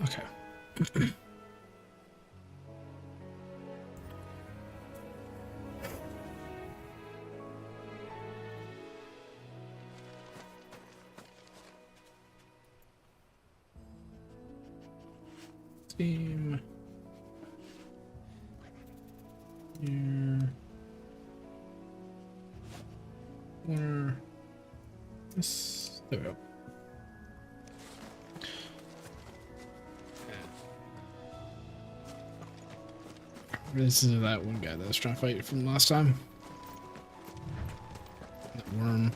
Okay. Team. Here. Corner. This. There we go. This is that one guy that was trying to fight from last time. That worm.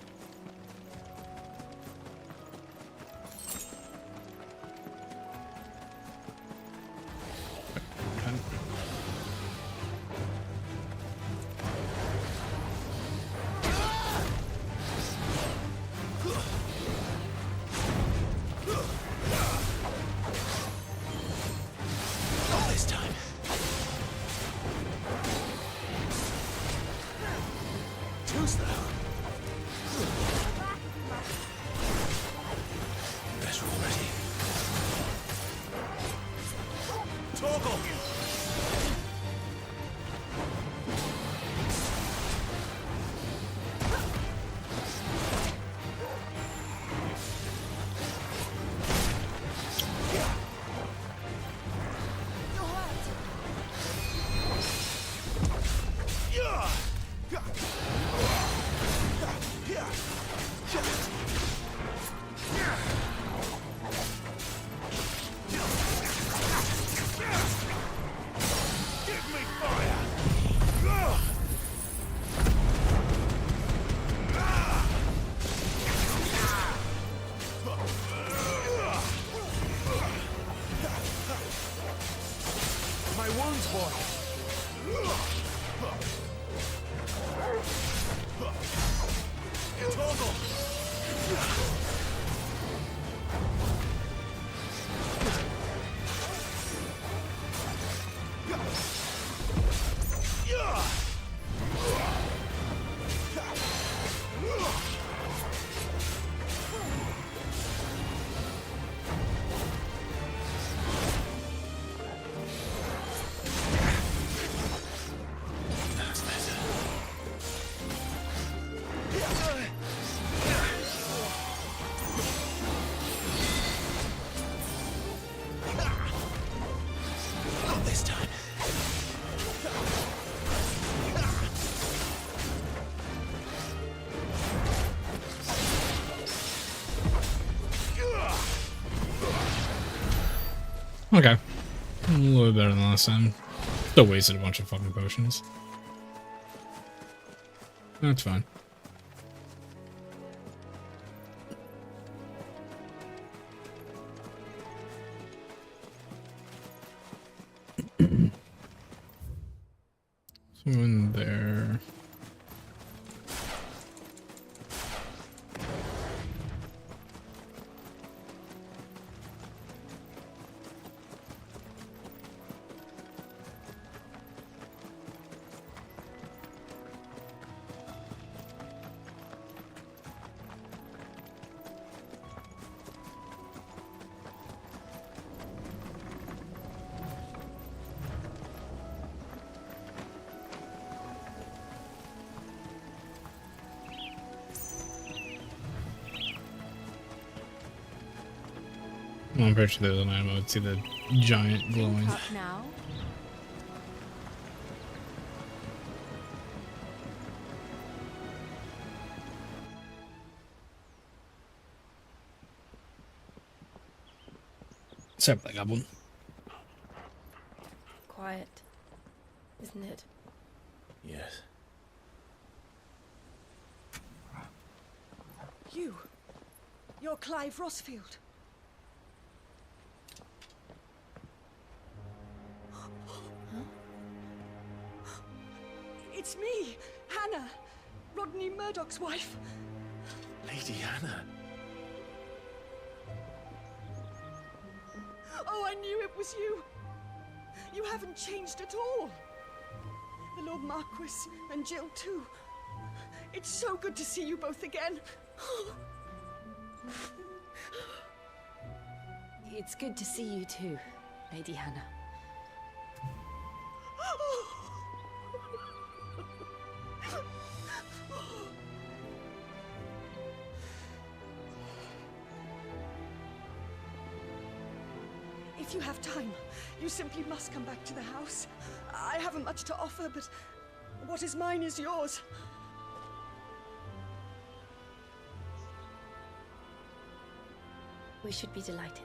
Okay. A little bit better than last time. Still wasted a bunch of fucking potions. That's fine. So in there. Well, I'm pretty sure there's an item I would see the giant glowing. Now? Sorry about that goblin. Quiet, isn't it? Yes. You're Clive Rossfield. It's me, Hannah, Rodney Murdoch's wife. Lady Hannah. Oh, I knew it was you. You haven't changed at all. The Lord Marquis and Jill too. It's so good to see you both again. It's good to see you too, Lady Hannah. If you have time, you simply must come back to the house. I haven't much to offer, but what is mine is yours. We should be delighted.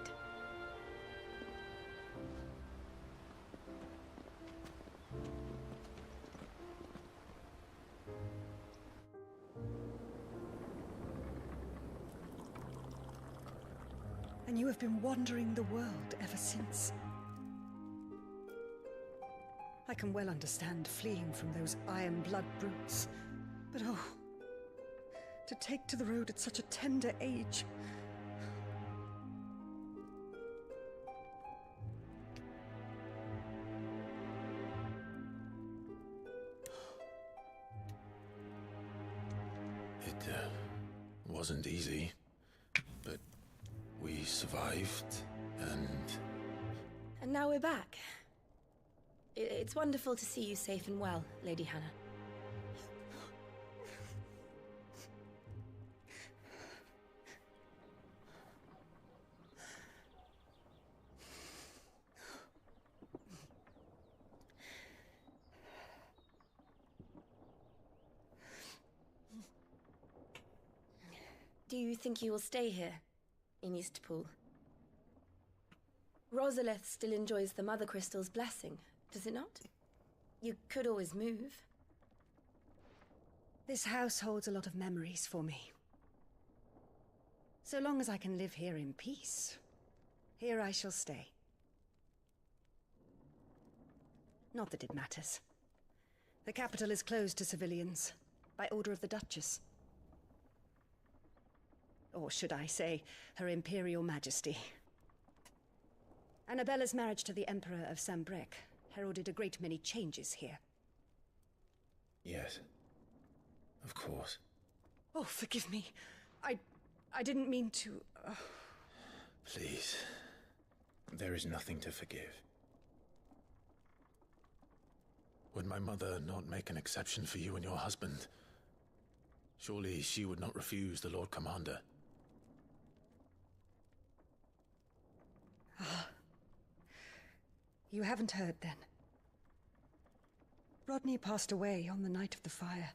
And you have been wandering the world ever since. I can well understand fleeing from those iron blood brutes, but oh, to take to the road at such a tender age. It wasn't easy, but we survived, and And now we're back. It's wonderful to see you safe and well, Lady Hannah. Do you think you will stay here, in Eastpool? Rosalith still enjoys the Mother Crystal's blessing, does it not? You could always move. This house holds a lot of memories for me. So long as I can live here in peace, here I shall stay. Not that it matters. The capital is closed to civilians, by order of the Duchess. Or should I say, Her Imperial Majesty. Annabella's marriage to the Emperor of Sambrec heralded a great many changes here. yes, of course. Oh, forgive me. I didn't mean to... Please, there is nothing to forgive. Would my mother not make an exception for you and your husband? Surely she would not refuse the Lord Commander. You haven't heard, then. Rodney passed away on the night of the fire.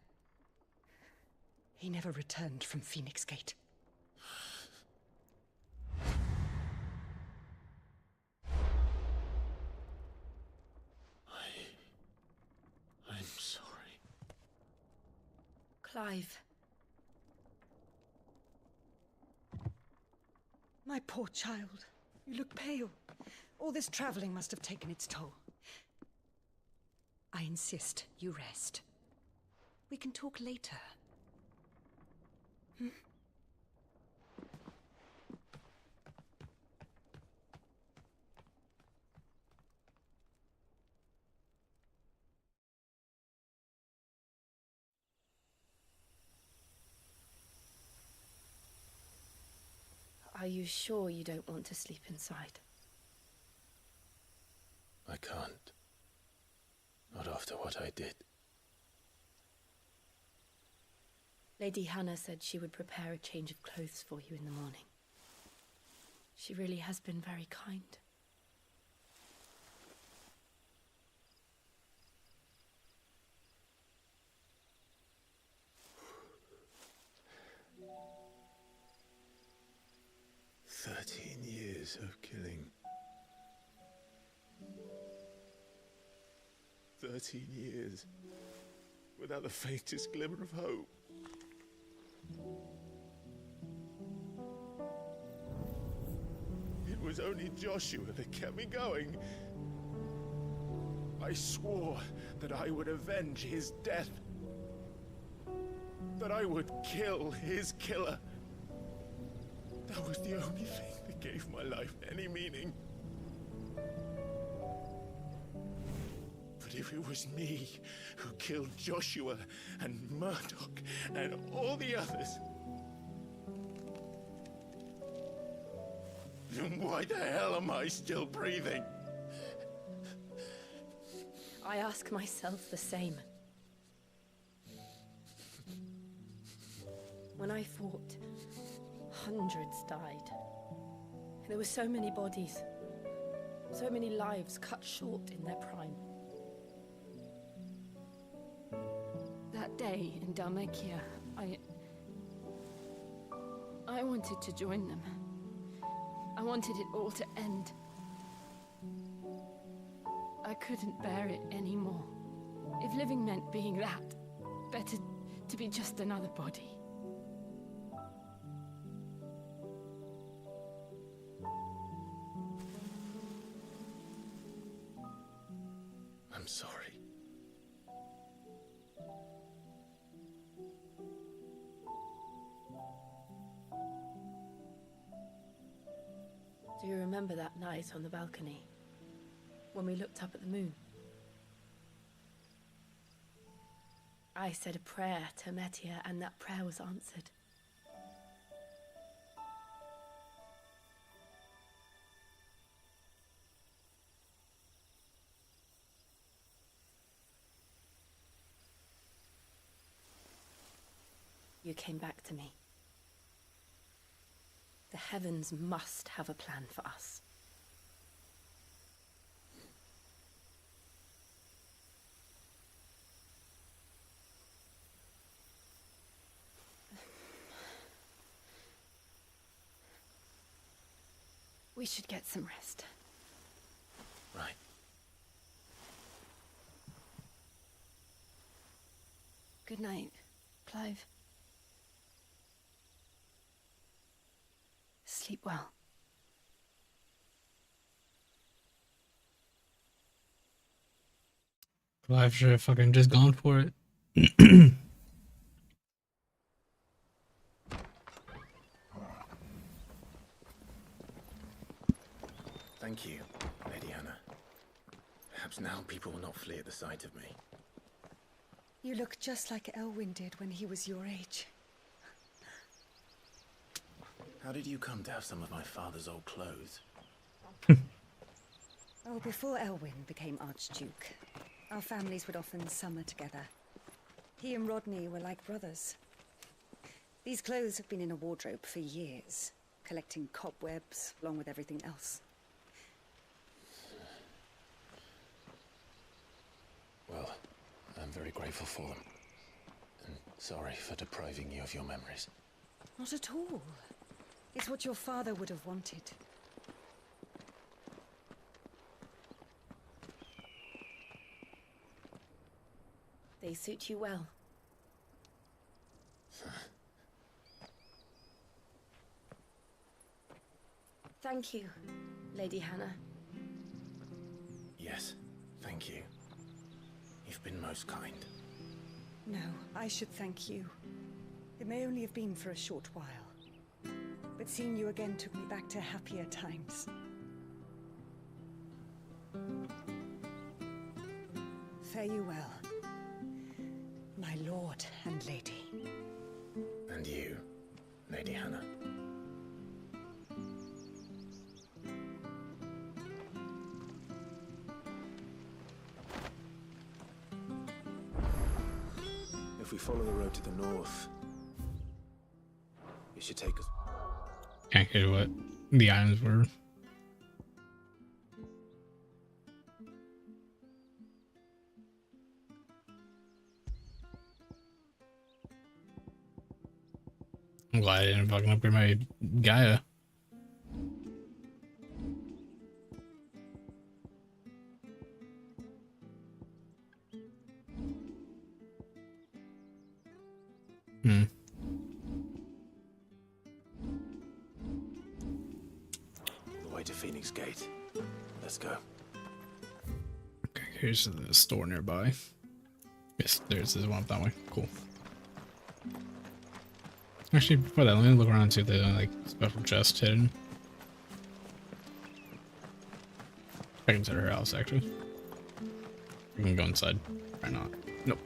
He never returned from Phoenix Gate. I'm sorry. Clive. My poor child. You look pale. All this traveling must have taken its toll. I insist you rest. We can talk later. Are you sure you don't want to sleep inside? I can't. Not after what I did. Lady Hannah said she would prepare a change of clothes for you in the morning. She really has been very kind. Years of killing. 13 years without the faintest glimmer of hope. It was only Joshua that kept me going. I swore that I would avenge his death. That I would kill his killer. That was the only thing that gave my life any meaning. But if it was me who killed Joshua and Murdoch and all the others, Why the hell am I still breathing? I ask myself the same. When I fought, hundreds died. There were so many bodies, so many lives cut short in their prime. That day in Dalmacia, I wanted to join them. I wanted it all to end. I couldn't bear it anymore. If living meant being that, better to be just another body. I'm sorry. Do you remember that night on the balcony? When we looked up at the moon? I said a prayer to Metia, and that prayer was answered. You came back to me. The heavens must have a plan for us. We should get some rest. Right. Good night, Clive. Sleep well. Clive should have fucking just gone for it. Thank you, Lady Hannah. Perhaps now people will not flee at the sight of me. You look just like Elwyn did when he was your age. How did you come to have some of my father's old clothes? Oh, before Elwyn became Archduke, our families would often summer together. He and Rodney were like brothers. These clothes have been in a wardrobe for years, collecting cobwebs along with everything else. Well, I'm very grateful for them. And sorry for depriving you of your memories. Not at all. It's what your father would have wanted. They suit you well. Thank you, Lady Hannah. Yes, thank you. You've been most kind. No, I should thank you. It may only have been for a short while, but seeing you again took me back to happier times. Fare you well, my lord and lady. And you, Lady Hannah. If we follow the road to the north, it should take us... Can't get what the items were. I'm glad I didn't fucking upgrade my Gaia. All the way to Phoenix Gate. Let's go. Okay, here's the store nearby. Yes, there's one up that way. Cool. Actually, before that, let me look around and see if there's any, like, special chests hidden. I consider her house, actually. We can go inside. Why not? Nope.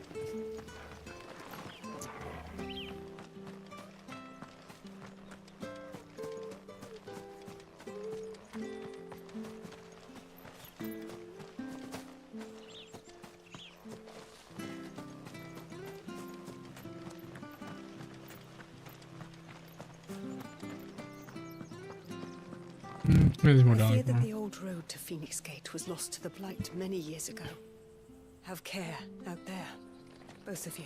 There's more I fear dollars. that the old road to Phoenix Gate was lost to the Blight many years ago. Have care out there, both of you.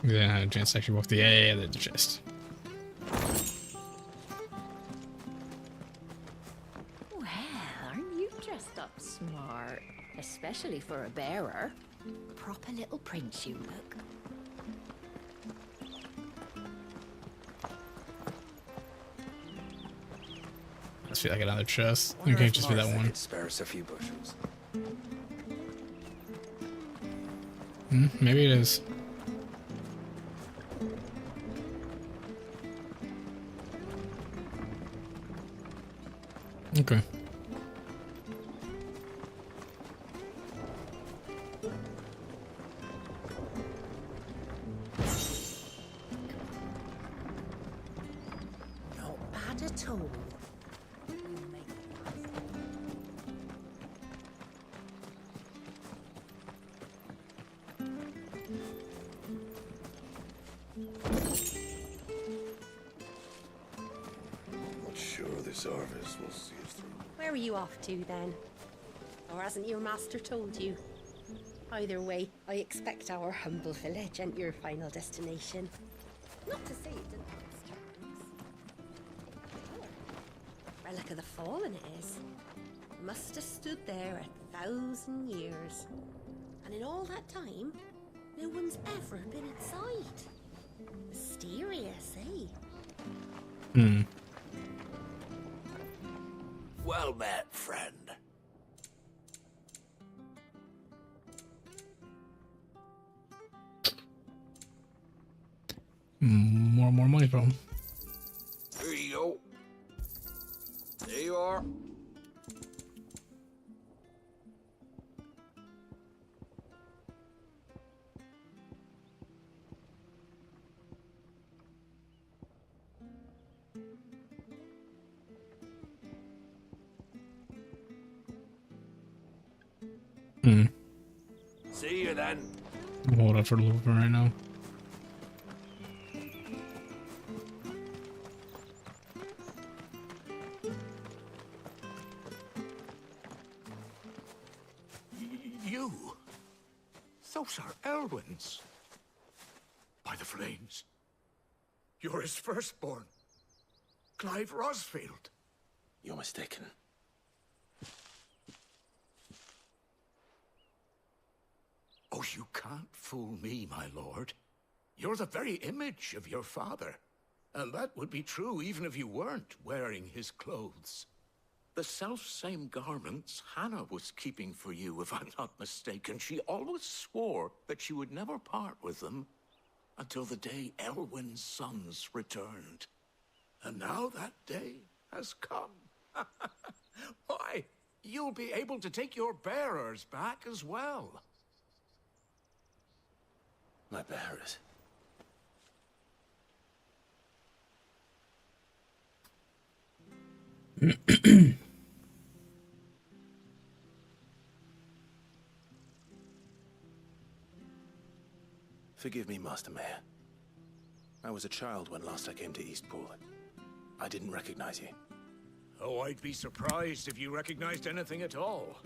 Yeah, I had a chance to actually walk the the chest. Well, aren't you dressed up smart? Especially for a bearer. Proper little prince you look. I feel like another chest. Wonder It can't if just be that Martha one. could spare us a few bushels. Maybe it is. Okay. Not bad at all. Not sure this harvest will see us through. Where are you off to then? Or hasn't your master told you? Either way, I expect our humble village ain't your final destination. Not to say it didn't have its charms. Relic of the Fallen it is. Must have stood there 1,000 years. And in all that time, no one's ever been inside. Mysterious, eh? Hmm. Well met, friend. More money problem. Here you go. There you are. See you then. Hold up for a little bit right now. You? Those are Elwyn's. By the flames. You're his firstborn. Clive Rosfield. You're mistaken. Oh, you can't fool me, my lord. You're the very image of your father. And that would be true even if you weren't wearing his clothes. The self-same garments Hannah was keeping for you, if I'm not mistaken. She always swore that she would never part with them until the day Elwyn's sons returned. And now that day has come. Why, you'll be able to take your bearers back as well. My bearers. Forgive me, Master Mayor. I was a child when last I came to Eastpool. I didn't recognize you. Oh, I'd be surprised if you recognized anything at all.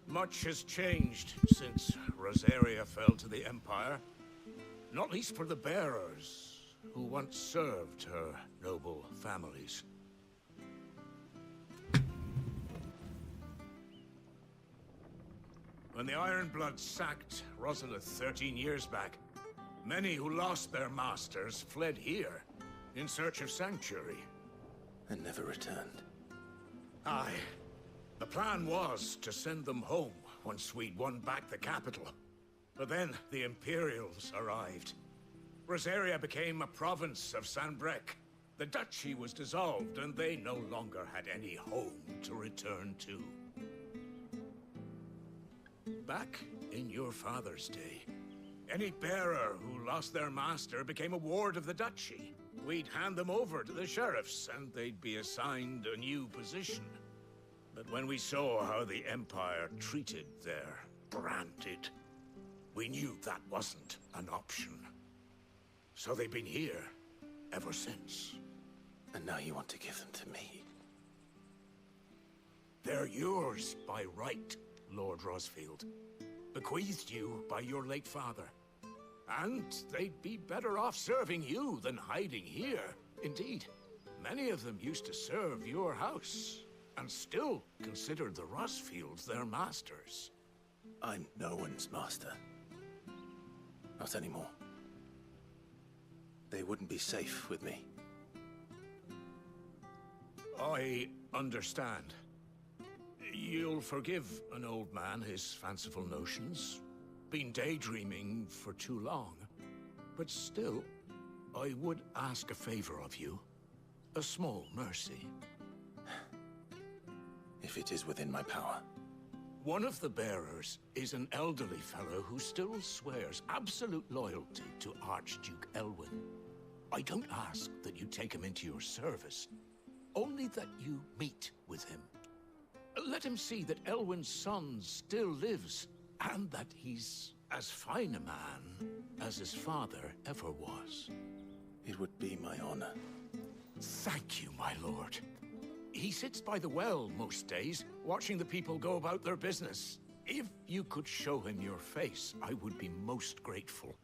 Much has changed since Rosaria fell to the Empire. Not least for the bearers, who once served her noble families. When the Ironbloods sacked Rosalith 13 years back, many who lost their masters fled here in search of sanctuary. And never returned. Aye. The plan was to send them home once we'd won back the capital. But then the Imperials arrived. Rosaria became a province of Sanbreque. The duchy was dissolved, and they no longer had any home to return to. Back in your father's day, any bearer who lost their master became a ward of the duchy. We'd hand them over to the sheriffs, and they'd be assigned a new position. But when we saw how the Empire treated their branded, we knew that wasn't an option. So they've been here ever since. And now you want to give them to me? They're yours by right, Lord Rosfield. Bequeathed you by your late father. And they'd be better off serving you than hiding here. Indeed, many of them used to serve your house, and still considered the Rosfields their masters. I'm no one's master. Not anymore. They wouldn't be safe with me. I understand. You'll forgive an old man his fanciful notions. Been daydreaming for too long. But still, I would ask a favor of you. A small mercy. If it is within my power. One of the bearers is an elderly fellow who still swears absolute loyalty to Archduke Elwyn. I don't ask that you take him into your service, only that you meet with him. Let him see that Elwyn's son still lives, and that he's as fine a man as his father ever was. It would be my honor. Thank you, my lord. He sits by the well most days, watching the people go about their business. If you could show him your face, I would be most grateful.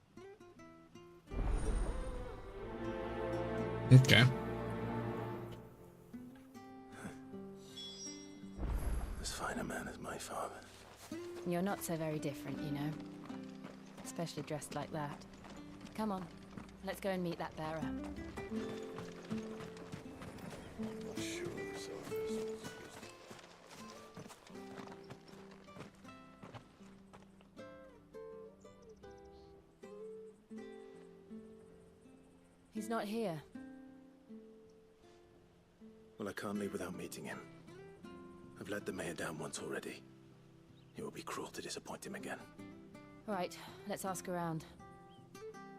Okay. As fine a man as my father. You're not so very different, you know. Especially dressed like that. Come on, let's go and meet that bearer. He's not here. Well, I can't leave without meeting him. I've let the mayor down once already. It would be cruel to disappoint him again. Right, let's ask around.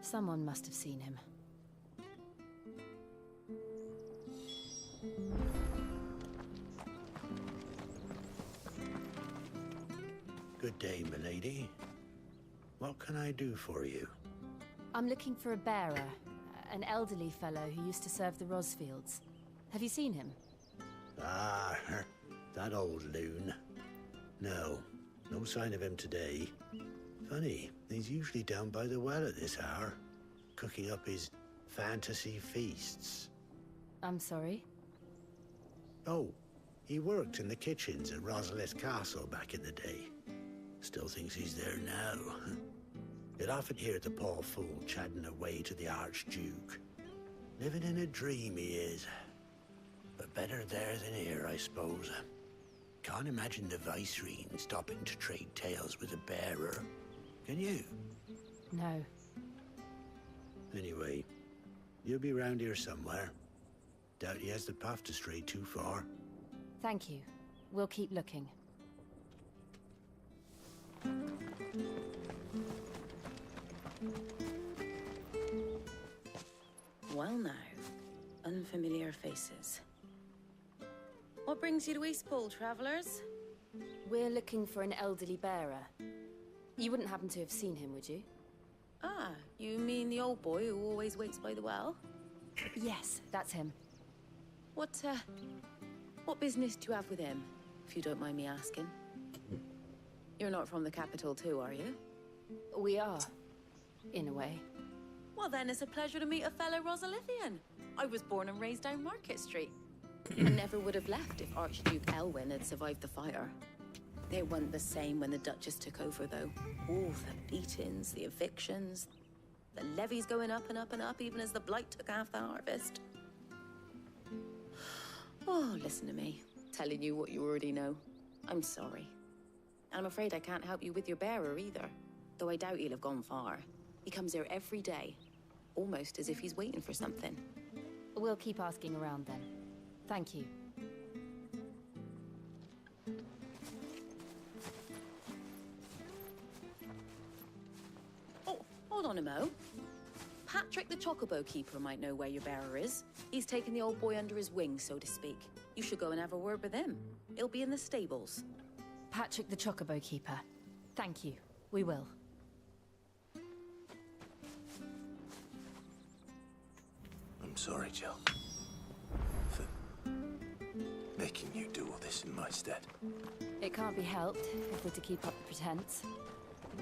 Someone must have seen him. Good day, milady. What can I do for you? I'm looking for a bearer, an elderly fellow who used to serve the Rosfields. Have you seen him? Ah, that old loon. No, no sign of him today. Funny, he's usually down by the well at this hour, cooking up his fantasy feasts. I'm sorry? Oh, he worked in the kitchens at Rosalith Castle back in the day. Still thinks he's there now. You'd often hear the poor fool chatting away to the Archduke. Living in a dream he is. But better there than here, I suppose. Can't imagine the Viceroy stopping to trade tales with a bearer. Can you? No. Anyway, you'll be round here somewhere. Doubt he has the path to stray too far. Thank you. We'll keep looking. Well now, unfamiliar faces. What brings you to Eastpool, travelers? We're looking for an elderly bearer. You wouldn't happen to have seen him, would you? Ah, you mean the old boy who always waits by the well? Yes, that's him. What business do you have with him, if you don't mind me asking? You're not from the capital too, are you? We are, in a way. Well then, it's a pleasure to meet a fellow Rosalithian. I was born and raised down Market Street. I never would have left if Archduke Elwyn had survived the fire. It wasn't the same when the Duchess took over, though. Oh, the beatings, the evictions, the levies going up and up and up, even as the blight took half the harvest. Oh, listen to me, telling you what you already know. I'm sorry. And I'm afraid I can't help you with your bearer either, though I doubt he'll have gone far. He comes here every day, almost as if he's waiting for something. We'll keep asking around then. Thank you. Oh, hold on a mo. Patrick the Chocobo Keeper might know where your bearer is. He's taken the old boy under his wing, so to speak. You should go and have a word with him. He'll be in the stables. Patrick the Chocobo Keeper. Thank you. We will. sorry, Jill. For making you do all this in my stead. It can't be helped if we're to keep up the pretense.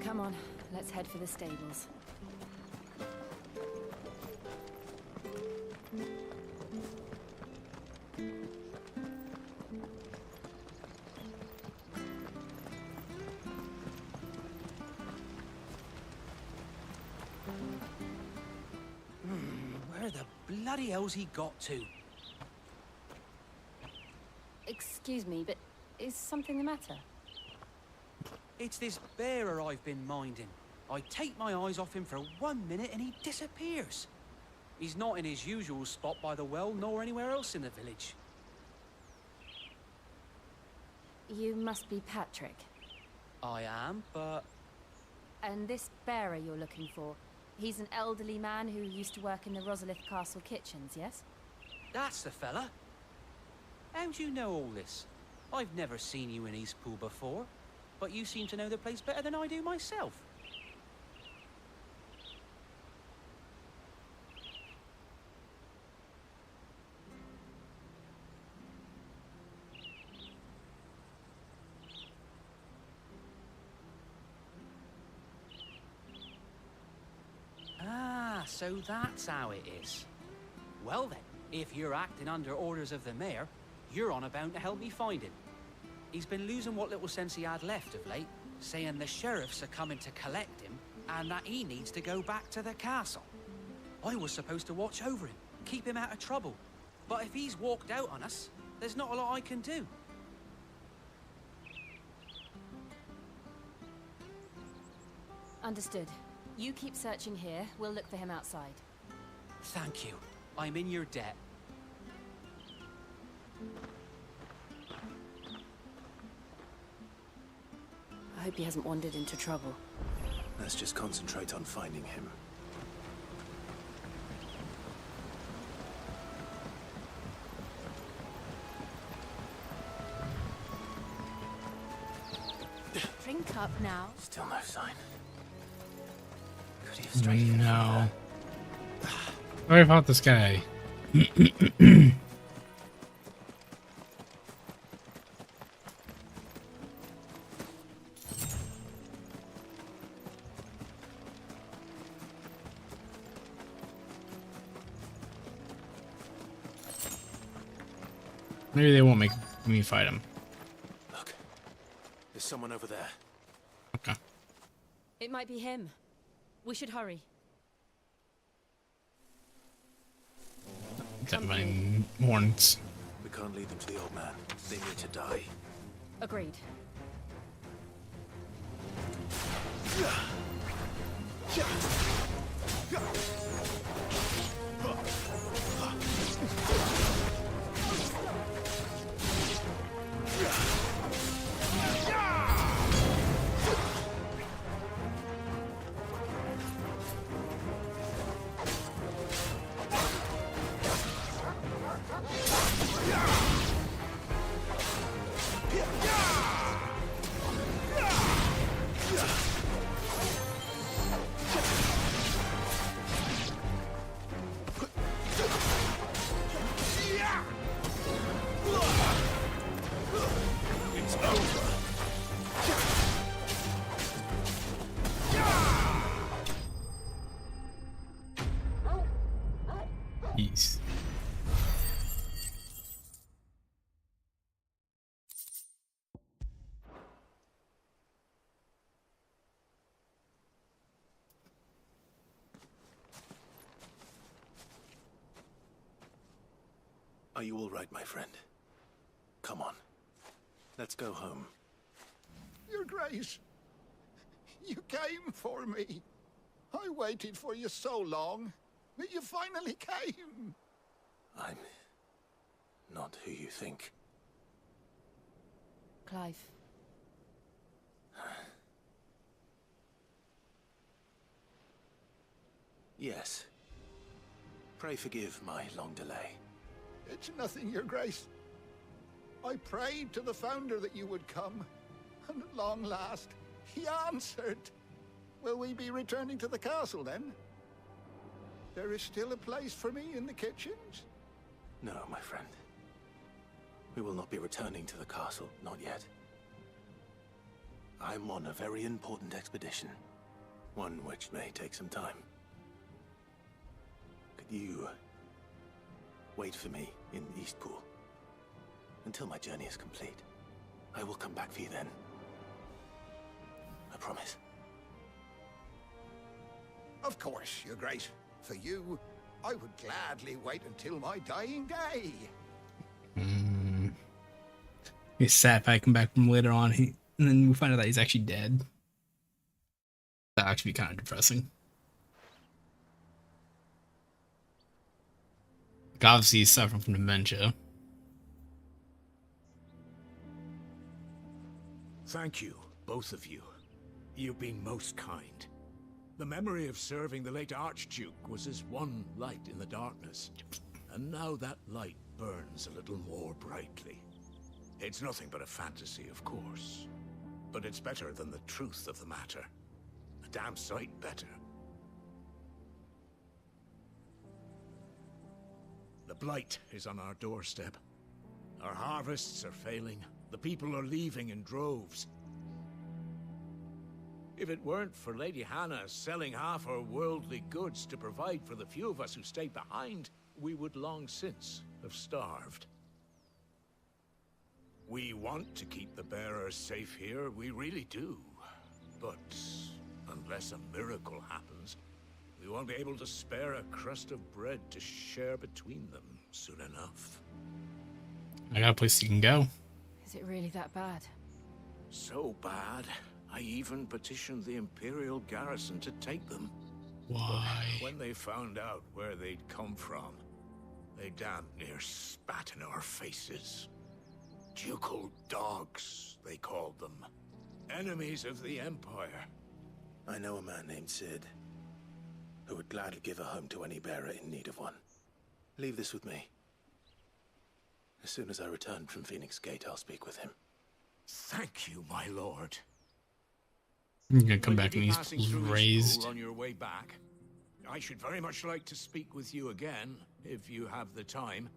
Come on, let's head for the stables. Where the bloody hell's he got to? Excuse me, but is something the matter? It's this bearer I've been minding. I take my eyes off him for 1 minute and he disappears. He's not in his usual spot by the well, nor anywhere else in the village. You must be Patrick. I am, but... And this bearer you're looking for, he's an elderly man who used to work in the Rosalith Castle kitchens, yes? That's the fella. How'd you know all this? I've never seen you in Eastpool before, but you seem to know the place better than I do myself. Ah, so that's how it is. Well then, if you're acting under orders of the mayor, you're on about to help me find him. He's been losing what little sense he had left of late, saying the sheriffs are coming to collect him, and that he needs to go back to the castle. I was supposed to watch over him, keep him out of trouble. But if he's walked out on us, there's not a lot I can do. Understood. You keep searching here, we'll look for him outside. Thank you. I'm in your debt. I hope he hasn't wandered into trouble. Let's just concentrate on finding him. Drink up now. Still no sign. Could he have strayed No. Sorry about this guy. Maybe they won't make me fight him. Look, there's someone over there. Okay. It might be him. We should hurry. Got my horns. We can't lead them to the old man. They need to die. Agreed. Jeez. Are you all right, my friend? Come on. Let's go home. Your Grace, you came for me. I waited for you so long, but you finally came. I'm not who you think. Clive. Yes. Pray forgive my long delay. It's nothing, Your Grace. I prayed to the Founder that you would come, and at long last, he answered. Will we be returning to the castle, then? There is still a place for me in the kitchens? No, my friend. We will not be returning to the castle, not yet. I'm on a very important expedition. One which may take some time. Could you wait for me in Eastpool until my journey is complete? I will come back for you then. I promise. Of course, Your Grace. For you, I would gladly wait until my dying day. He's sad if I come back from later on, and then we find out that he's actually dead. That'd actually be kind of depressing. Like, obviously, he's suffering from dementia. Thank you, both of you. You've been most kind. The memory of serving the late Archduke was as one light in the darkness, and now that light burns a little more brightly. It's nothing but a fantasy, of course, but it's better than the truth of the matter. A damn sight better. The blight is on our doorstep. Our harvests are failing. The people are leaving in droves. If it weren't for Lady Hannah selling half her worldly goods to provide for the few of us who stayed behind, we would long since have starved. We want to keep the bearers safe here, we really do. But unless a miracle happens, we won't be able to spare a crust of bread to share between them soon enough. I got a place you can go. Is it really that bad? So bad, I even petitioned the Imperial garrison to take them. Why? But when they found out where they'd come from, they damn near spat in our faces. Ducal dogs, they called them. Enemies of the Empire. I know a man named Sid, who would gladly give a home to any bearer in need of one. Leave this with me. As soon as I return from Phoenix Gate, I'll speak with him. Thank you, my lord. You're gonna come Will back you and be he's passing through raised. Eastpool on your way back? I should very much like to speak with you again, if you have the time,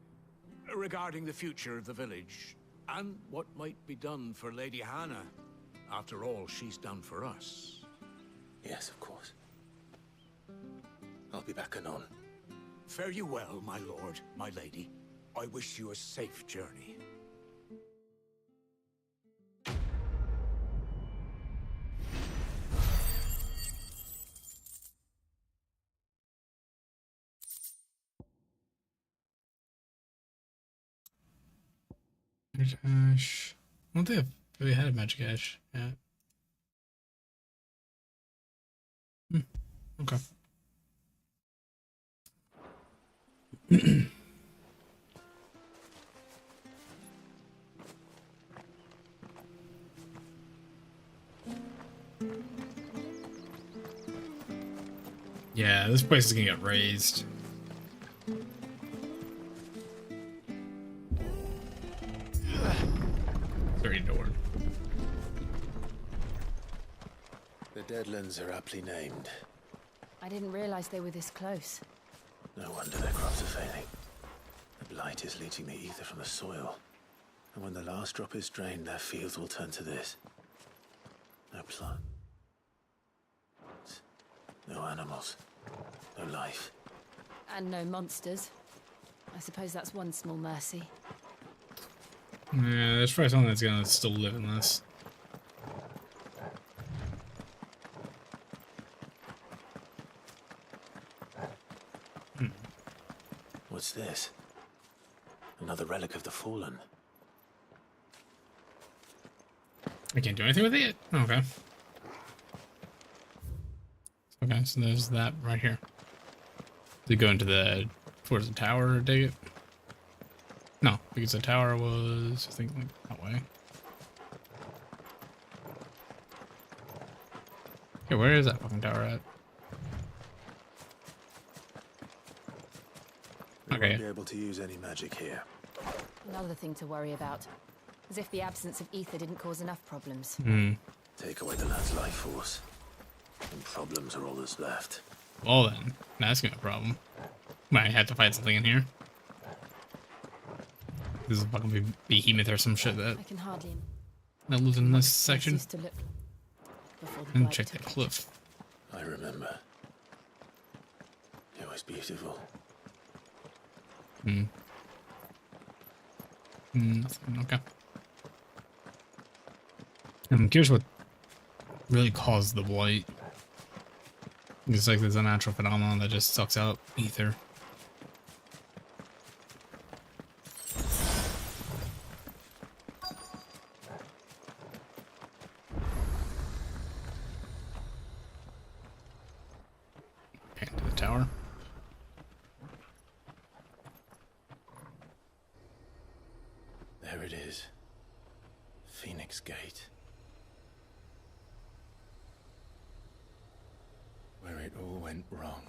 regarding the future of the village, and what might be done for Lady Hannah, after all she's done for us. Yes, of course. I'll be back anon. Fare you well, my lord, my lady. I wish you a safe journey. Ash. I don't think we had a magic ash yet. Okay. Yeah, this place is gonna get raised. Dirty door. The Deadlands are aptly named. I didn't realize they were this close. No wonder their crops are failing. The blight is leaching the ether from the soil. And when the last drop is drained, their fields will turn to this. No plant. No animals. No life. And no monsters. I suppose that's one small mercy. Yeah, there's probably something that's gonna still live in this. What's this? Another relic of the fallen. I can't do anything with it. Okay. Okay, so there's that right here. Does it go into the towards the tower or dig it? No, because the tower was, I think, like that way. Okay, where is that fucking tower at? We Okay. won't be able to use any magic here. Another thing to worry about. As if the absence of ether didn't cause enough problems. Take away the lad's life force, and problems are all that's left. Well then, that's gonna be a problem. Might have to fight something in here. This is a fucking behemoth or some shit that I can hardly. that lives in this section. Used to look before the And blight check the took it. cliff. I remember. It was beautiful. Nothing. Okay. I'm curious what really caused the blight. It's like there's a natural phenomenon that just sucks out ether. Okay, to the tower. There it is. Phoenix Gate. Where it all went wrong.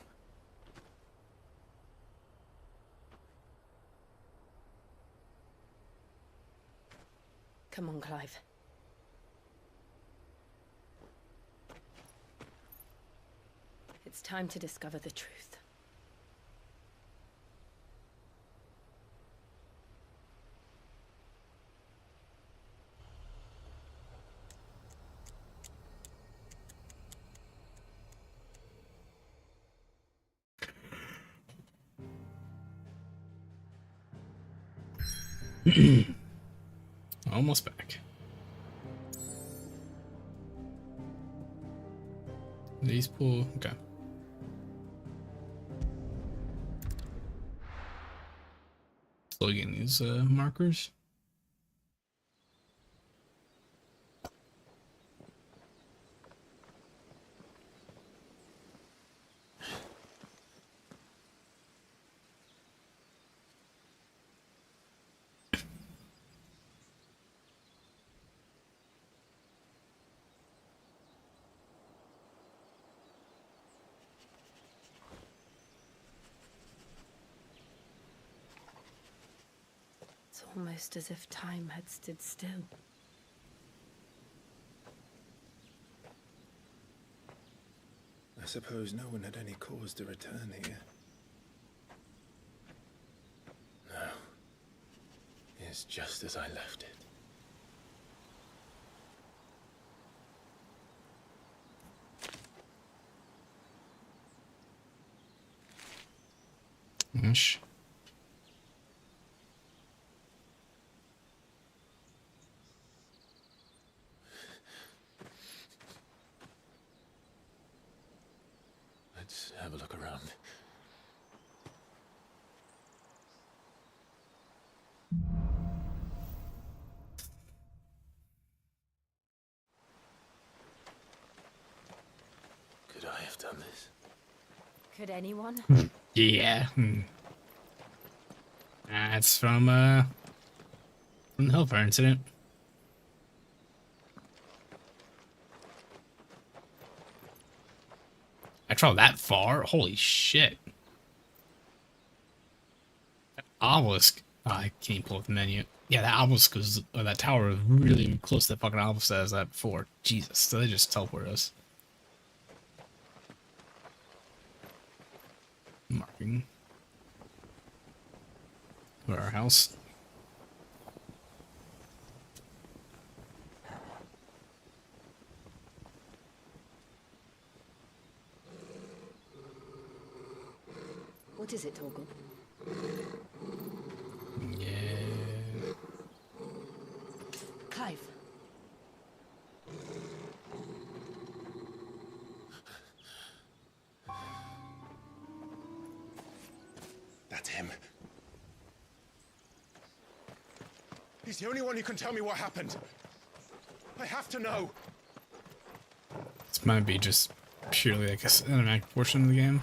Come on, Clive. It's time to discover the truth. Almost back. These pull. Okay. Plug in these markers. It's almost as if time had stood still. I suppose no one had any cause to return here. No. It's just as I left it. Ish. Let's have a look around. Could I have done this? Could anyone? Yeah. That's from the Hellfire incident. I traveled that far? Holy shit. That obelisk. Oh, I can't pull up the menu. Yeah, that obelisk was, or that tower was really close to the fucking obelisk that I was at before. Jesus, so they just teleported us. Marking. Or our house. What is it, Torgal? Yeah. Clive. That's him. He's the only one who can tell me what happened. I have to know. This might be just purely like a cinematic portion of the game.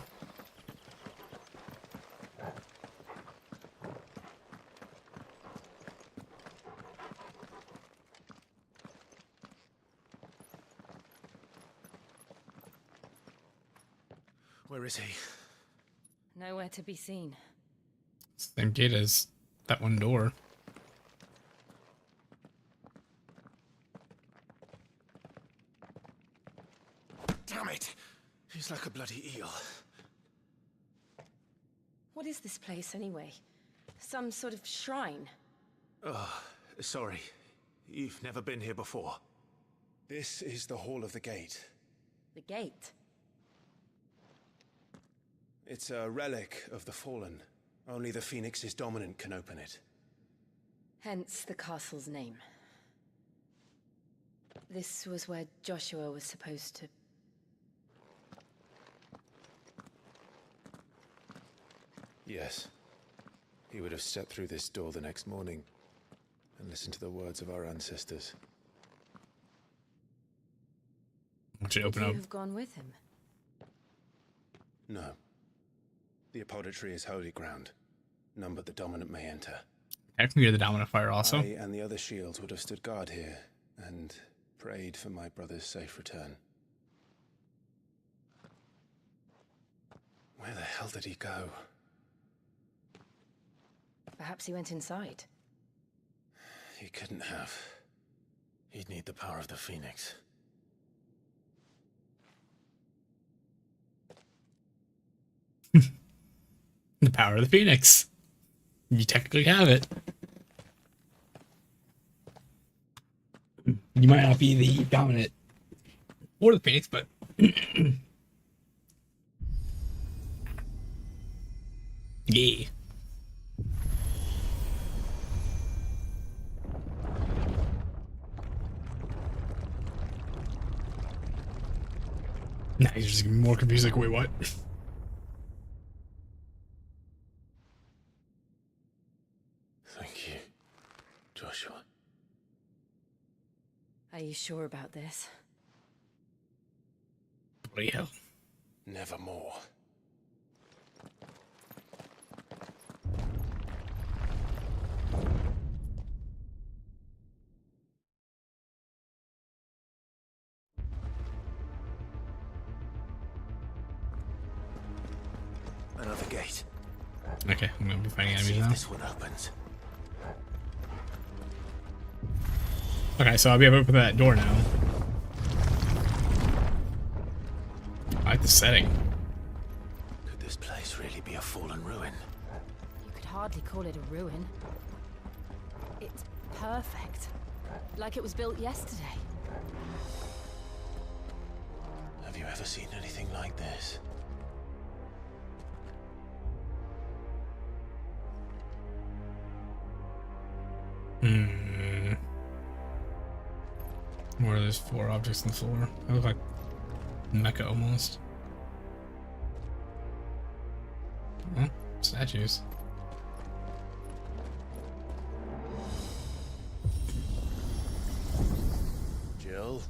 Where is he? Nowhere to be seen. Same gate as that one door. Damn it! He's like a bloody eel. What is this place, anyway? Some sort of shrine? Oh, sorry. You've never been here before. This is the Hall of the Gate. The gate? It's a relic of the Fallen. Only the Phoenix's dominant can open it. Hence the castle's name. This was where Joshua was supposed to... Yes. He would have stepped through this door the next morning and listened to the words of our ancestors. Why don't you open Would up? you have gone with him? No. The apodatory is holy ground. None but the dominant may enter. Technically, you're the dominant fire also. I and the other shields would have stood guard here and prayed for my brother's safe return. Where the hell did he go? Perhaps he went inside. He couldn't have. He'd need the power of the Phoenix. The power of the Phoenix. You technically have it. You might not be the dominant or the Phoenix, but yeah. Now you're just more confused. Like, wait, what? Thank you, Joshua. Are you sure about this? Bloody hell. Nevermore. Another gate. Okay, I'm gonna be fighting See enemies if now. this one opens. Okay, so I'll be able to open that door now. I like the setting. Could this place really be a fallen ruin? You could hardly call it a ruin. It's perfect. Like it was built yesterday. Have you ever seen anything like this? Where are those 4 objects on the floor? They look like Mecca almost. Huh? Statues. Jill?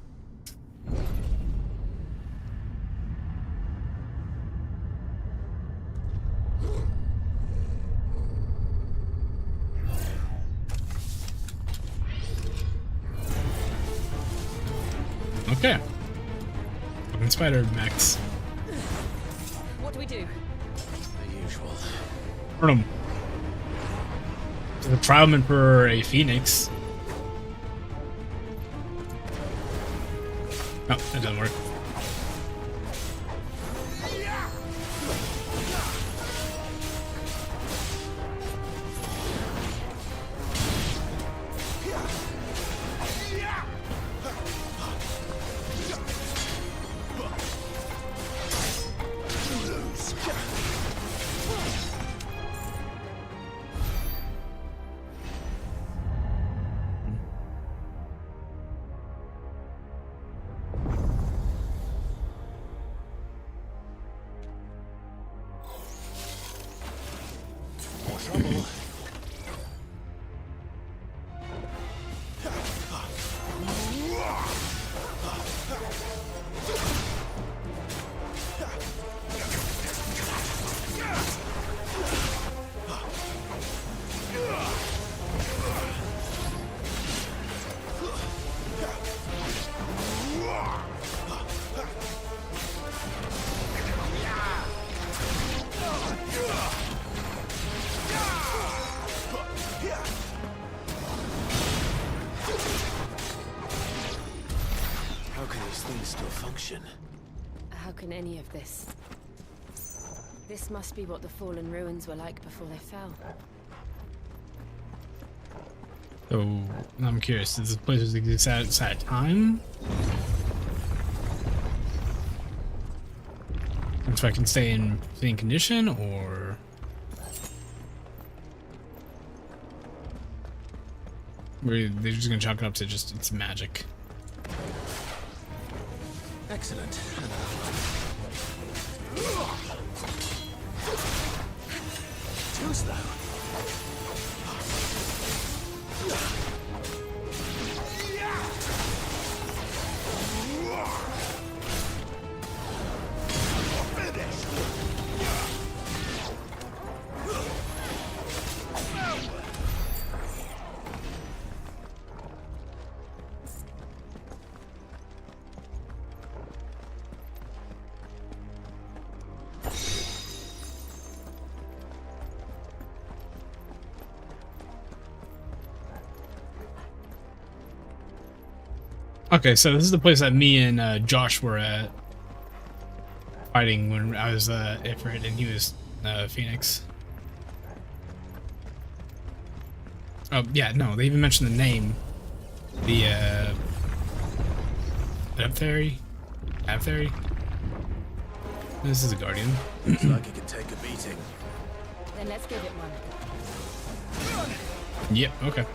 Okay. Fucking spider mechs. What do we do? The usual. Burn them. The trialman for a phoenix. No, that doesn't work. Trouble. How can these things still function? How can any of this? This must be what the fallen ruins were like before they fell. So I'm curious, is this place exist at a time? So I can stay in same condition, or they're just gonna chalk it up to just it's magic. Excellent. Too slow. Okay, so this is the place that me and Josh were at fighting when I was Ifrit and he was Phoenix. Oh yeah, no, they even mentioned the name. The Abtheri? Abtheri? This is a guardian. Looks like it could take a beating. Then let's give it one. Yep, okay.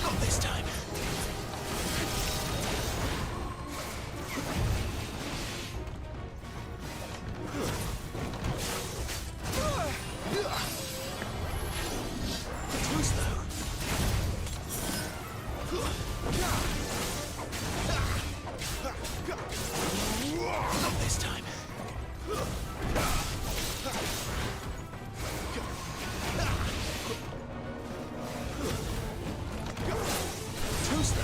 Not this time. Too slow. Not this time. Too slow.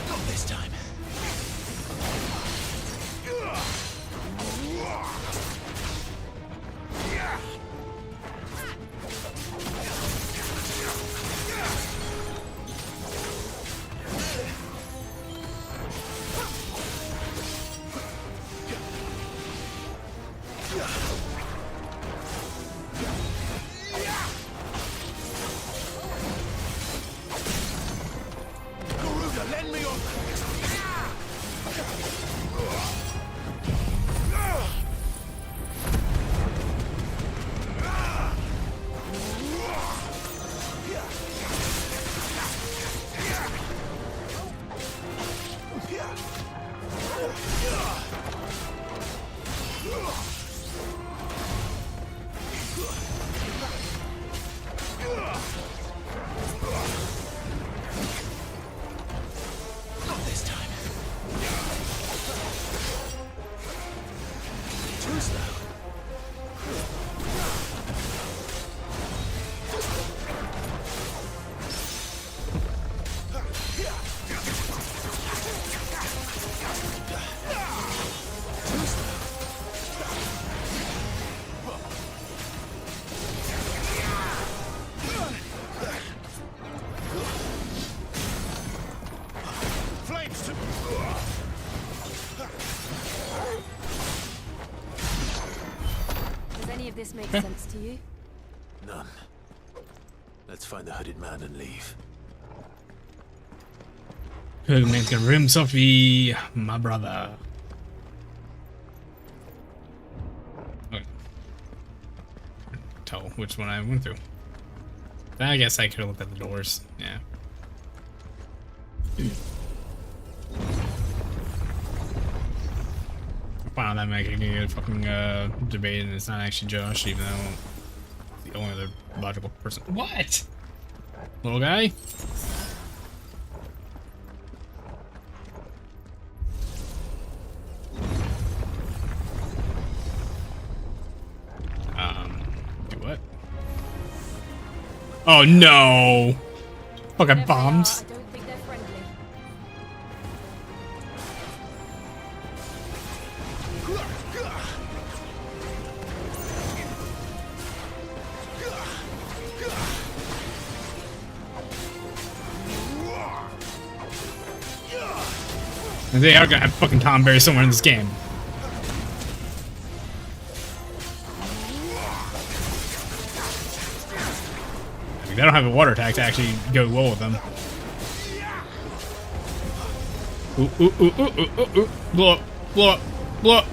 Not this time. Garuda, lend me your... Not this time. Too slow. Too slow. Flames to... Does any of this make sense to you? None. Let's find the hooded man and leave. Who man's gonna rim Sophie, my brother. Okay. Tell which one I went through. I guess I could have looked at the doors. Yeah. Wow, that might get a fucking debate, and it's not actually Josh, even though it's the only other logical person. What? Little guy? Do what? Oh no! Fucking bombs. I don't think they're friendly. And they are gonna have fucking Tom Berry somewhere in this game. I mean, they don't have a water attack to actually go well with them. Ooh, ooh, ooh, ooh, ooh, ooh, ooh. Blow up, blow up, blow up.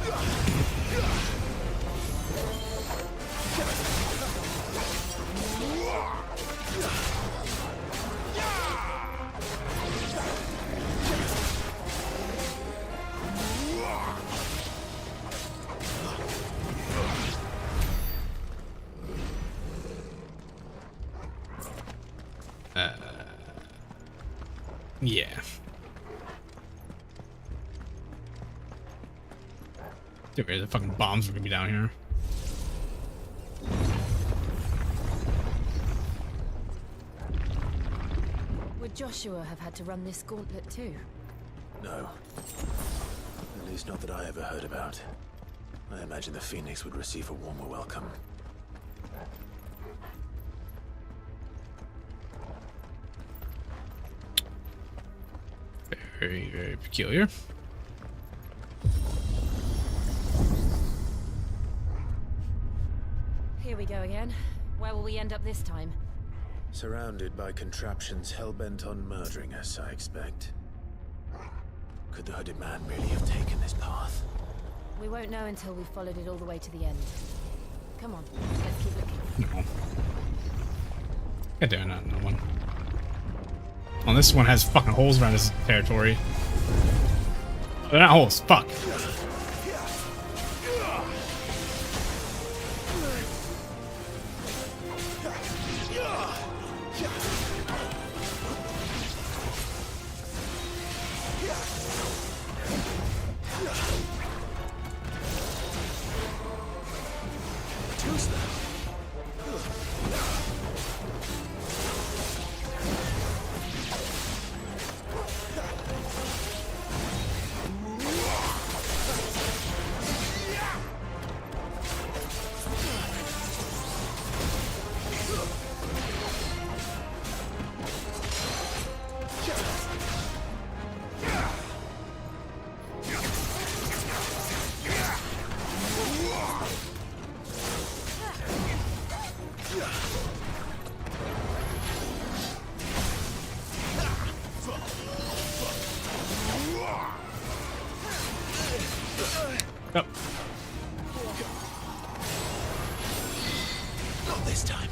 Yeah. Get rid of the fucking bombs are gonna be down here. Would Joshua have had to run this gauntlet too? No. At least not that I ever heard about. I imagine the Phoenix would receive a warmer welcome. Very, very peculiar. Here we go again. Where will we end up this time? Surrounded by contraptions hell-bent on murdering us, I expect. Could the hooded man really have taken this path? We won't know until we've followed it all the way to the end. Come on, let's keep looking. No. God damn it, no one. Well, this one has fucking holes around his territory. They're not holes, fuck. Yep. Not this time.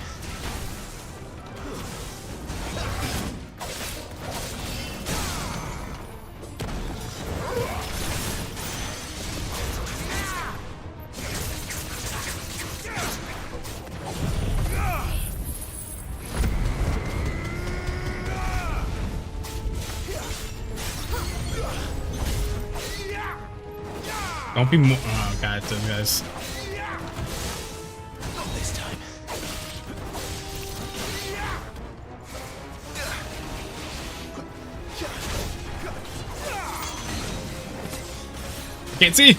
Don't be more. Oh god, those guys. Not this time. Can't see.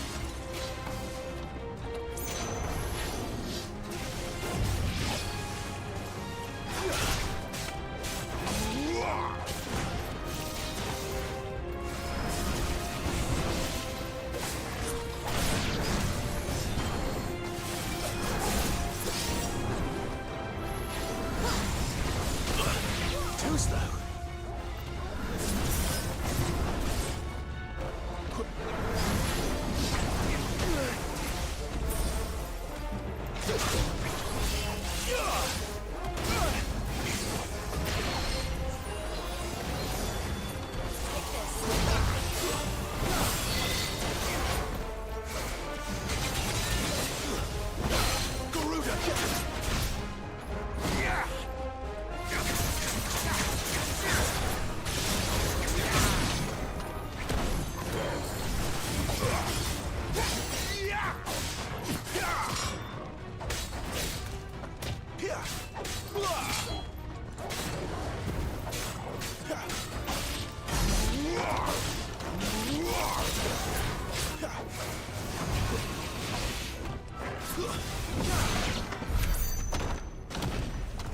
Too slow.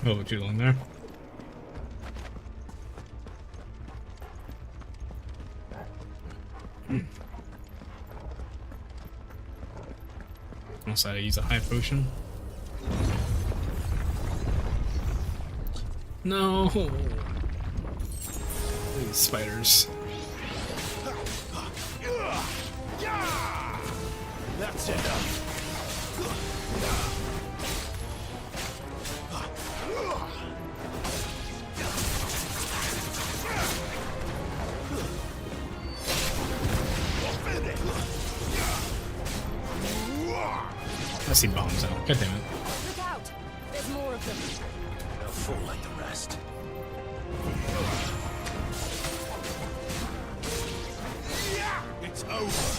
A little bit too long there. also use a high potion. No! These spiders. That's enough. I see bombs out. God damn it. Look out! There's more of them. They'll fall like the rest. It's over.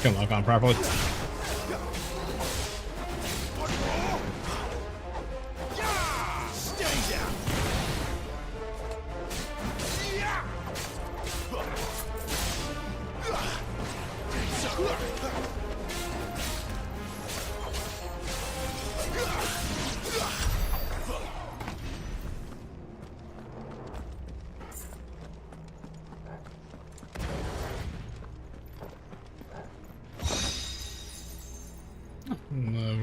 Can lock on properly.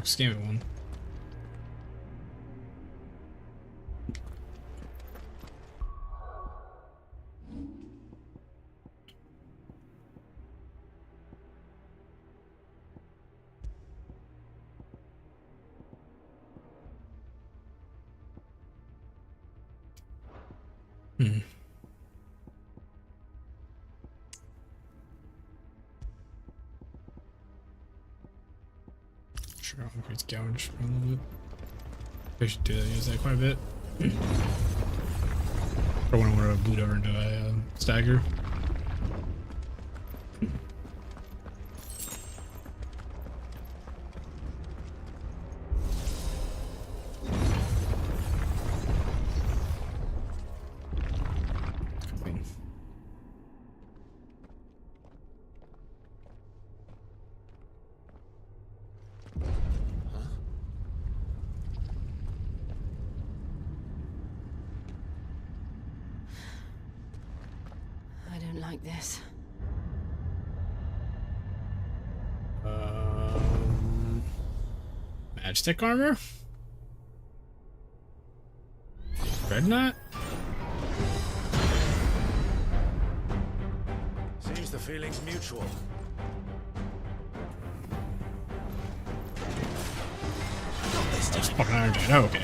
Scam it one. Sure, I'll increase gouge for a little bit. I should do that, use that quite a bit. Or when I want to boot over into a stagger. Like this. Magic armor? Dreadnought? Seems the feeling's mutual. Just fucking Iron Giant. Oh, okay.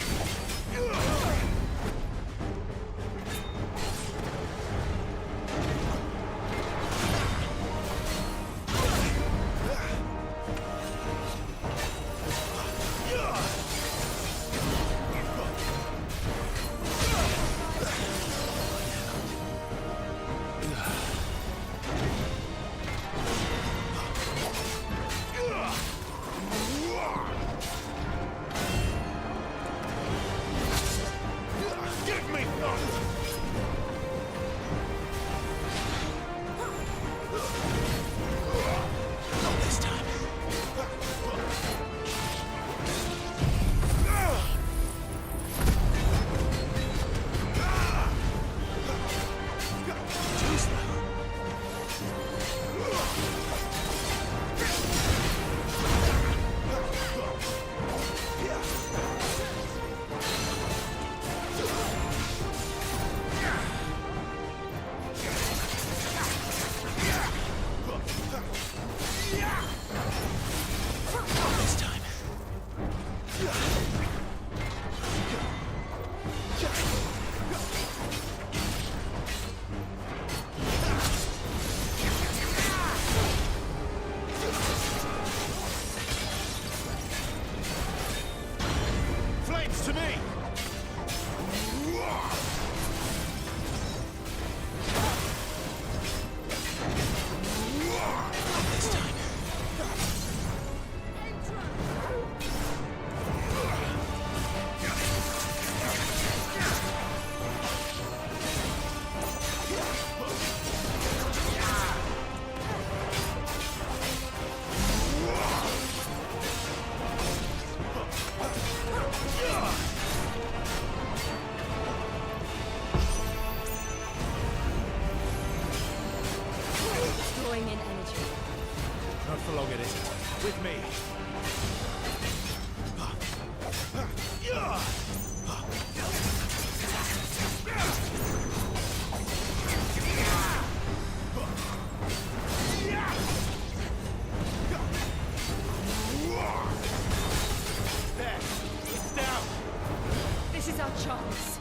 chance.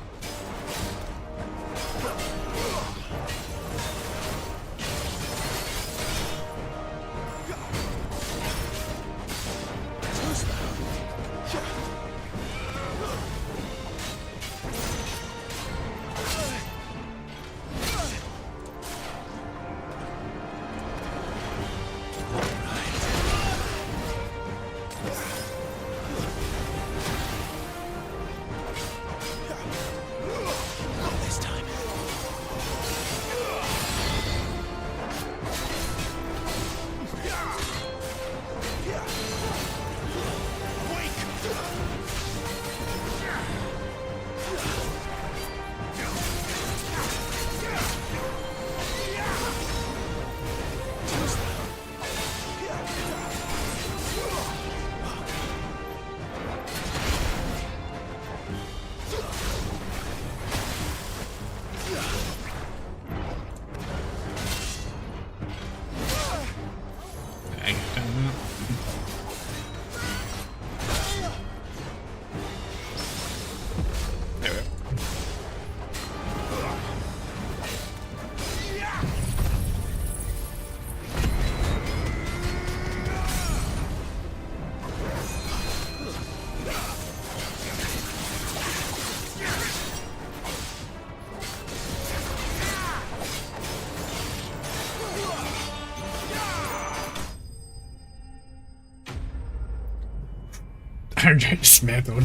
Iron Giant dismantled.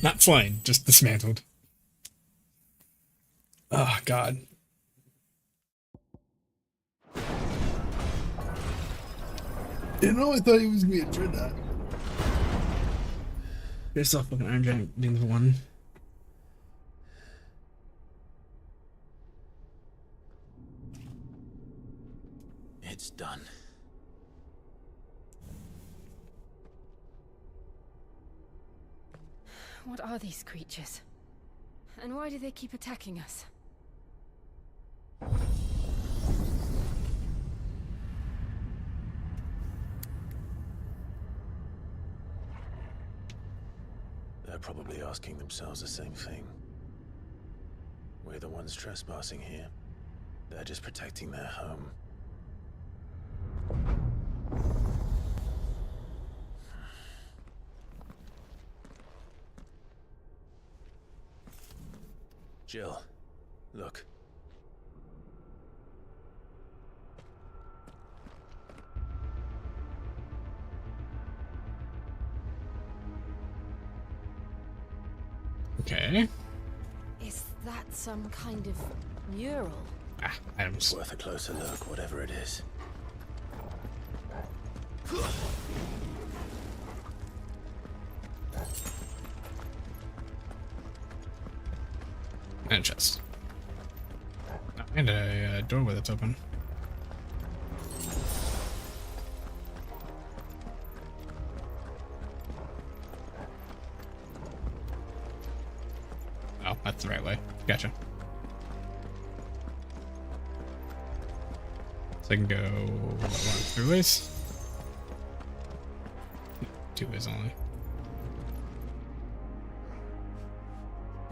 Not slain, just dismantled. Oh, God. You know, I thought he was going to be a Dreadnought. I saw fucking Iron Giant doing the one. It's done. What are these creatures? And why do they keep attacking us? They're probably asking themselves the same thing. We're the ones trespassing here. They're just protecting their home. Jill, look. Okay. Is that some kind of mural? Ah, items. Worth a closer look, whatever it is. And a chest. Oh, and a doorway that's open. Oh, that's the right way. Gotcha. So I can go what, 3 ways? 2 ways only.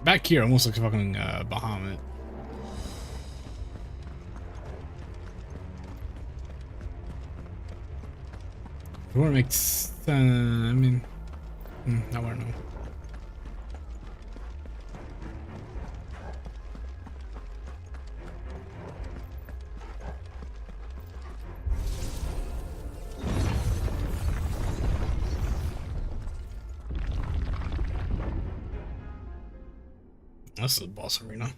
Back here almost looks like fucking Bahamut. The war makes I mean, I wouldn't know. This is a boss arena.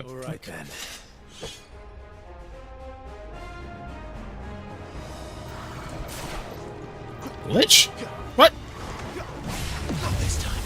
All right then. Glitch? What? Not this time.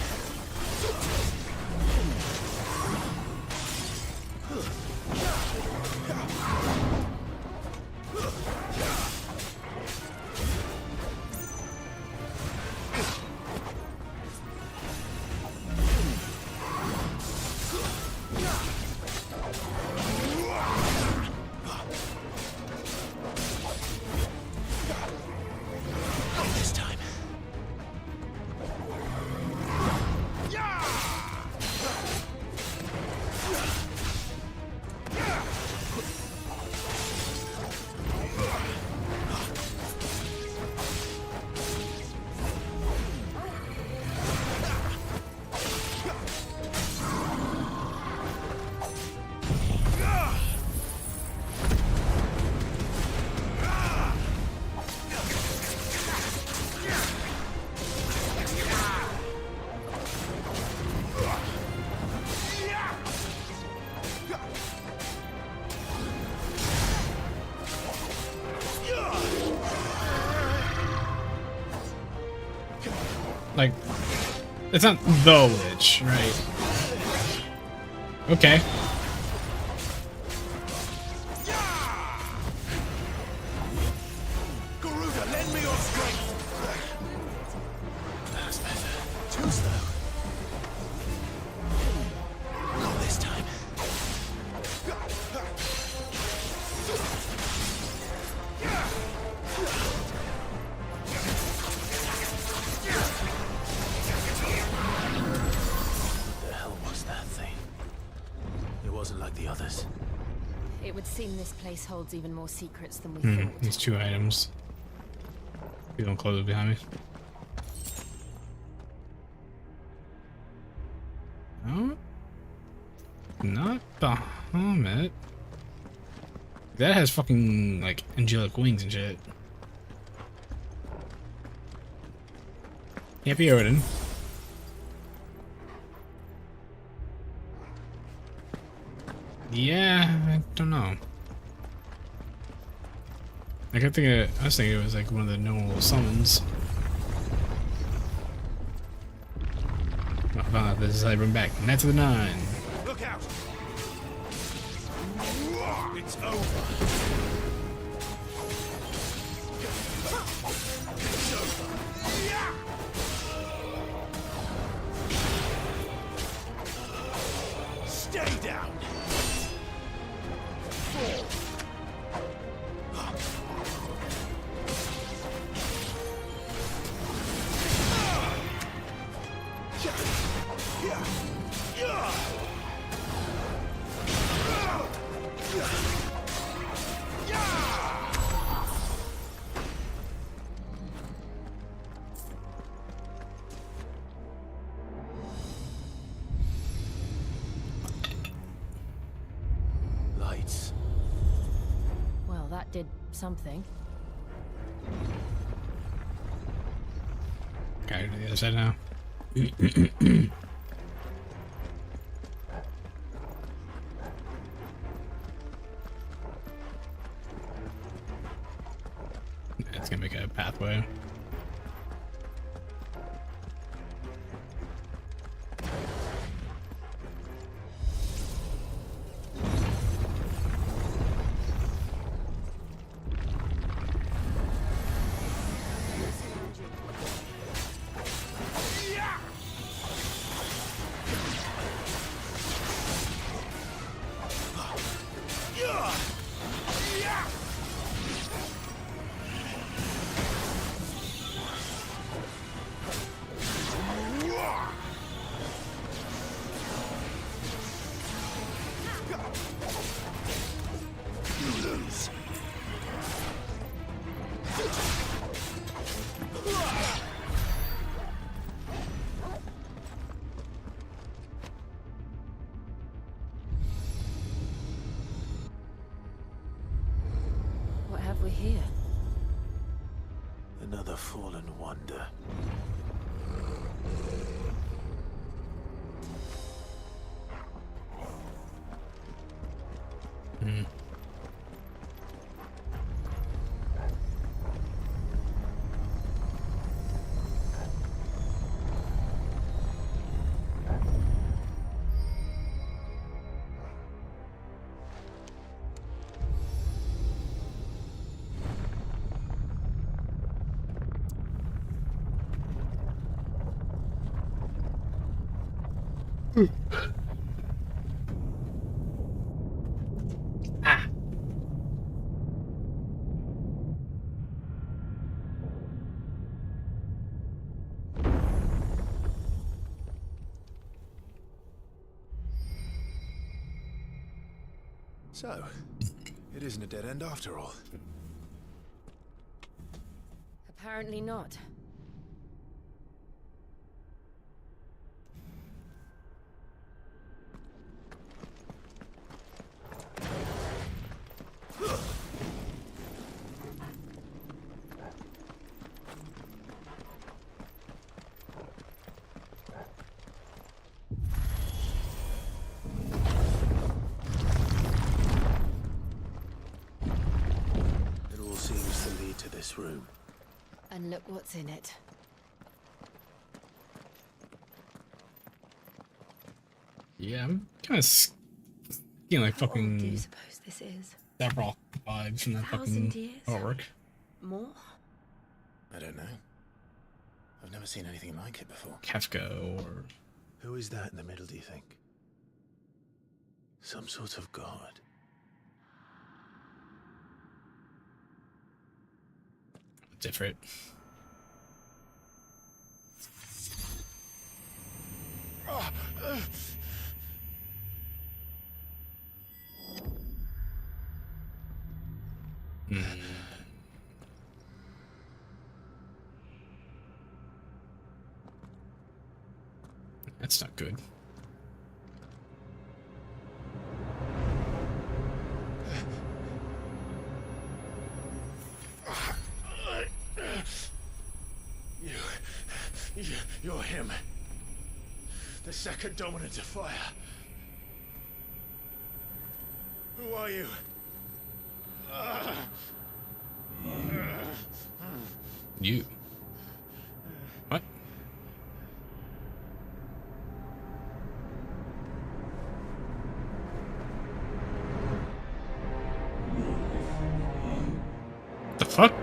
this time. Like, it's not the Lich, right? Okay. Garuda, lend me your strength. That's better. Too slow. Not this time. What the hell was that thing? It wasn't like the others. It would seem this place holds even more secrets than we Hmm, thought. these 2 items. You don't close it behind me. Oh, not Bahamut. That has fucking like angelic wings and shit. Can't be Odin. Yeah, I don't know. I was thinking it was like one of the normal summons. I found out this is how I bring back Knights of the Nine. Look out! It's over. It's over. Stay down. Lights. Well, that did something. Gotta go to the other side now. It's gonna make a pathway. What have we here? Another fallen wonder. Hmm. So, it isn't a dead end after all. Apparently not. It all seems to lead to this room. And look what's in it. Yeah, I'm kind of getting like How old do you fucking suppose this is? several vibes from that 1,000 fucking years? artwork. More? I don't know. I've never seen anything like it before. Kafka or Who is that in the middle, do you think? Some sort of god. different. That's not good. You're him. The second dominant of fire. Who are you? You. What? The fuck?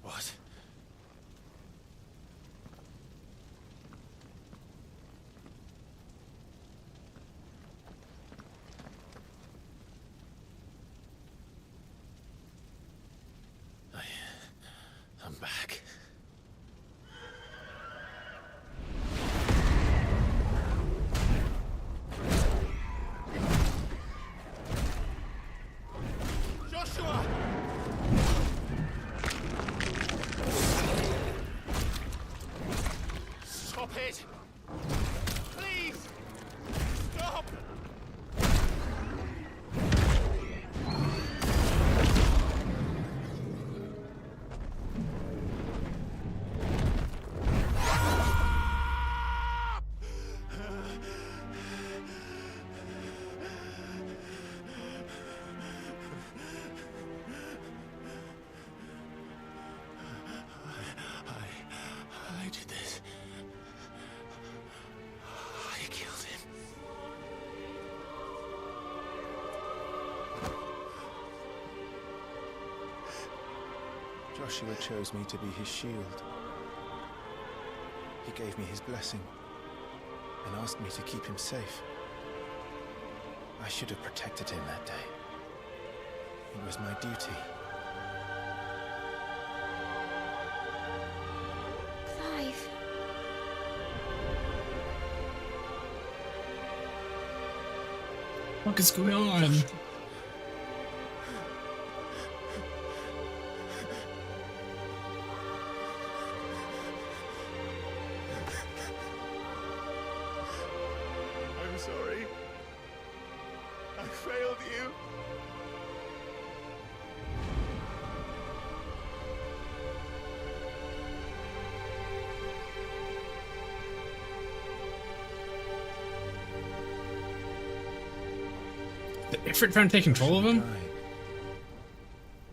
What? I'm back. Joshua! Stop it! Please! Stop! I did this. I killed him. Joshua chose me to be his shield. He gave me his blessing and asked me to keep him safe. I should have protected him that day. It was my duty. Clive. What is going on? I'm sorry. I failed you. The Ifrit trying to take control of him?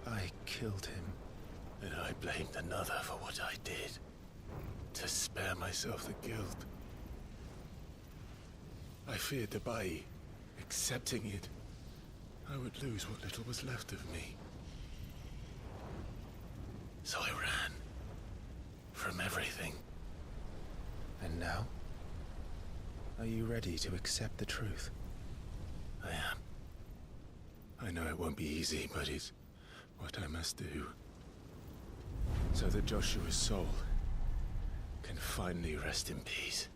I killed him, and I blamed another for what I did, to spare myself the guilt. I feared that by accepting it, I would lose what little was left of me. So I ran from everything. And now? Are you ready to accept the truth? I am. I know it won't be easy, but it's what I must do, so that Joshua's soul can finally rest in peace.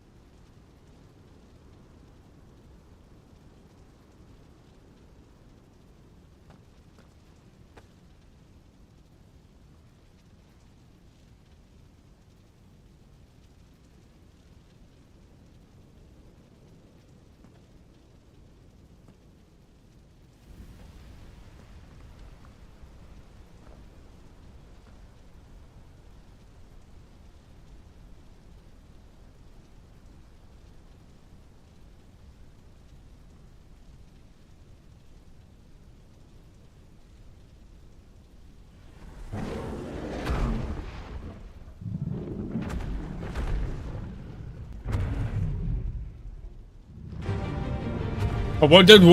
Oh, what did, no,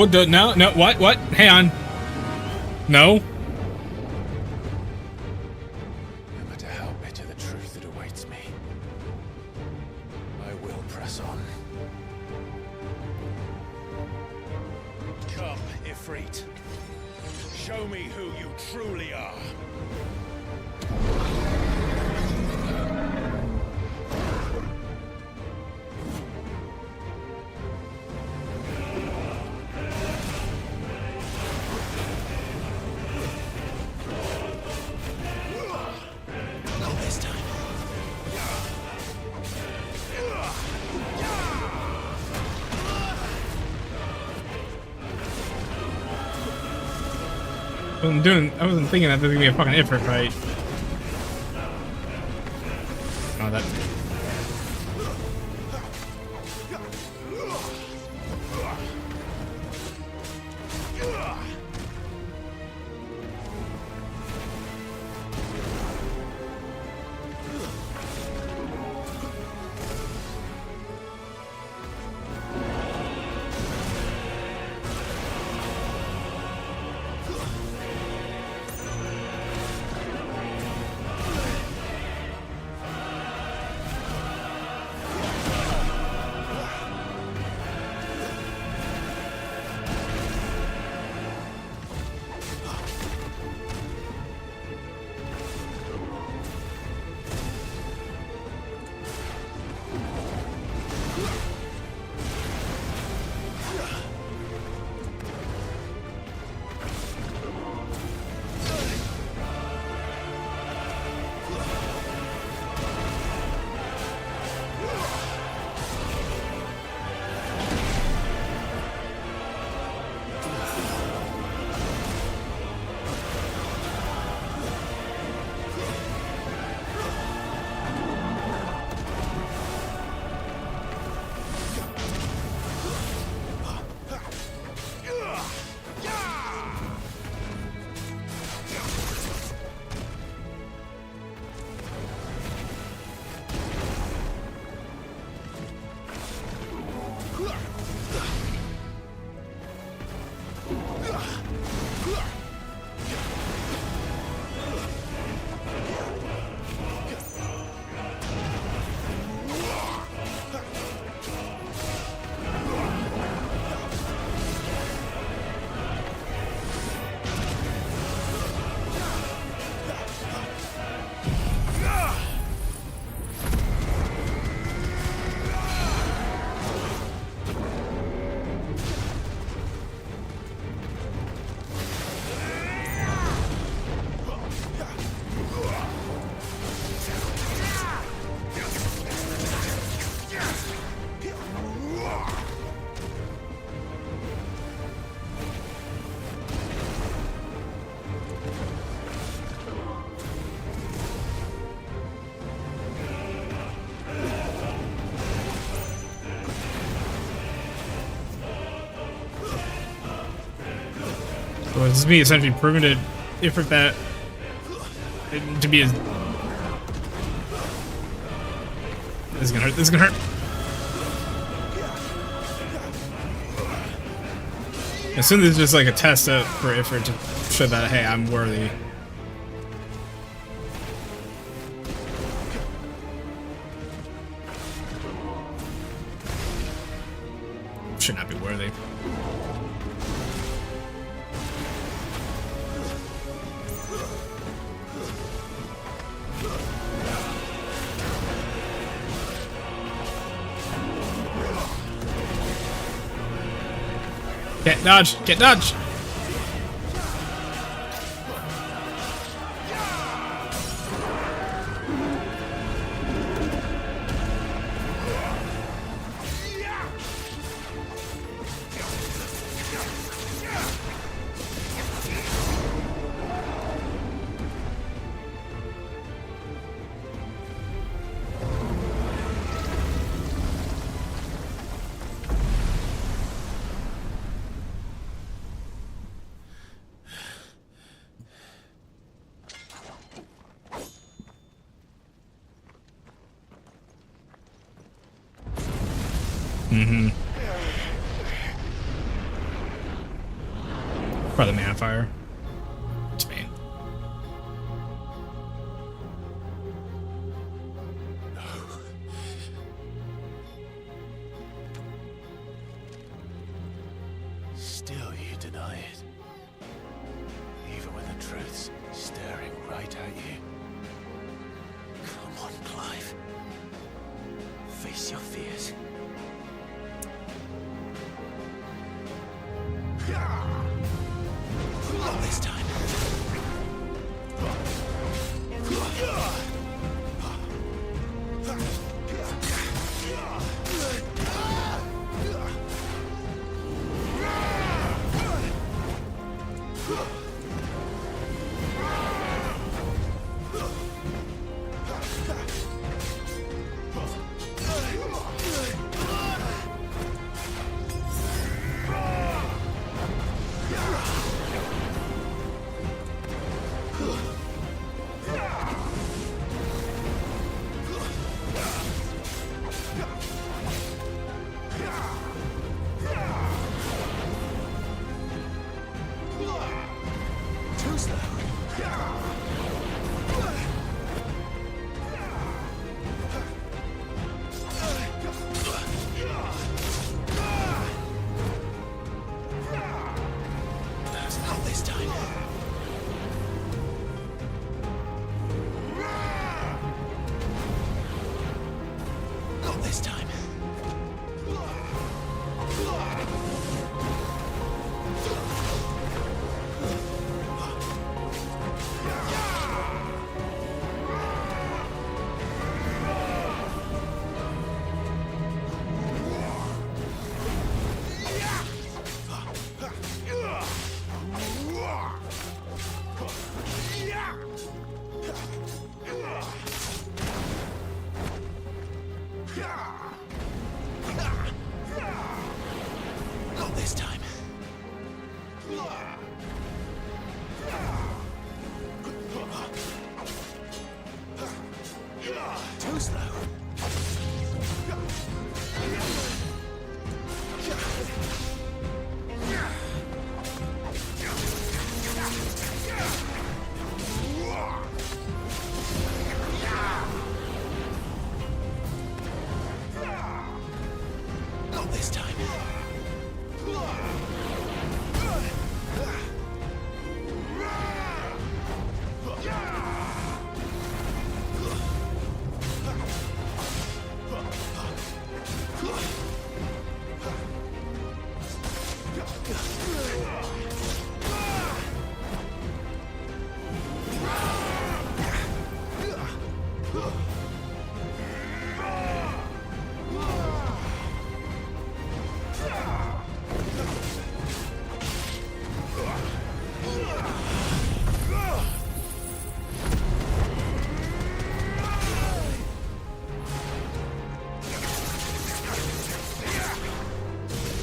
what? Hang on. No? No matter how bitter the truth that awaits me, I will press on. Come, Ifrit. Show me who you truly are. I wasn't thinking that there was gonna be a fucking Ifrit fight. Oh, that. So this is me essentially proving to Ifrit that to be as. This is gonna hurt. This is gonna hurt. As soon as it's just like a test up for Ifrit to show that, hey, I'm worthy. Should not be worthy. Get dodge! Get dodge! Probably man fire. It's me. Still you deny it. Even when the truth's staring right at you. Come on, Clive. Face your fears. Not this time.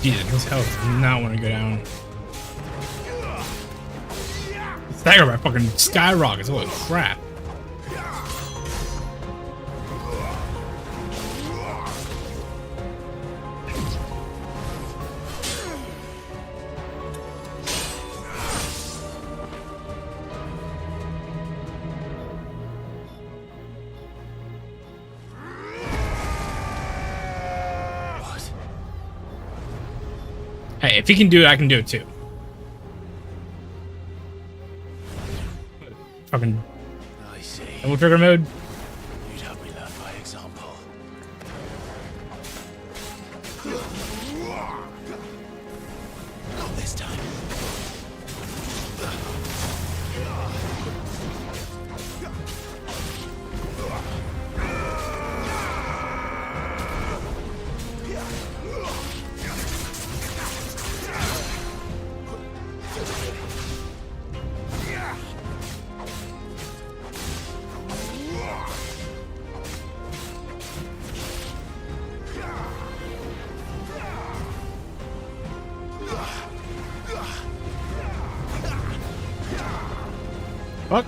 Jesus, this health does not want to go down. Stagger by fucking skyrockets, holy crap. Hey, if he can do it, I can do it too. Fucking I see. double trigger mode. You'd have me learn by example. Not this time. Fuck.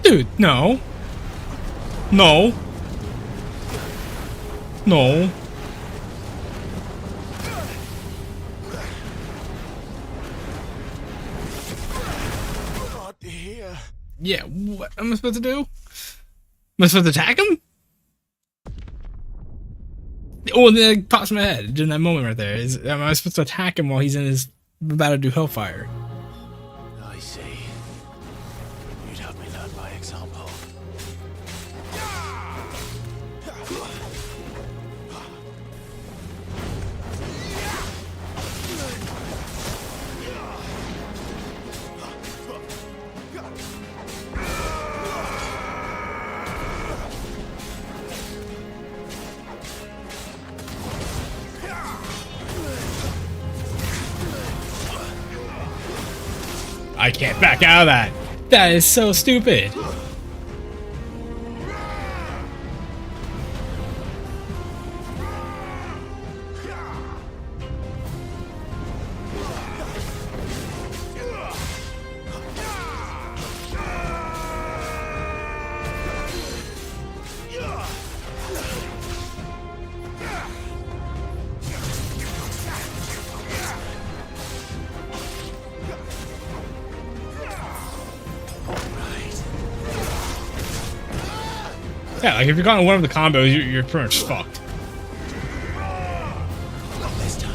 Dude, no. No. No. God, here. Yeah, what am I supposed to do? Am I supposed to attack him? Oh, and then it pops in my head during that moment right there. Am I supposed to attack him while he's in his about to do Hellfire? I see. You'd have me learn by example. I can't back out of that. That is so stupid. Yeah, like if you're caught in one of the combos, you're pretty much fucked. Not this time.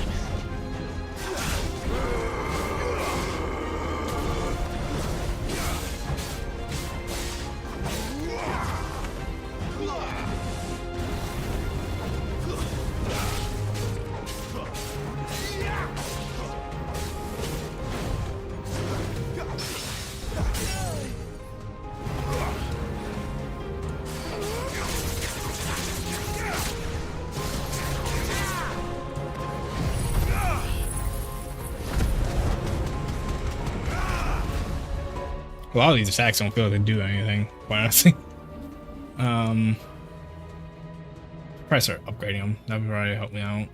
A lot of these attacks don't feel like they do anything, quite honestly. Probably start upgrading them. That would probably help me out.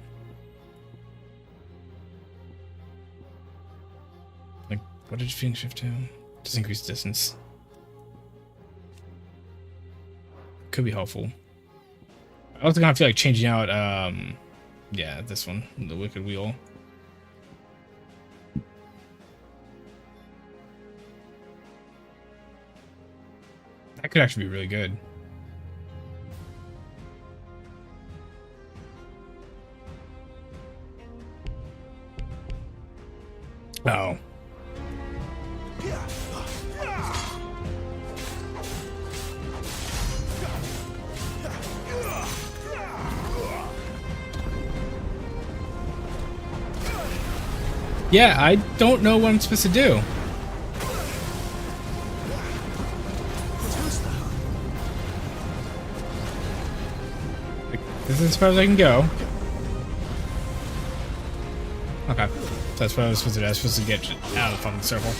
Like, what did you finish shift to? Just increase distance. Could be helpful. I also kind of feel like changing out, yeah, this one, the Wicked Wheel. That could actually be really good. Oh. Yeah, I don't know what I'm supposed to do. This is as far as I can go. Okay. So that's what I was supposed to do. I was supposed to get out of the fucking circle.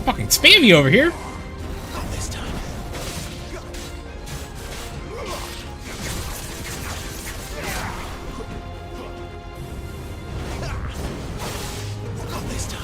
Fucking spammy over here. Not this time. Not this time.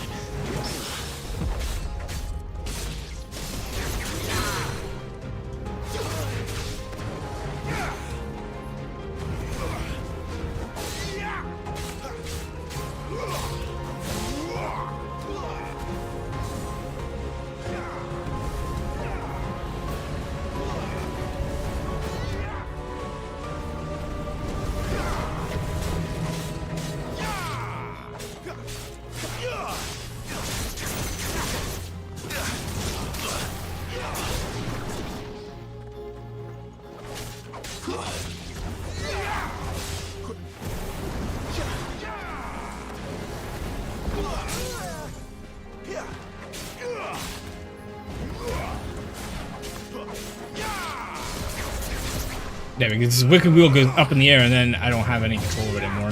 Yeah, because this wicked wheel goes up in the air and then I don't have any control of it anymore.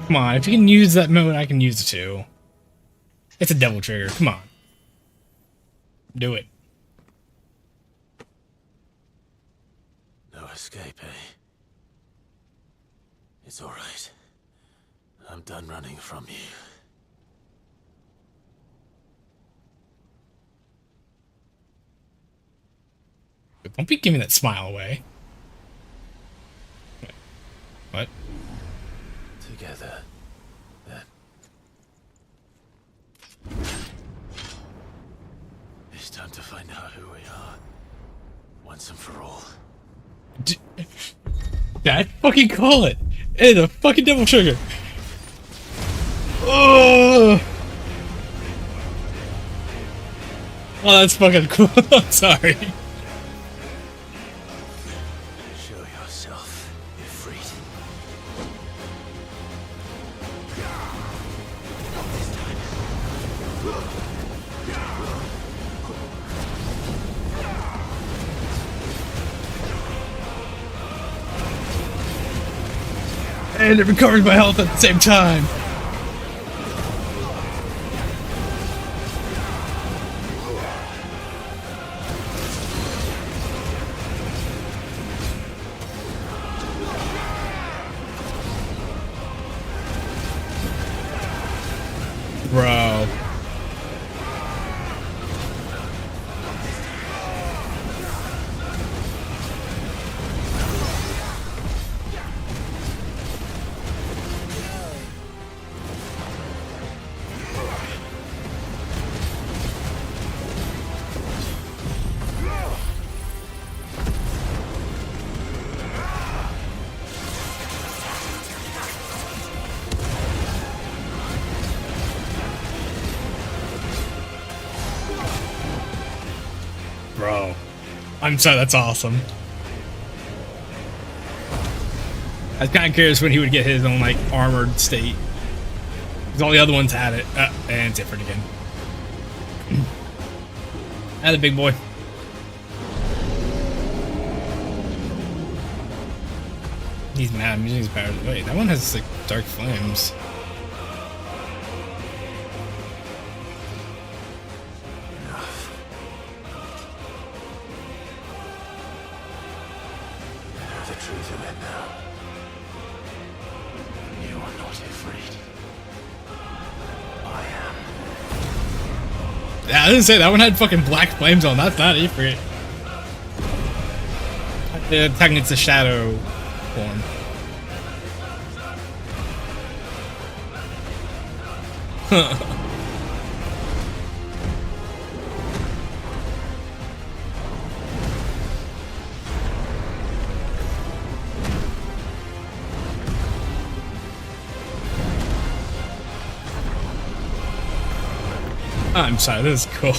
Come on, if you can use that mode, I can use it too. It's a devil trigger, come on. Do it. No escape, eh? It's all right. I'm done running from you. Don't be giving that smile away. What? Together, then. It's time to find out who we are. Once and for all. Dad, fucking call it! Hey, the fucking devil trigger! Oh! Oh, that's fucking cool. I'm sorry. Show yourself, Ifrit. Not this time. And it recovers my health at the same time. Bro. Bro. I'm sorry, that's awesome. I was kind of curious when he would get his own, like, armored state. Because all the other ones had it. And it's different again. Had a big boy. He's mad. I'm using his power. Wait, that one has, like, dark flames. The truth of it now. You are not afraid. I am. Yeah, I didn't say that one had fucking black flames on. That's not Ifrit. Technically, it's a shadow form. I'm sorry, this is cool.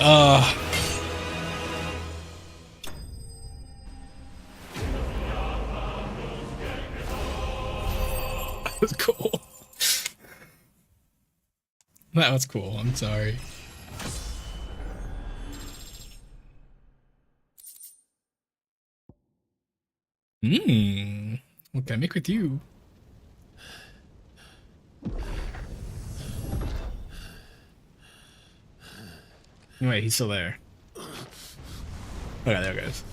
That was cool. That was cool. I'm sorry. What can I make with you? Wait, he's still there. Okay, there it goes.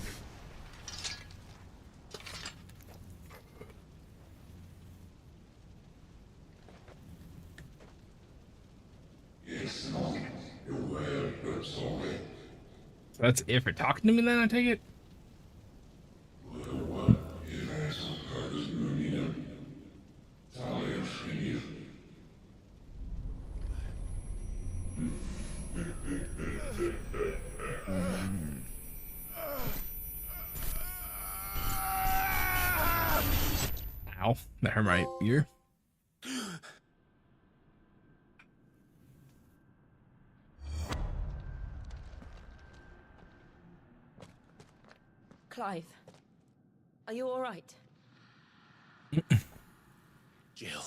So that's it for talking to me then, I take it? Ow, that hurt my ear. Clive, are you all right? Jill.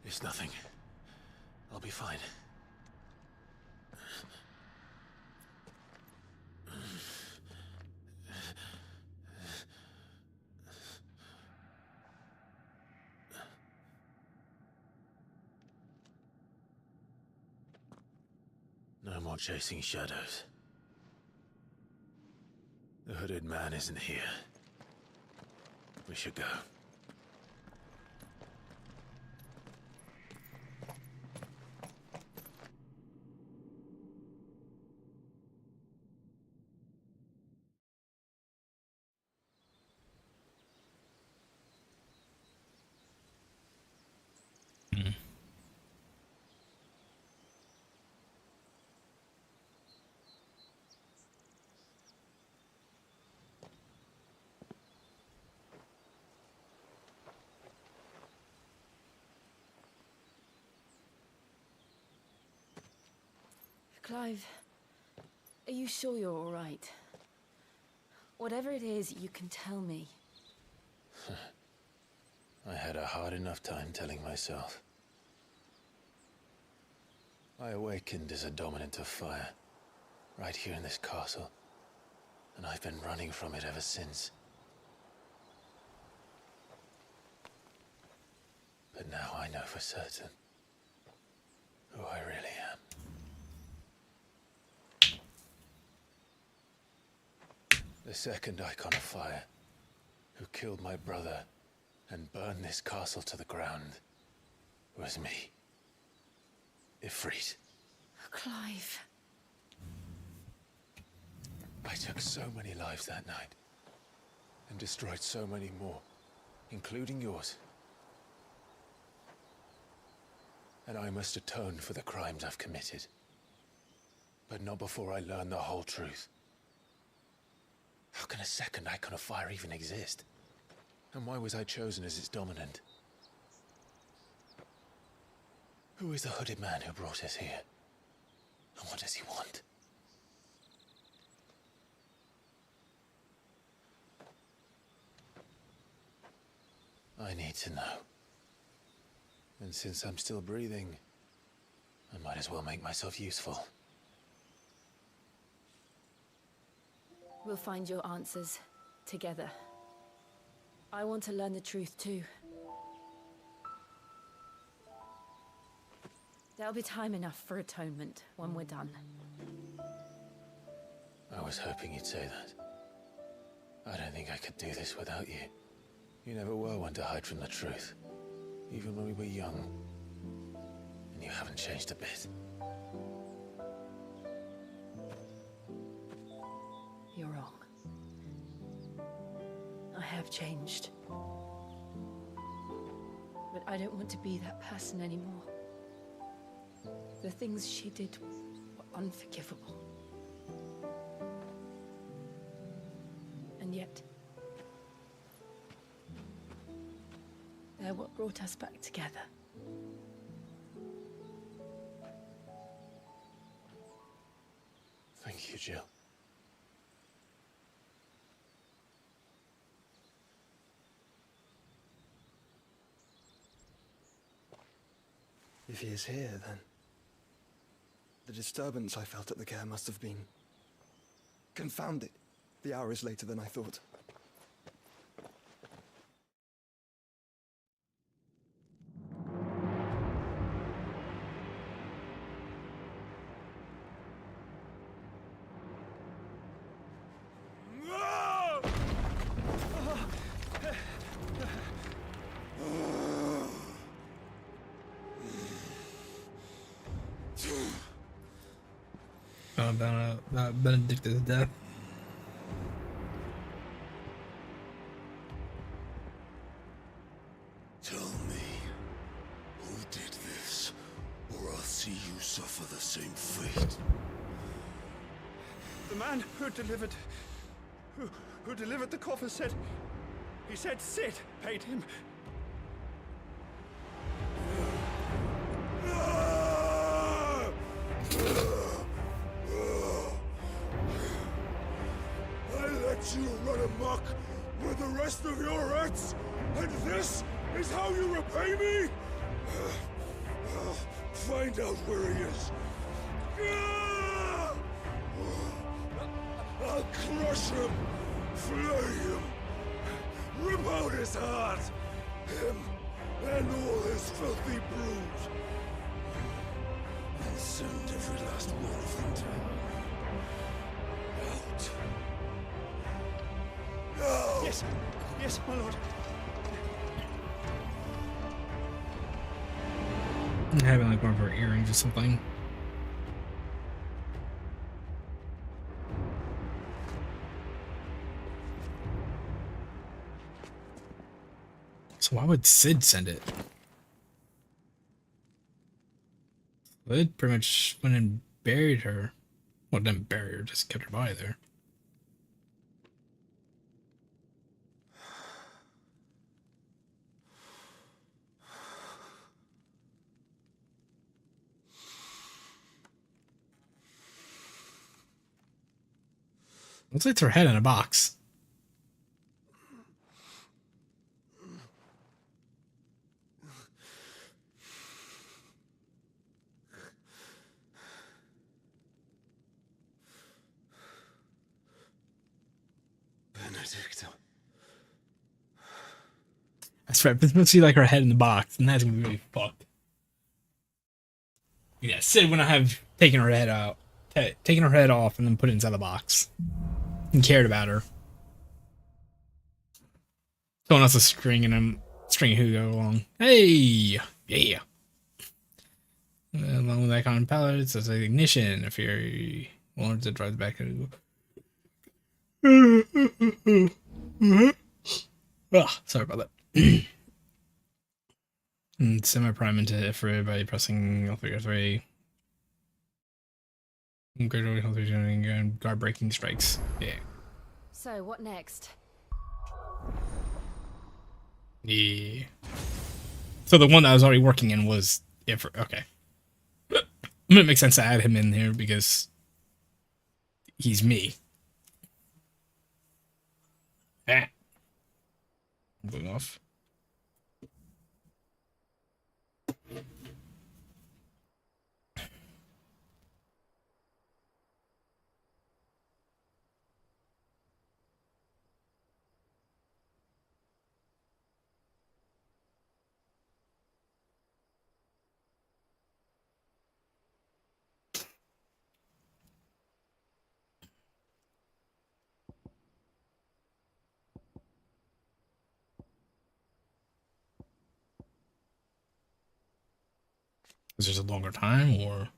It's nothing. I'll be fine. No more chasing shadows. The hooded man isn't here. We should go. Clive, are you sure you're all right? Whatever it is, you can tell me. I had a hard enough time telling myself. I awakened as a dominant of fire, right here in this castle, and I've been running from it ever since. But now I know for certain who I really am. The second icon of fire, who killed my brother and burned this castle to the ground, was me. Ifrit. Clive. I took so many lives that night, and destroyed so many more, including yours. And I must atone for the crimes I've committed. But not before I learn the whole truth. How can a second icon of fire even exist? And why was I chosen as its dominant? Who is the hooded man who brought us here? And what does he want? I need to know. And since I'm still breathing, I might as well make myself useful. We'll find your answers together. I want to learn the truth too. There'll be time enough for atonement when we're done. I was hoping you'd say that. I don't think I could do this without you. You never were one to hide from the truth, even when we were young. And you haven't changed a bit. You're wrong. I have changed. But I don't want to be that person anymore. The things she did were unforgivable. And yet, they're what brought us back together. did you? If he is here, then the disturbance I felt at the care must have been confounded. The hour is later than I thought. About Benedicta's death. Tell me, who did this, or I'll see you suffer the same fate. The man who delivered the coffer said Sid paid him. I let you run amok with the rest of your rats, and this is how you repay me? I'll find out where he is. I'll crush him, flay him, rip out his heart, him and all his filthy brood, and send every last one of them down. Out. Now! Yes, my lord. Having like one of her earrings or something. So why would Sid send it? Sid pretty much went and buried her. Well, didn't bury her, just kept her body there. Looks like it's her head in a box. Benedicta. That's right, but it's supposed to see like her head in the box, and that's gonna be really fucked. Yeah, Sid wouldn't have taken her head out, taken her head off, and then put it inside the box. And cared about her. Someone else is stringing Hugo along. Hey, yeah. Along with that common palette, it says ignition. If you're willing to drive back to. Sorry about that. And semi-prime into it for everybody pressing L3 Great and guard breaking strikes. Yeah. So, what next? Yeah. So the one that I was already working in was okay. I mean, it makes sense to add him in here because he's me. Ah. I'm going off. Is this a longer time or?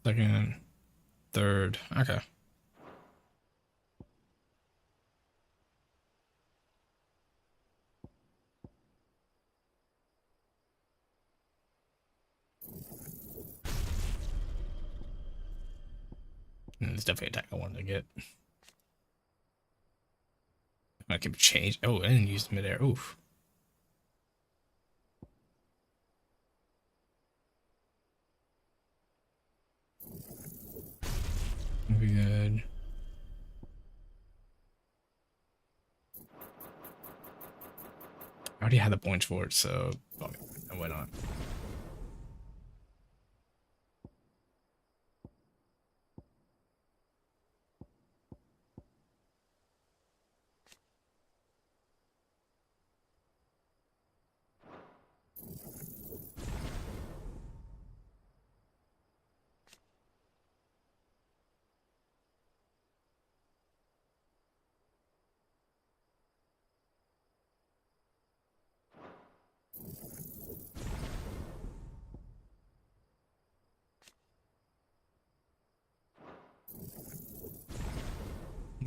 Second, third, okay. It's definitely a attack I wanted to get. I can change. Oh, I didn't use midair. Oof. Be good. I already had the points for it, so why not?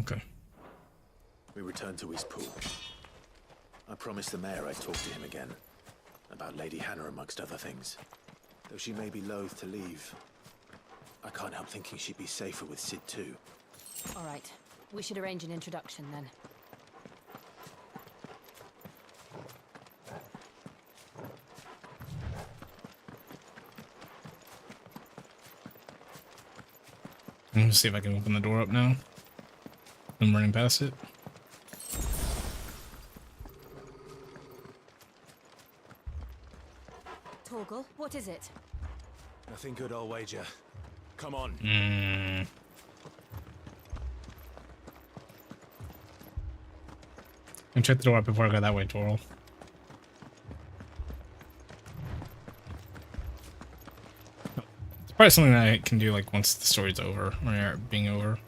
Okay. We return to Eastpool. I promised the mayor I'd talk to him again. About Lady Hannah amongst other things. Though she may be loath to leave, I can't help thinking she'd be safer with Sid too. All right. We should arrange an introduction then. I'm gonna see if I can open the door up now. I'm running past it. Torgal, what is it? Nothing good, I'll wager. Come on. And check the door up before I go that way, Toral. It's probably something that I can do like once the story's over, or being over.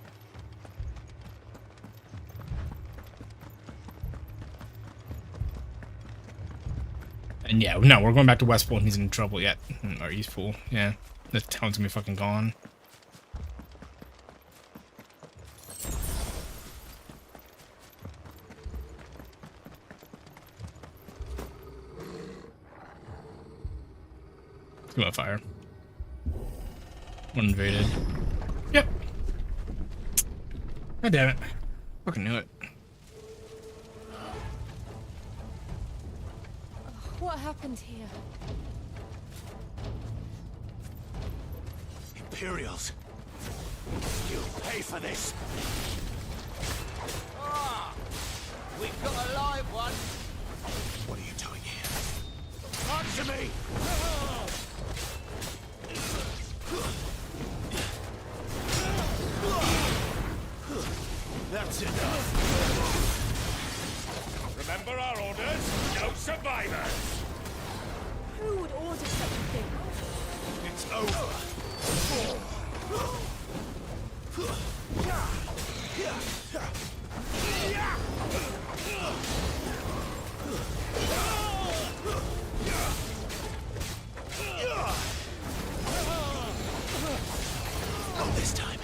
And yeah, no, we're going back to Westpool and he's in trouble yet. Or Eastpool, yeah. The town's gonna be fucking gone. Let's go on fire. One invaded. Yep. God damn it. Fucking knew it. What happened here? Imperials. You'll pay for this. We've got a live one. What are you doing here? Answer me! That's enough. Remember our orders? No survivors. Who would order such a thing? It's over. Not this time.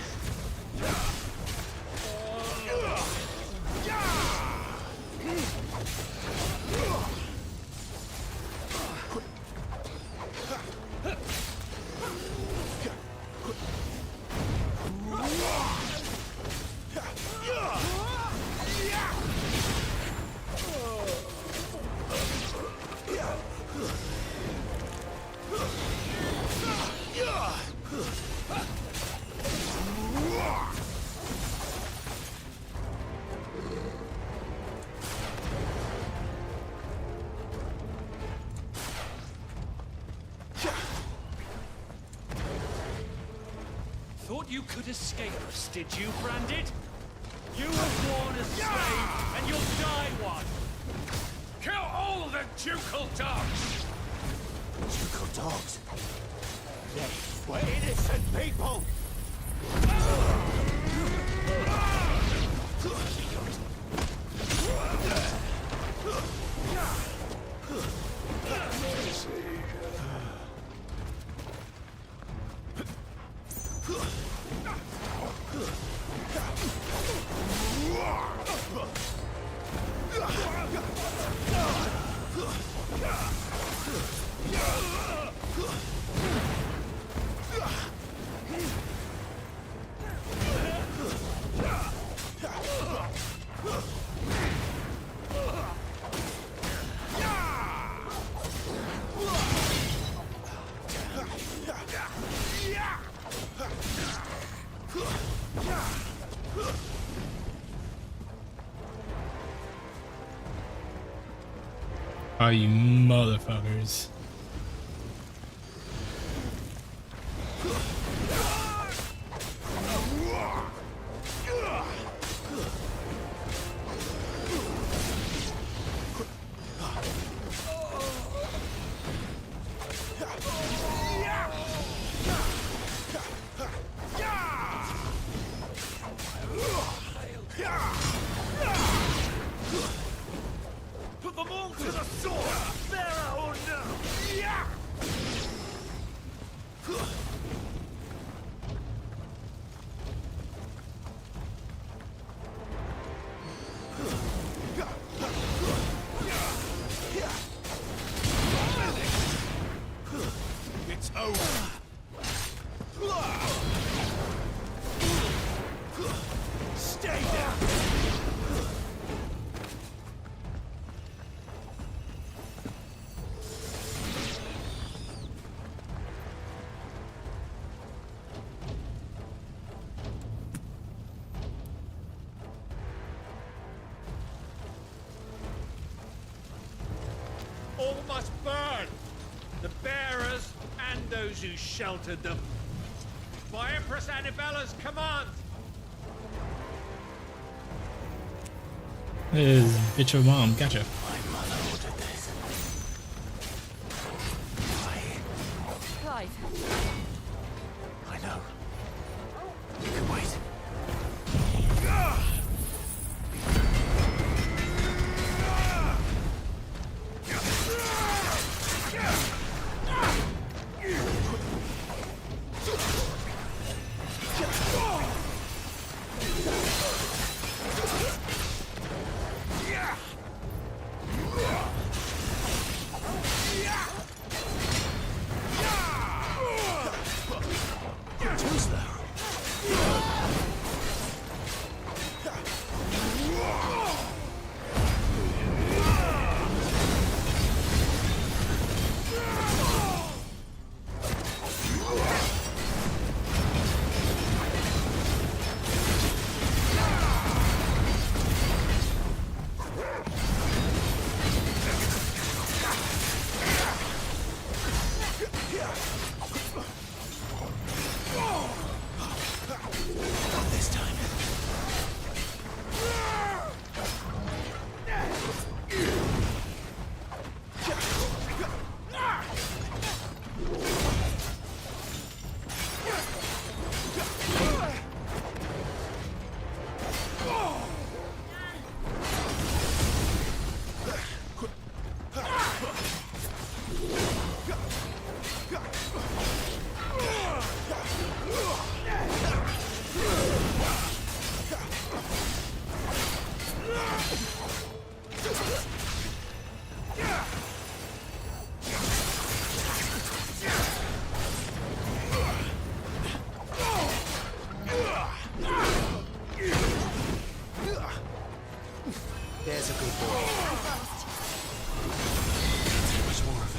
Thought you could escape us, did you, Branded? You were born a slave, and you'll die one! Kill all the ducal dogs! Ducal dogs? They were innocent people! Oh, you motherfuckers. Put them all to the sword! Bearer or no! Yeah! It's over! Stay down! All must burn! The bearers and those who sheltered them. By Empress Annabella's command! Is bitch of a mom. Gotcha. My mother ordered this. Clive. I know. You can wait. There's a good boy. Too much more of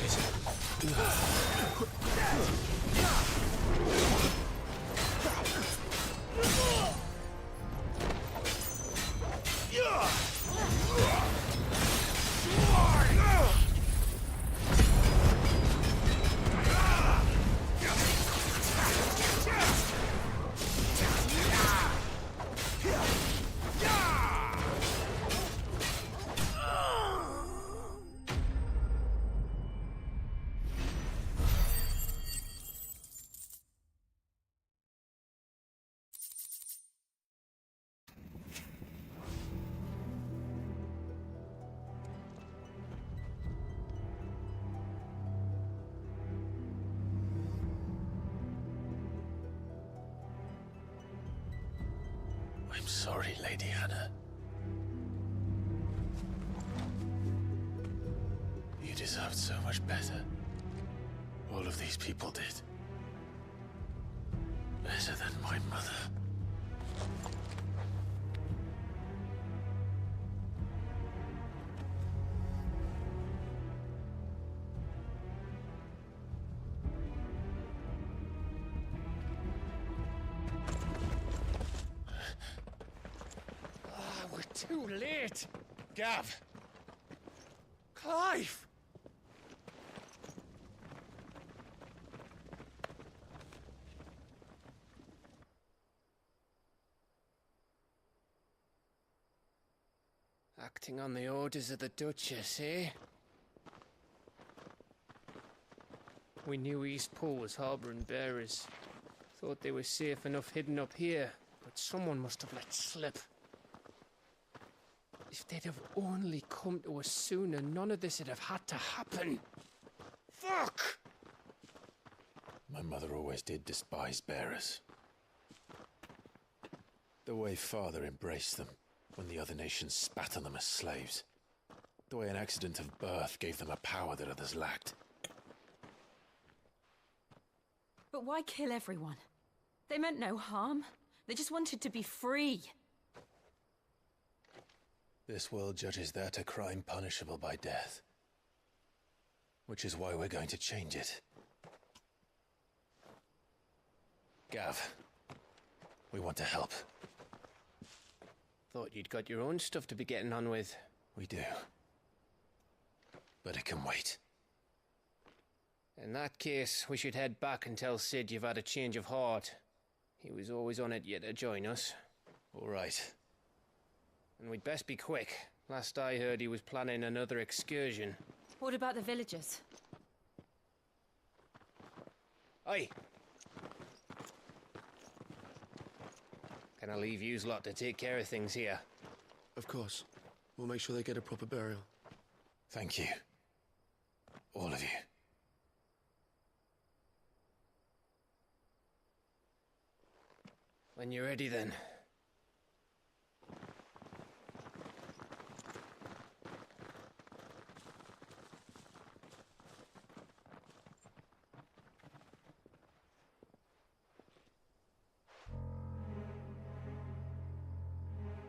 I'm sorry, Lady Hannah. You deserved so much better. All of these people did. Better than my mother. too late. Gav. Clive. Acting on the orders of the Duchess, eh? We knew Eastpool was harbouring bearers. Thought they were safe enough hidden up here, but someone must have let slip. If they'd have only come to us sooner, none of this would have had to happen. Fuck! My mother always did despise bearers. The way Father embraced them when the other nations spat on them as slaves. The way an accident of birth gave them a power that others lacked. But why kill everyone? They meant no harm. They just wanted to be free. This world judges that a crime punishable by death. Which is why we're going to change it. Gav, we want to help. Thought you'd got your own stuff to be getting on with. We do. But it can wait. In that case, we should head back and tell Sid you've had a change of heart. He was always on it yet to join us. All right. And we'd best be quick. Last I heard, he was planning another excursion. What about the villagers? Aye. Can I leave yous lot to take care of things here? Of course. We'll make sure they get a proper burial. Thank you. All of you. When you're ready, then.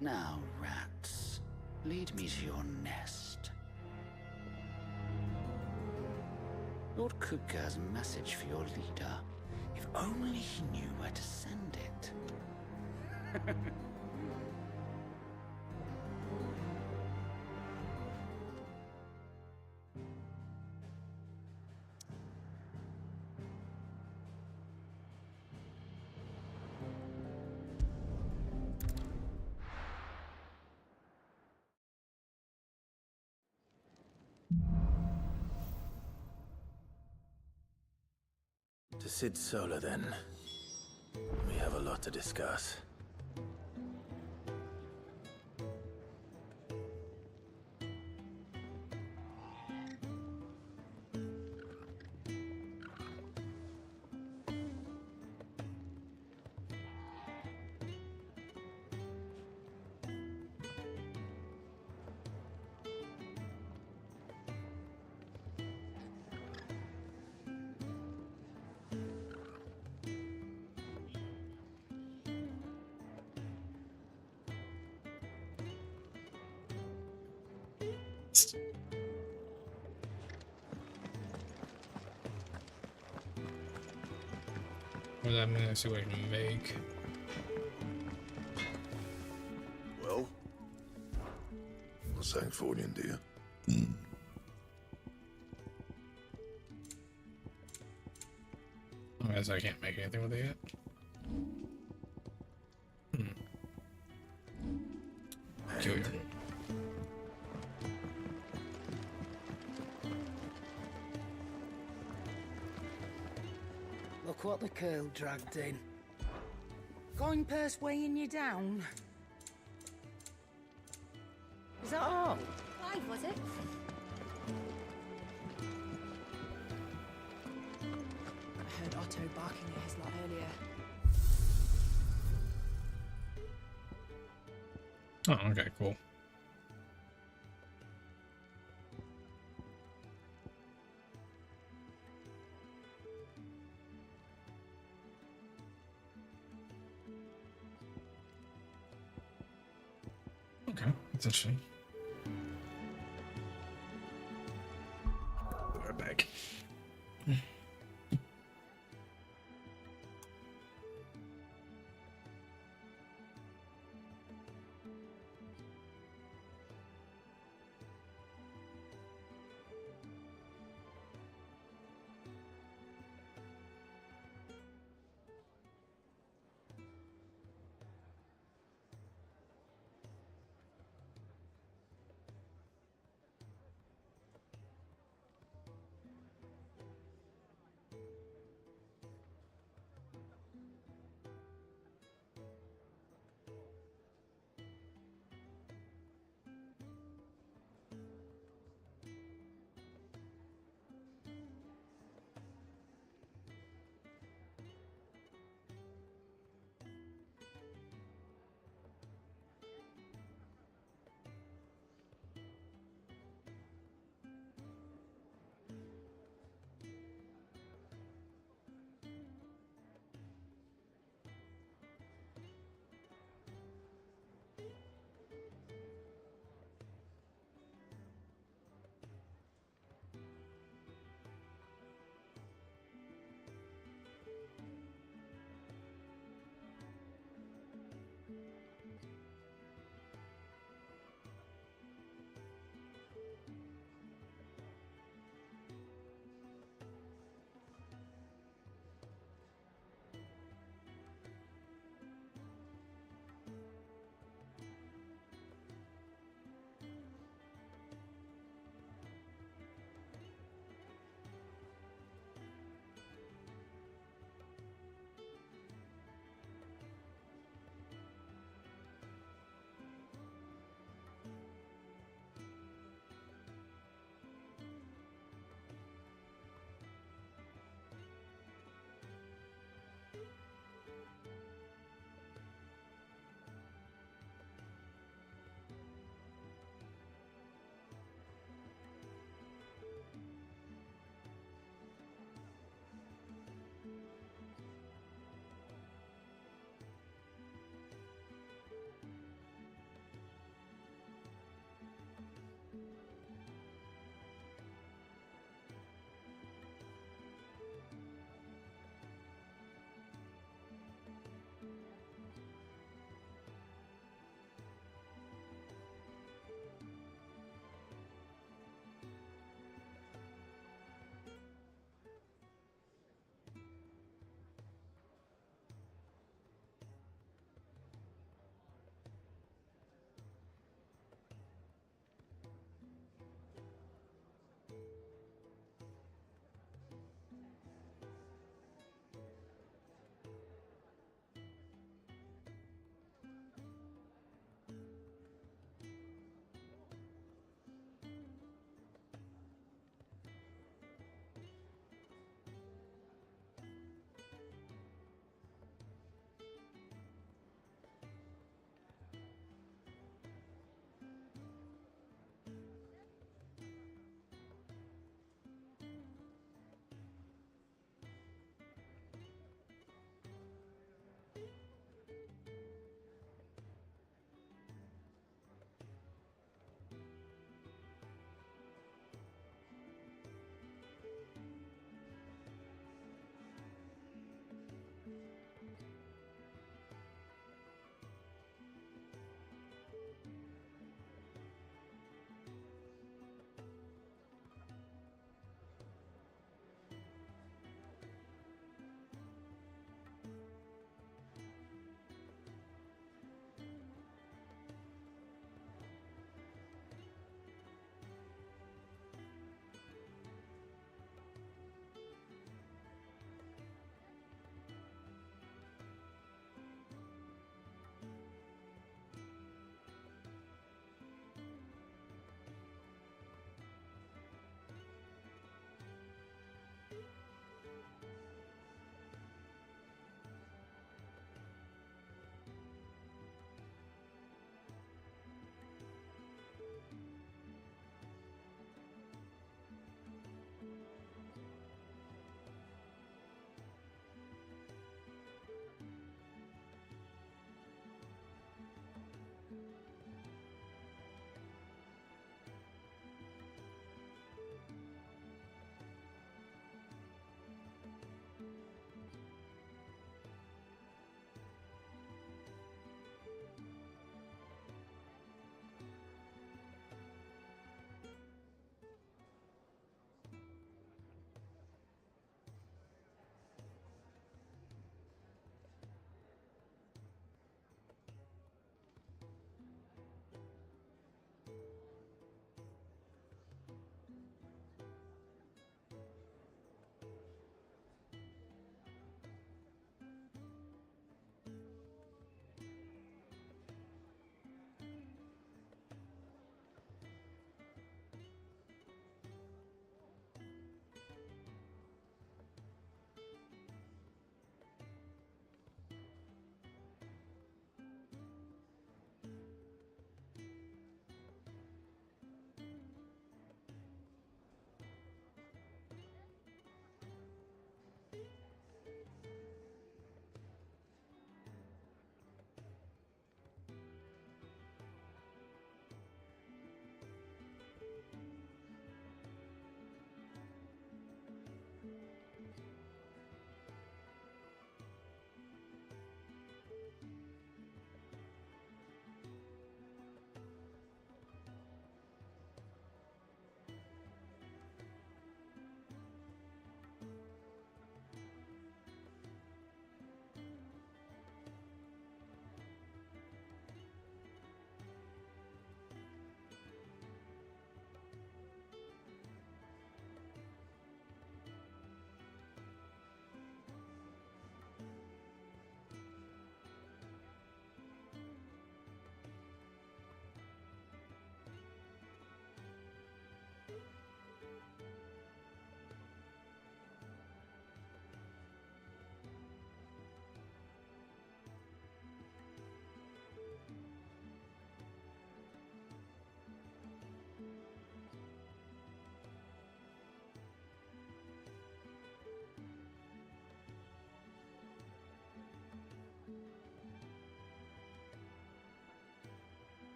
Now, rats, lead me to your nest. Lord Kupka has a message for your leader. If only he knew where to send it. To Sid Solar, then. We have a lot to discuss. What does that mean? Let's see what I can make. Well, not saying for you, do you? I guess I can't make anything with it yet. Peculiar. Look what the curl dragged in. Coin purse weighing you down. Is that all? 5, was it? I heard Otto barking at his lot earlier. Oh, okay, cool. Okay, that's interesting. Be right back.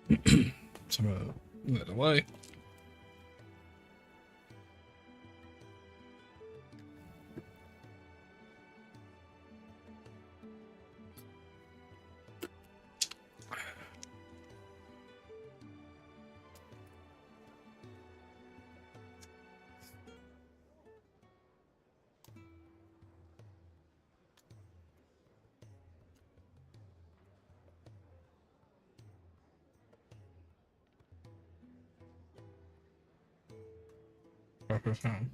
So I'm gonna move it away. Microphone.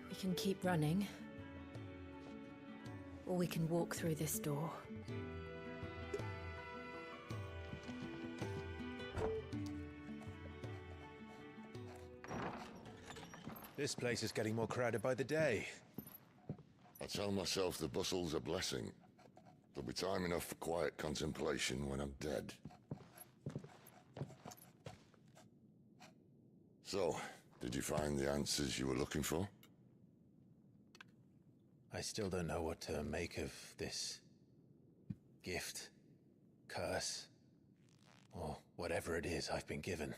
We can keep running, or we can walk through this door. This place is getting more crowded by the day. I tell myself the bustle's a blessing. There'll be time enough for quiet contemplation when I'm dead. So, did you find the answers you were looking for? I still don't know what to make of this gift, curse, or whatever it is I've been given.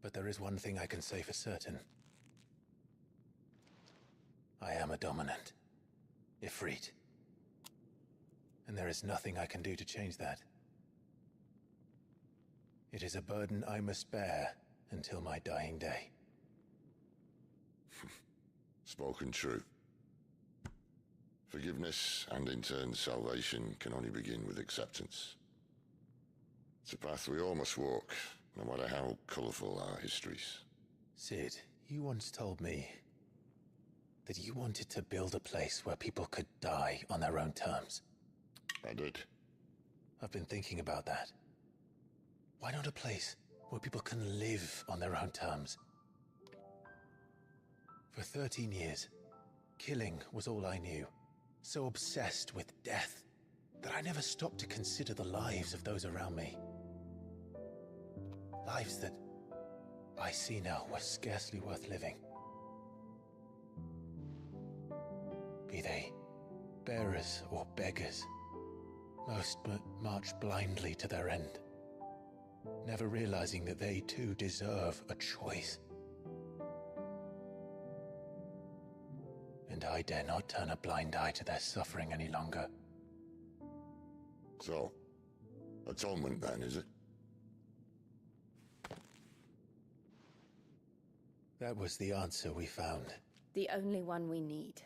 But there is one thing I can say for certain. I am a dominant, Ifrit. And there is nothing I can do to change that. It is a burden I must bear until my dying day. Spoken true. Forgiveness and in turn salvation can only begin with acceptance. It's a path we all must walk, no matter how colourful our histories. Sid, you once told me that you wanted to build a place where people could die on their own terms. I did. I've been thinking about that. Why not a place where people can live on their own terms? For 13 years, killing was all I knew. So obsessed with death that I never stopped to consider the lives of those around me. Lives that I see now were scarcely worth living. Be they bearers or beggars, most march blindly to their end, never realizing that they too deserve a choice. And I dare not turn a blind eye to their suffering any longer. So, atonement then, is it? That was the answer we found. The only one we need.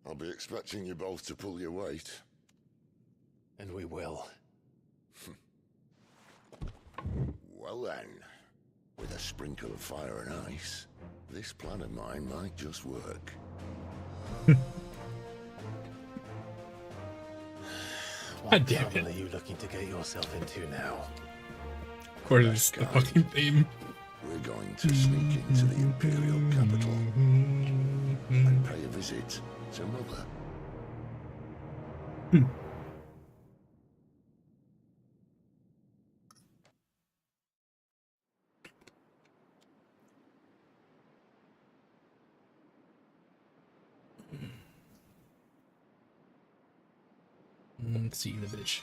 I'll be expecting you both to pull your weight. And we will. Well then, with a sprinkle of fire and ice, this plan of mine might just work. What trouble are you looking to get yourself into now? Of course, it's the fucking theme. We're going to sneak into the Imperial capital and pay a visit to Mother. Let's see the bitch.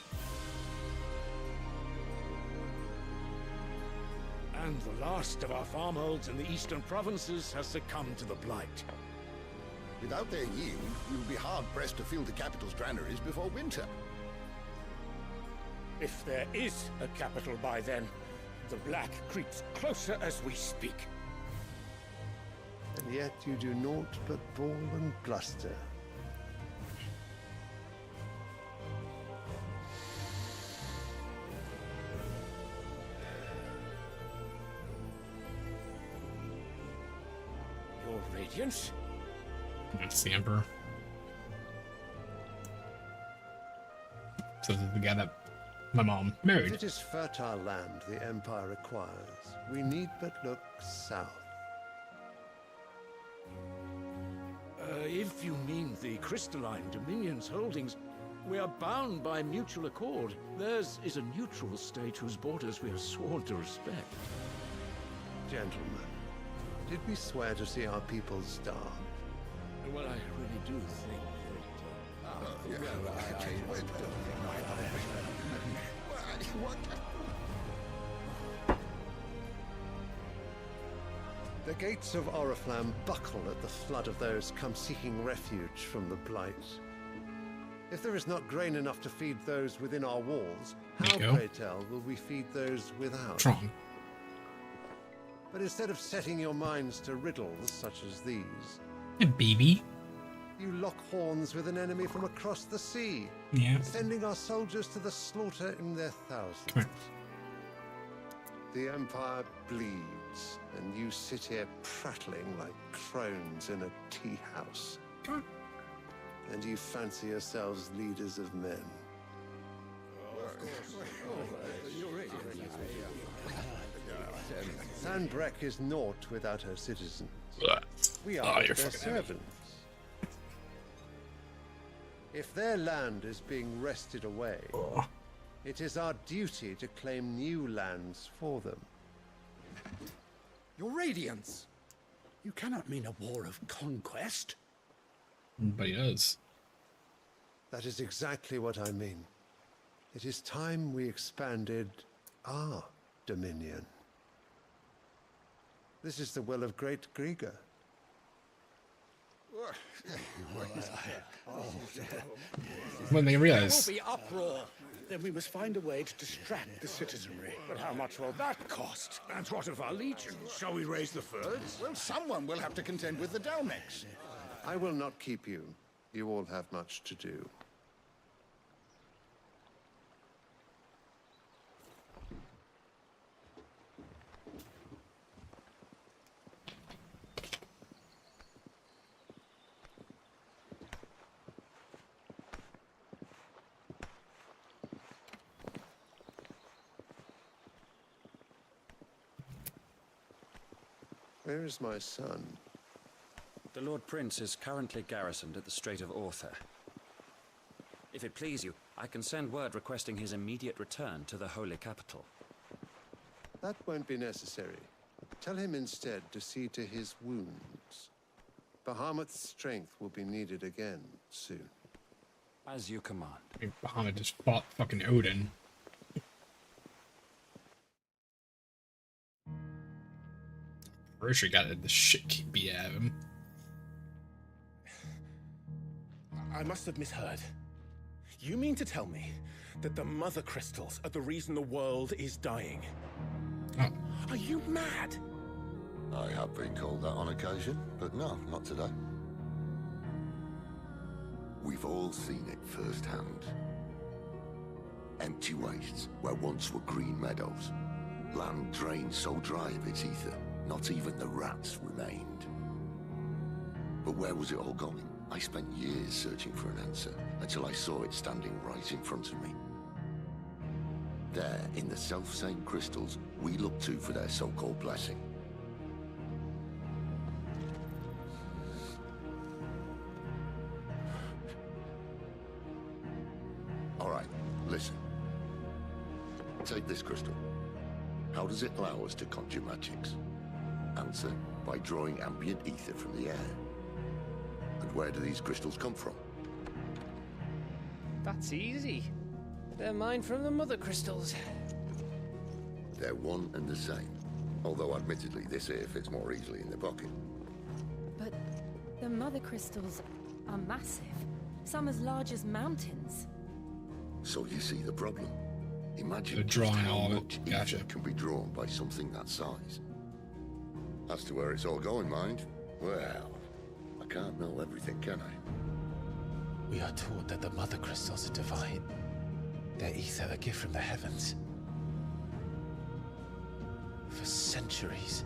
And the last of our farmholds in the eastern provinces has succumbed to the blight. Without their yield, we will be hard-pressed to fill the capital's granaries before winter. If there is a capital by then, the black creeps closer as we speak. And yet you do naught but bawl and bluster. Your radiance? That's the Emperor. So this is the guy that my mom married. If it is fertile land the Empire requires, we need but look south. If you mean the crystalline Dominion's holdings, we are bound by mutual accord. Theirs is a neutral state whose borders we are sworn to respect. Gentlemen, did we swear to see our people starve? Well, I really do think The gates of Oriflamme buckle at the flood of those come seeking refuge from the blight. If there is not grain enough to feed those within our walls, how, pray tell, will we feed those without? Strong. But instead of setting your minds to riddles such as these, Hey, baby. you lock horns with an enemy from across the sea, sending our soldiers to the slaughter in their thousands. The Empire bleeds, and you sit here prattling like crones in a tea house. And you fancy yourselves leaders of men. Sandbreck is naught without her citizens. We are their servants. If their land is being wrested away, it is our duty to claim new lands for them. Your Radiance! You cannot mean a war of conquest. But he does. That is exactly what I mean. It is time we expanded our dominion. This is the will of great Grieger. When they realize. There will be uproar. Then we must find a way to distract the citizenry. But how much will that cost? And what of our legions? Shall we raise the furs? Well, someone will have to contend with the Dalmex. I will not keep you. You all have much to do. Where is my son? The Lord Prince is currently garrisoned at the Strait of Arthur. If it please you, I can send word requesting his immediate return to the Holy Capital. That won't be necessary. Tell him instead to see to his wounds. Bahamut's strength will be needed again soon. As you command. I mean, Bahamut just fought fucking Odin. Rosher got the shit beat out of him. I must have misheard. You mean to tell me that the mother crystals are the reason the world is dying? Oh. Are you mad? I have been called that on occasion, but no, not today. We've all seen it firsthand. Empty wastes where once were green meadows. Land drained so dry of its ether, not even the rats remained. But where was it all going? I spent years searching for an answer, until I saw it standing right in front of me. There, in the self-same crystals we look to for their so-called blessing. All right, listen. Take this crystal. How does it allow us to conjure magics? Answer, by drawing ambient ether from the air. And where do these crystals come from? That's easy. They're mine from the mother crystals. They're one and the same. Although admittedly this here fits more easily in the pocket. But the mother crystals are massive. Some as large as mountains. So you see the problem. Imagine They're just drawing how all of much it. Gotcha. ether can be drawn by something that size. As to where it's all going, mind? Well, I can't know everything, can I? We are taught that the mother crystals are divine. Their ether a gift from the heavens. For centuries,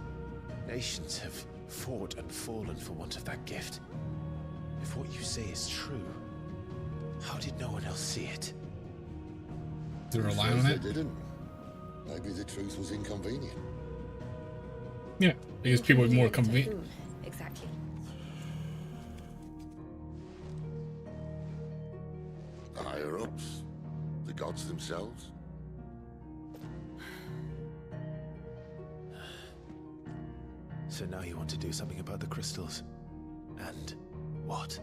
nations have fought and fallen for want of that gift. If what you say is true, how did no one else see it? They rely on it? They didn't. Maybe the truth was inconvenient. Yeah, because people are more convenient. Exactly. The higher-ups? The gods themselves? So now you want to do something about the crystals? And what?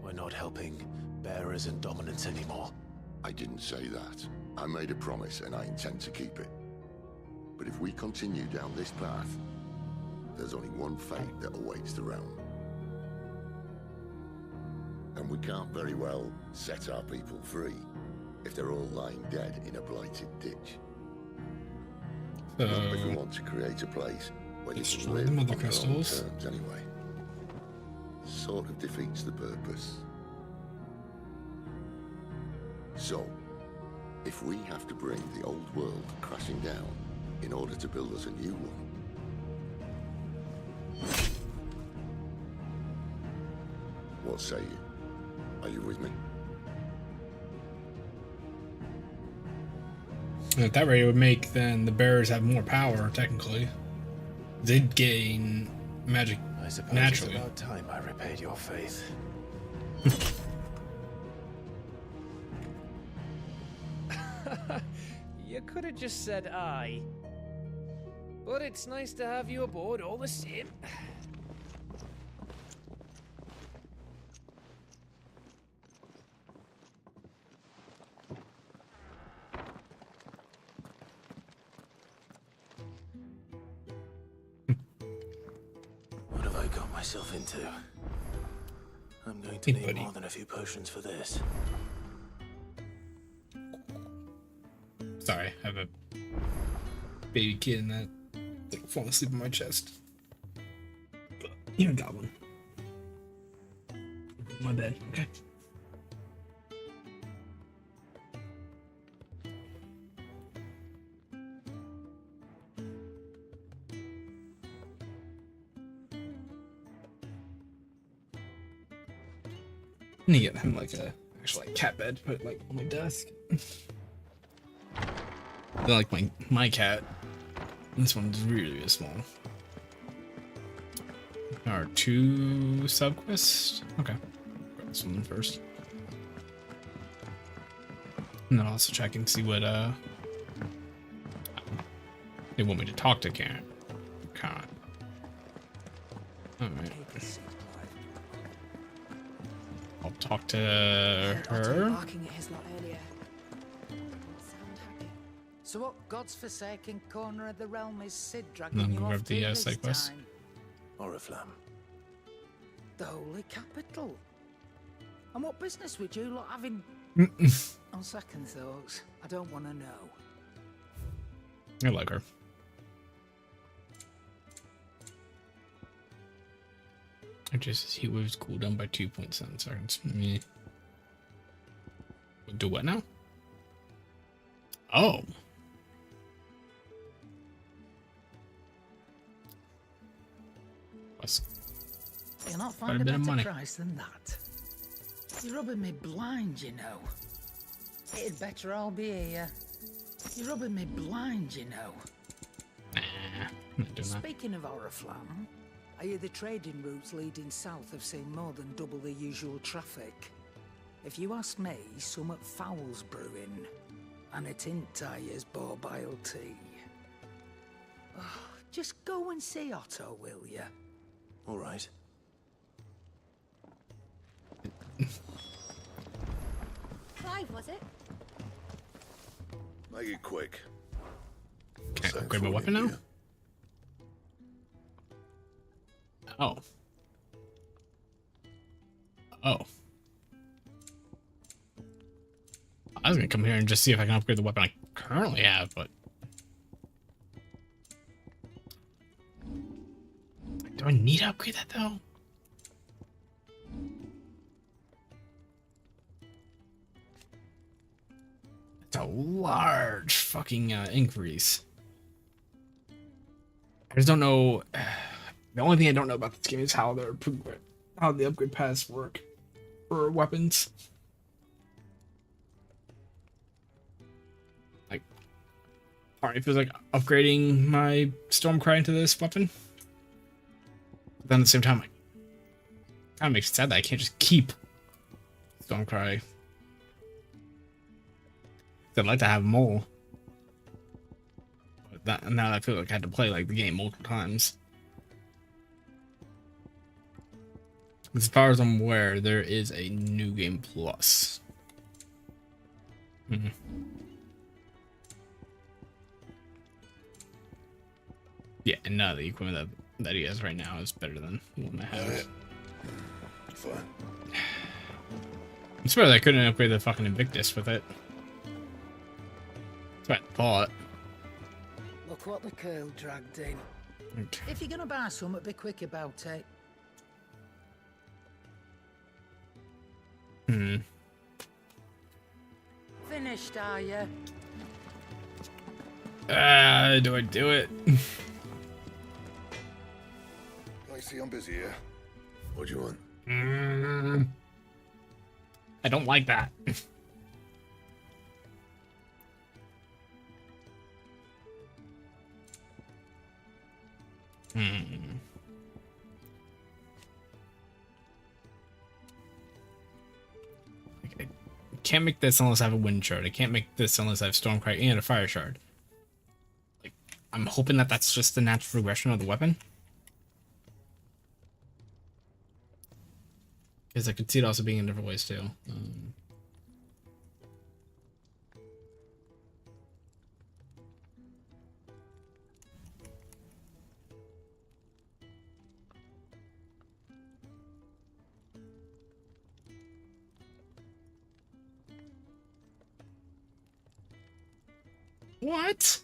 We're not helping bearers and dominants anymore. I didn't say that. I made a promise and I intend to keep it. But if we continue down this path, there's only one fate that awaits the realm. And we can't very well set our people free if they're all lying dead in a blighted ditch. Not if we want to create a place where they can live on their own terms anyway. Sort of defeats the purpose. So, if we have to bring the old world crashing down in order to build us a new one, what say you? Are you with me? At that rate, it would make then the bearers have more power, technically. They'd gain magic I suppose naturally. It's about time I repaid your faith. You could have just said aye. But it's nice to have you aboard all the same. What have I got myself into? I'm going to need more than a few potions for this. Sorry, I have a baby kid in that thing falling asleep in my chest. But you got one. My bad. Okay. I need to get him like a actual like cat bed to put like on my desk. They're like my cat. This one's really, really small. Or 2 sub-quests? Okay. Grab this one first. And then I'll also check and see what, they want me to talk to Karen. Karen. Alright. I'll talk to her. Barking at his lot earlier. Sound happy. So what God's forsaken corner of the realm is Sid dragging Then you go off grab to the this side quest. time? Oriflamme. The holy capital. And what business would you lot having? On second thoughts, I don't want to know. I like her. Just heat waves cool down by 2.7 seconds. Me. Do what now? Oh. That's You'll not quite find a a bit of better money. price than that. You're rubbing me blind, you know. It'd better all be here. You're rubbing me blind, you know. I'm not doing that. Speaking of Oriflamme, I hear the trading routes leading south have seen more than double the usual traffic. If you ask me, summat foul's brewing, and it ain't tires borbile tea. Oh, just go and see Otto, will ya? All right. Clive, was it? Make it quick. Can I upgrade my weapon now? Oh. Oh. I was gonna come here and just see if I can upgrade the weapon I currently have, but... Do I need to upgrade that, though? It's a large fucking increase. I just don't know... The only thing I don't know about this game is how the upgrade paths work for weapons. Like, alright, it feels like upgrading my Stormcry into this weapon. But then at the same time, like, kind of makes it sad that I can't just keep Stormcry. I'd like to have them all. But now I feel like I had to play like the game multiple times. As far as I'm aware, there is a new game plus. Yeah, and the equipment that he has right now is better than the one I have. Fine. I'm surprised I couldn't upgrade the fucking Invictus with it. That's what I thought. Look what the curl dragged in. Okay. If you're gonna buy something, be quick about it. Finished, are you? Do I do it? I see I'm busy here. What do you want? I don't like that. I can't make this unless I have a wind shard. I can't make this unless I have Stormcry and a fire shard. Like, I'm hoping that that's just the natural progression of the weapon. Because I could see it also being in different ways too. What?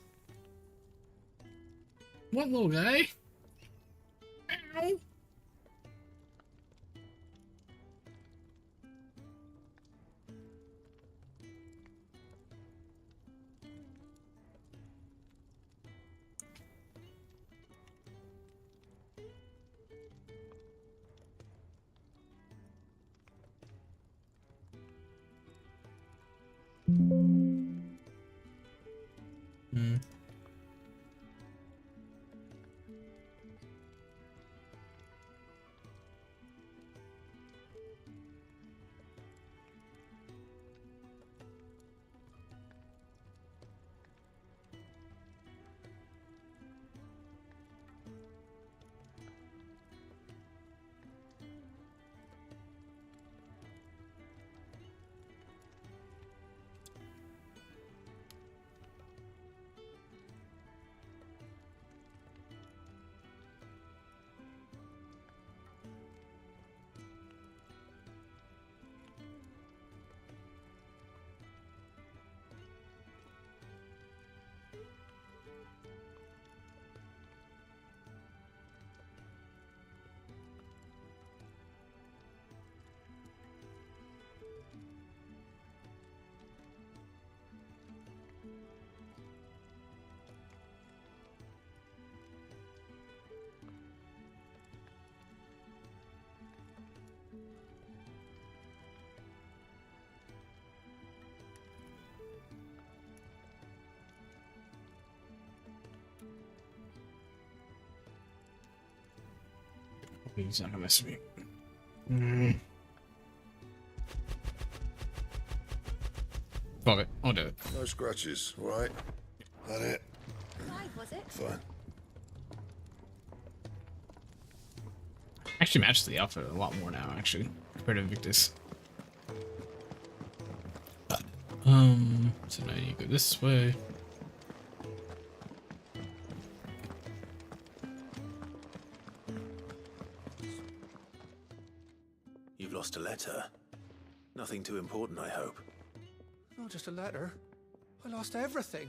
What little guy? Ow. He's not gonna miss me. Mm. Fuck it, I'll do it. No scratches, all right? That it? Clive, was it? Fine. Actually matches the outfit a lot more now, actually, compared to Victus. So now you go this way. You've lost a letter. Nothing too important, I hope. Not just a letter. I lost everything.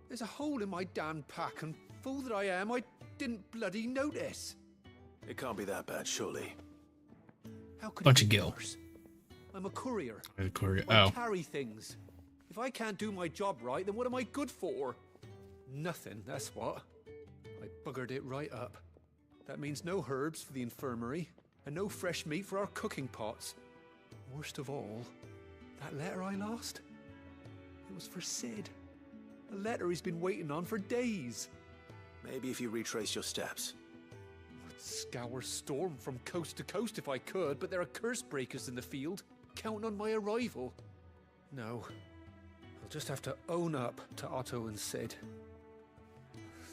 There's a hole in my damn pack, and fool that I am, I didn't bloody notice. It can't be that bad, surely. How could Bunch it of be gil. worse? I'm a courier. A courier. I Oh. carry things. If I can't do my job right, then what am I good for? Nothing, that's what. I buggered it right up. That means no herbs for the infirmary, and no fresh meat for our cooking pots. Worst of all, that letter I lost? It was for Sid. A letter he's been waiting on for days. Maybe if you retrace your steps. I'd scour Storm from coast to coast if I could, but there are curse breakers in the field, counting on my arrival. No. I'll just have to own up to Otto and Sid.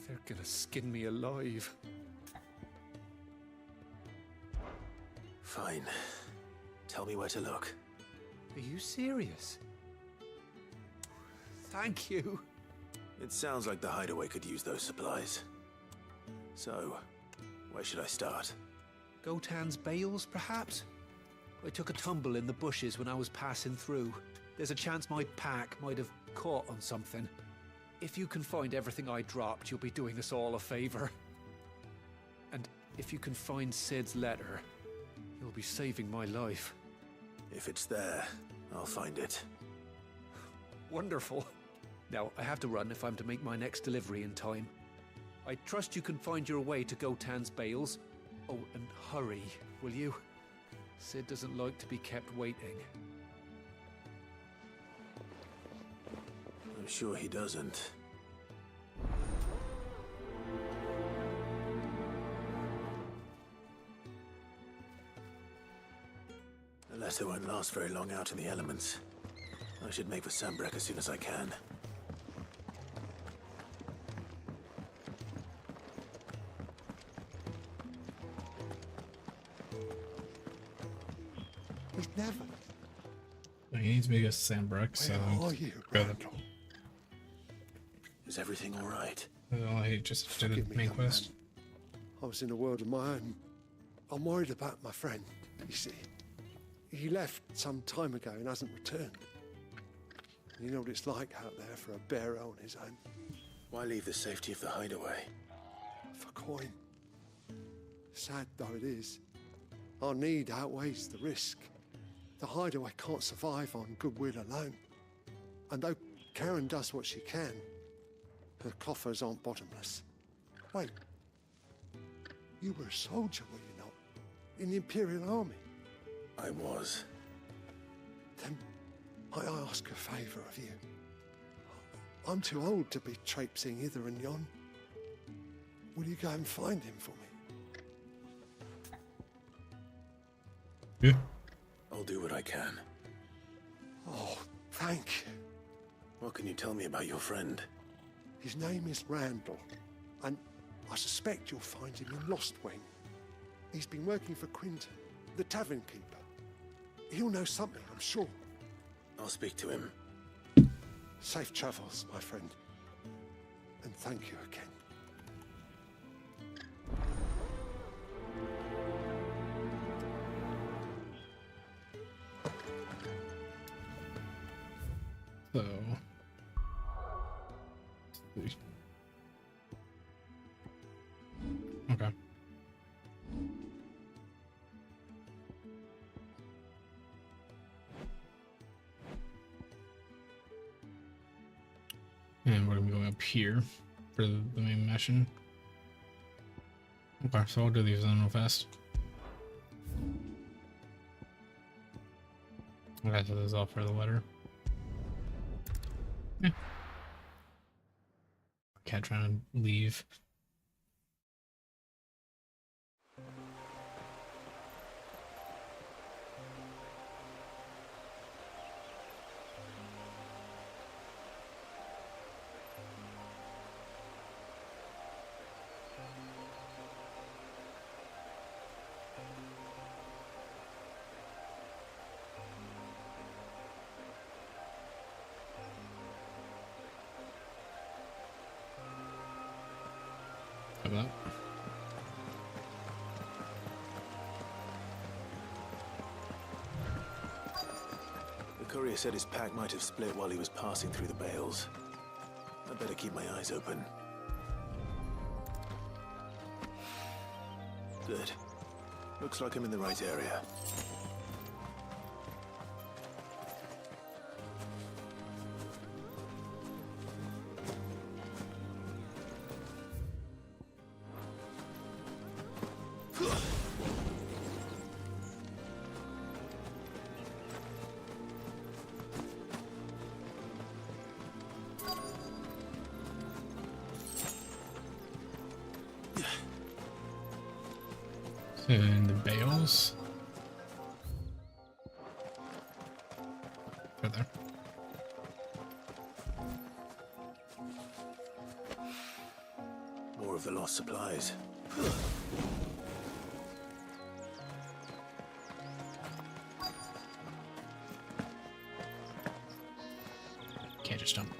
They're gonna skin me alive. Fine. Tell me where to look. Are you serious? Thank you. It sounds like the hideaway could use those supplies. So, where should I start? Gotan's bales, perhaps? I took a tumble in the bushes when I was passing through. There's a chance my pack might have caught on something. If you can find everything I dropped, you'll be doing us all a favor. And if you can find Sid's letter, you'll be saving my life. If it's there, I'll find it. Wonderful. Now, I have to run if I'm to make my next delivery in time. I trust you can find your way to Gotan's bales. Oh, and hurry, will you? Sid doesn't like to be kept waiting. I'm sure he doesn't. The letter won't last very long out in the elements. I should make for Sambrek as soon as I can. He's never. He needs me to go to Sandbrook, so Where are you, go the, Randall? Is everything all right? well, I just did Forgive the me, main young quest. man. I was in a world of my own. I'm worried about my friend, you see. He left some time ago and hasn't returned. You know what it's like out there for a bearer on his own. Why leave the safety of the hideaway? For coin. Sad though it is, our need outweighs the risk. The hideaway can't survive on goodwill alone. And though Karen does what she can, her coffers aren't bottomless. Wait, you were a soldier, were you not? In the Imperial Army? I was. Then I ask a favour of you. I'm too old to be traipsing hither and yon. Will you go and find him for me? Yeah. I'll do what I can. Oh, thank you. What can you tell me about your friend? His name is Randall, and I suspect you'll find him in Lost Wing. He's been working for Quinton, the tavern keeper. He'll know something, I'm sure. I'll speak to him. Safe travels, my friend. And thank you again. So. Okay. And we're gonna be going up here for the main mission. Okay, so I'll do these then real fast. Okay, so this is all for the letter. Yeah. Cat trying to leave. How about The courier said his pack might have split while he was passing through the bales. I'd better keep my eyes open. Good. Looks like I'm in the right area. in the bales? Right there. More of the lost supplies. Can't just jump.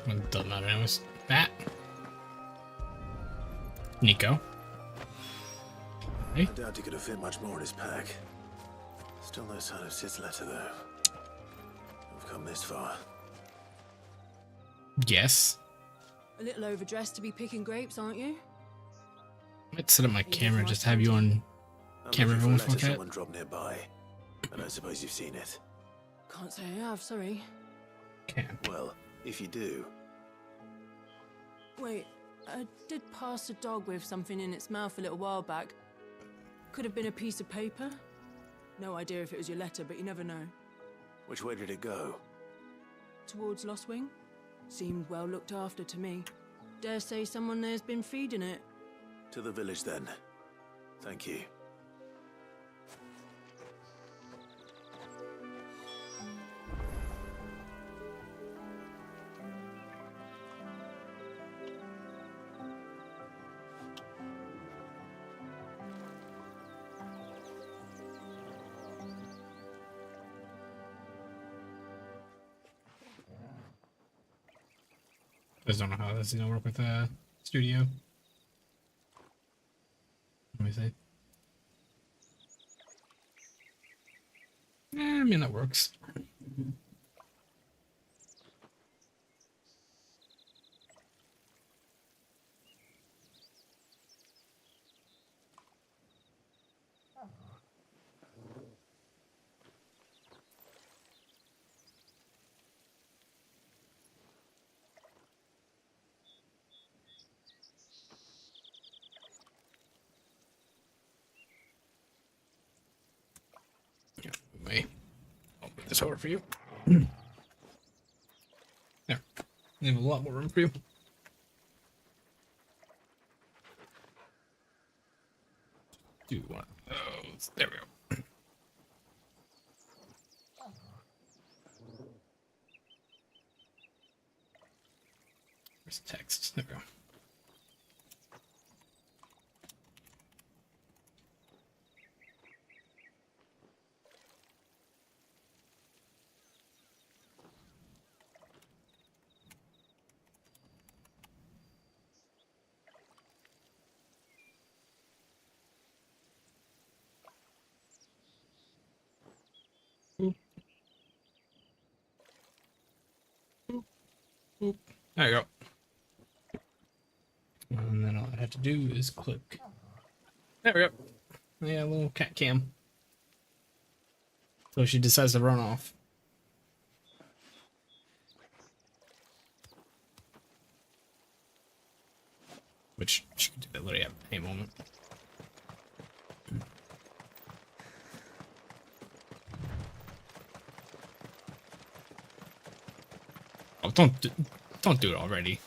It doesn't matter anyways. That. Nico. I doubt he could have fit much more in his pack. Still no sign of Sid's letter, though. We've come this far. Yes. A little overdressed to be picking grapes, aren't you? I might set up my camera, just have you on camera everyone look at. Someone dropped nearby. I don't suppose you've seen it. Can't say I have, sorry. Well, if you do. Wait, I did pass a dog with something in its mouth a little while back. Could have been a piece of paper. No idea if it was your letter, but you never know. Which way did it go? Towards Lost Wing? Seemed well looked after to me. Dare say someone there's been feeding it. To the village, then. Thank you. I just don't know how this is gonna work with the studio. Let me see. I mean, that works. I'll put this over for you. There. We have a lot more room for you. Do one of those. There we go. Where's the text? There we go. There you go. And then all I have to do is click. There we go. Yeah, a little cat cam. So she decides to run off. Which she could do that literally at any moment. Oh, don't do it already.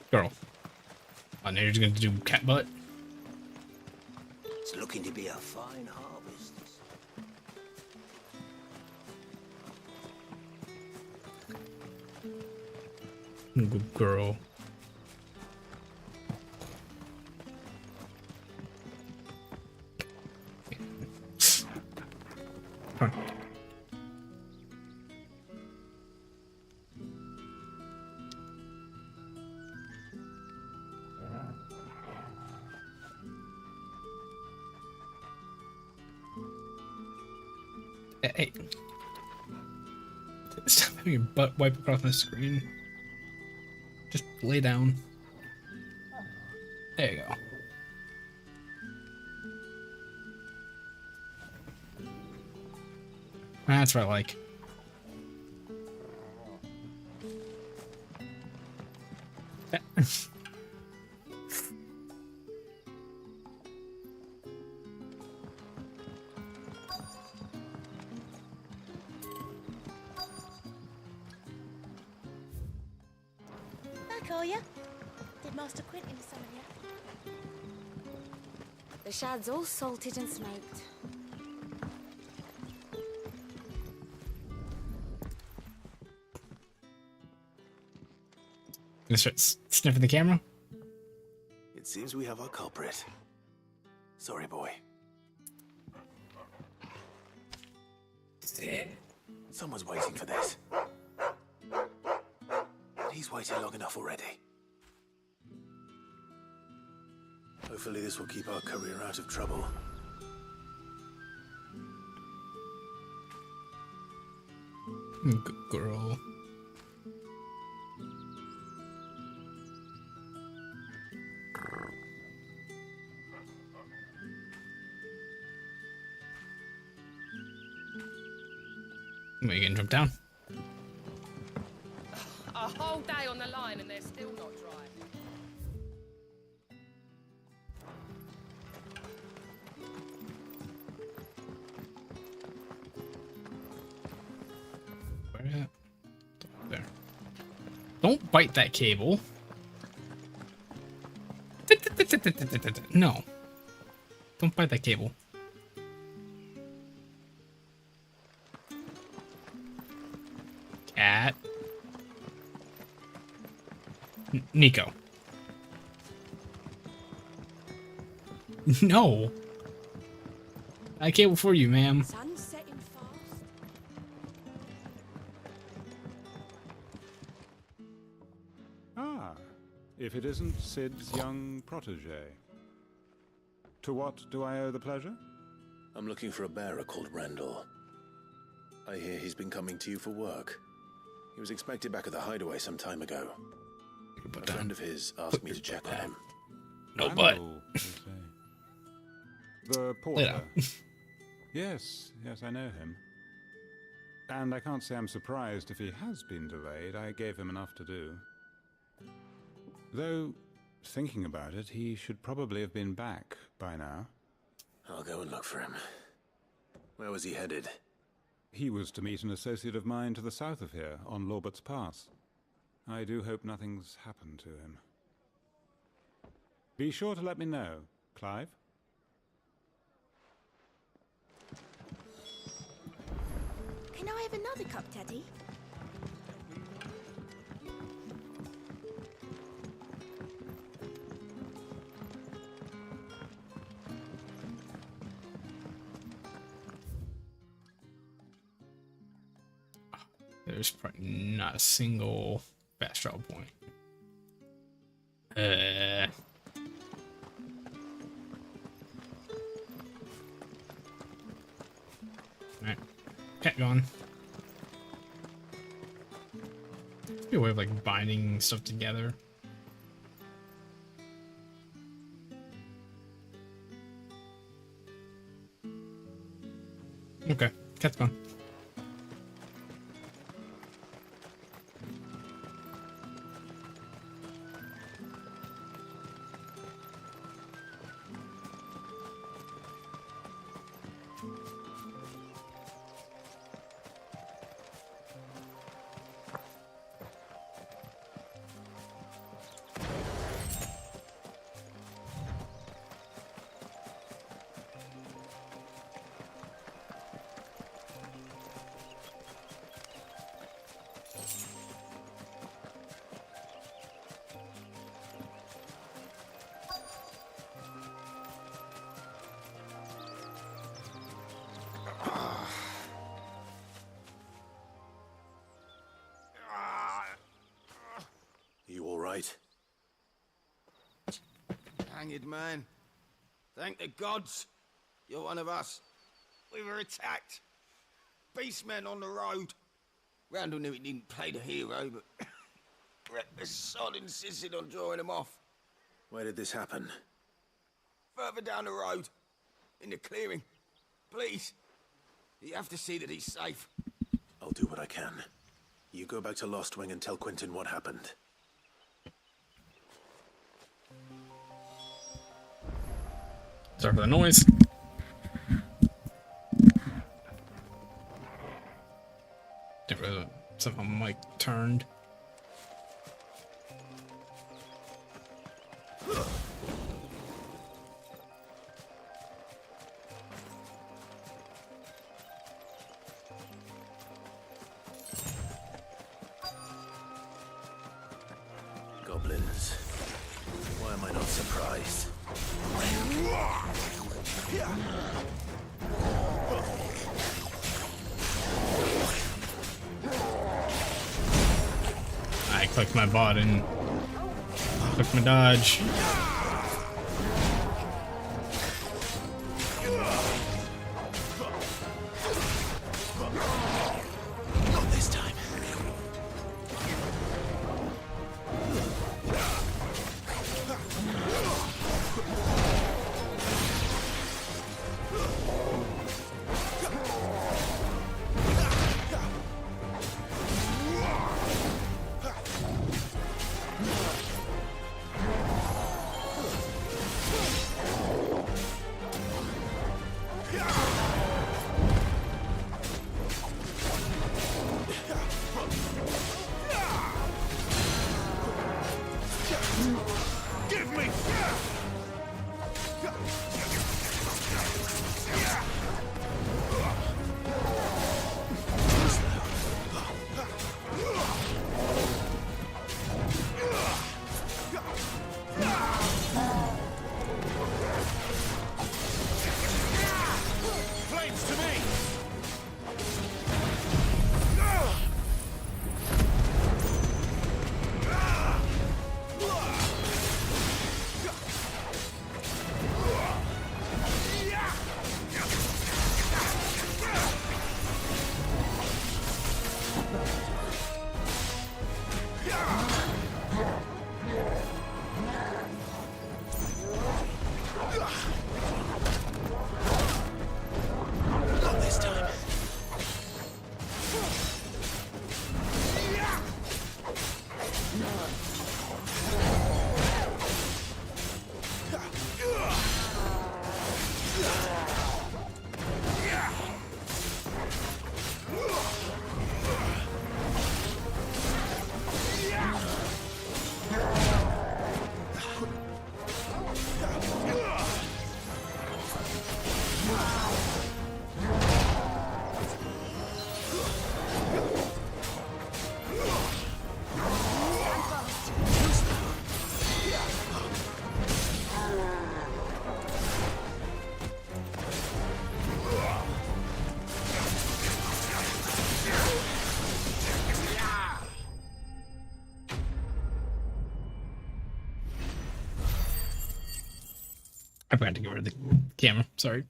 Girl. Oh, now you're just gonna do cat butt? It's looking to be a fine harvest. Good girl. Come on. Hey. Stop having your butt wipe across my screen. Just lay down. There you go. That's what I like. Back, are ya? Did Master Quentin summon ya? The shad's all salted and smoked. Gonna start sniffing the camera. It seems we have our culprit. Sorry, boy. Someone's waiting for this. He's waited long enough already. Hopefully this will keep our career out of trouble. Good girl. Are you gonna jump down? A whole day on the line and they're still not dry. Where is it? There. Don't bite that cable. No. Don't bite that cable. Cat. Nico. No. I cable for you, ma'am. Sun's setting fast. Ah, if it isn't Sid's young protege. To what do I owe the pleasure? I'm looking for a bearer called Randall. I hear he's been coming to you for work. He was expected back at the hideaway some time ago. A friend of his asked me to check on him. No butt. Randall, you say. The porter. Yes, I know him. And I can't say I'm surprised if he has been delayed. I gave him enough to do. Though, thinking about it, he should probably have been back by now. I'll go and look for him. Where was he headed? He was to meet an associate of mine to the south of here, on Lorbert's Pass. I do hope nothing's happened to him. Be sure to let me know, Clive. Can I have another cup, Teddy? There's probably not a single fast travel point. Alright. Cat gone. Be a way of like binding stuff together. Okay, cat's gone. You all right? Hanged man. Thank the gods. You're one of us. We were attacked. beastmen on the road. Randall knew he didn't play the hero, but the sod insisted on drawing him off. Where did this happen? Further down the road, in the clearing. Please, you have to see that he's safe. I'll do what I can. You go back to Lost Wing and tell Quentin what happened. Sorry for the noise. Didn't realize somehow my mic turned. Goblins. Why am I not surprised? I clicked my bot and clicked my dodge. Not this time. Give me! Flames to me! Not this time. I forgot to get rid of the camera. Sorry.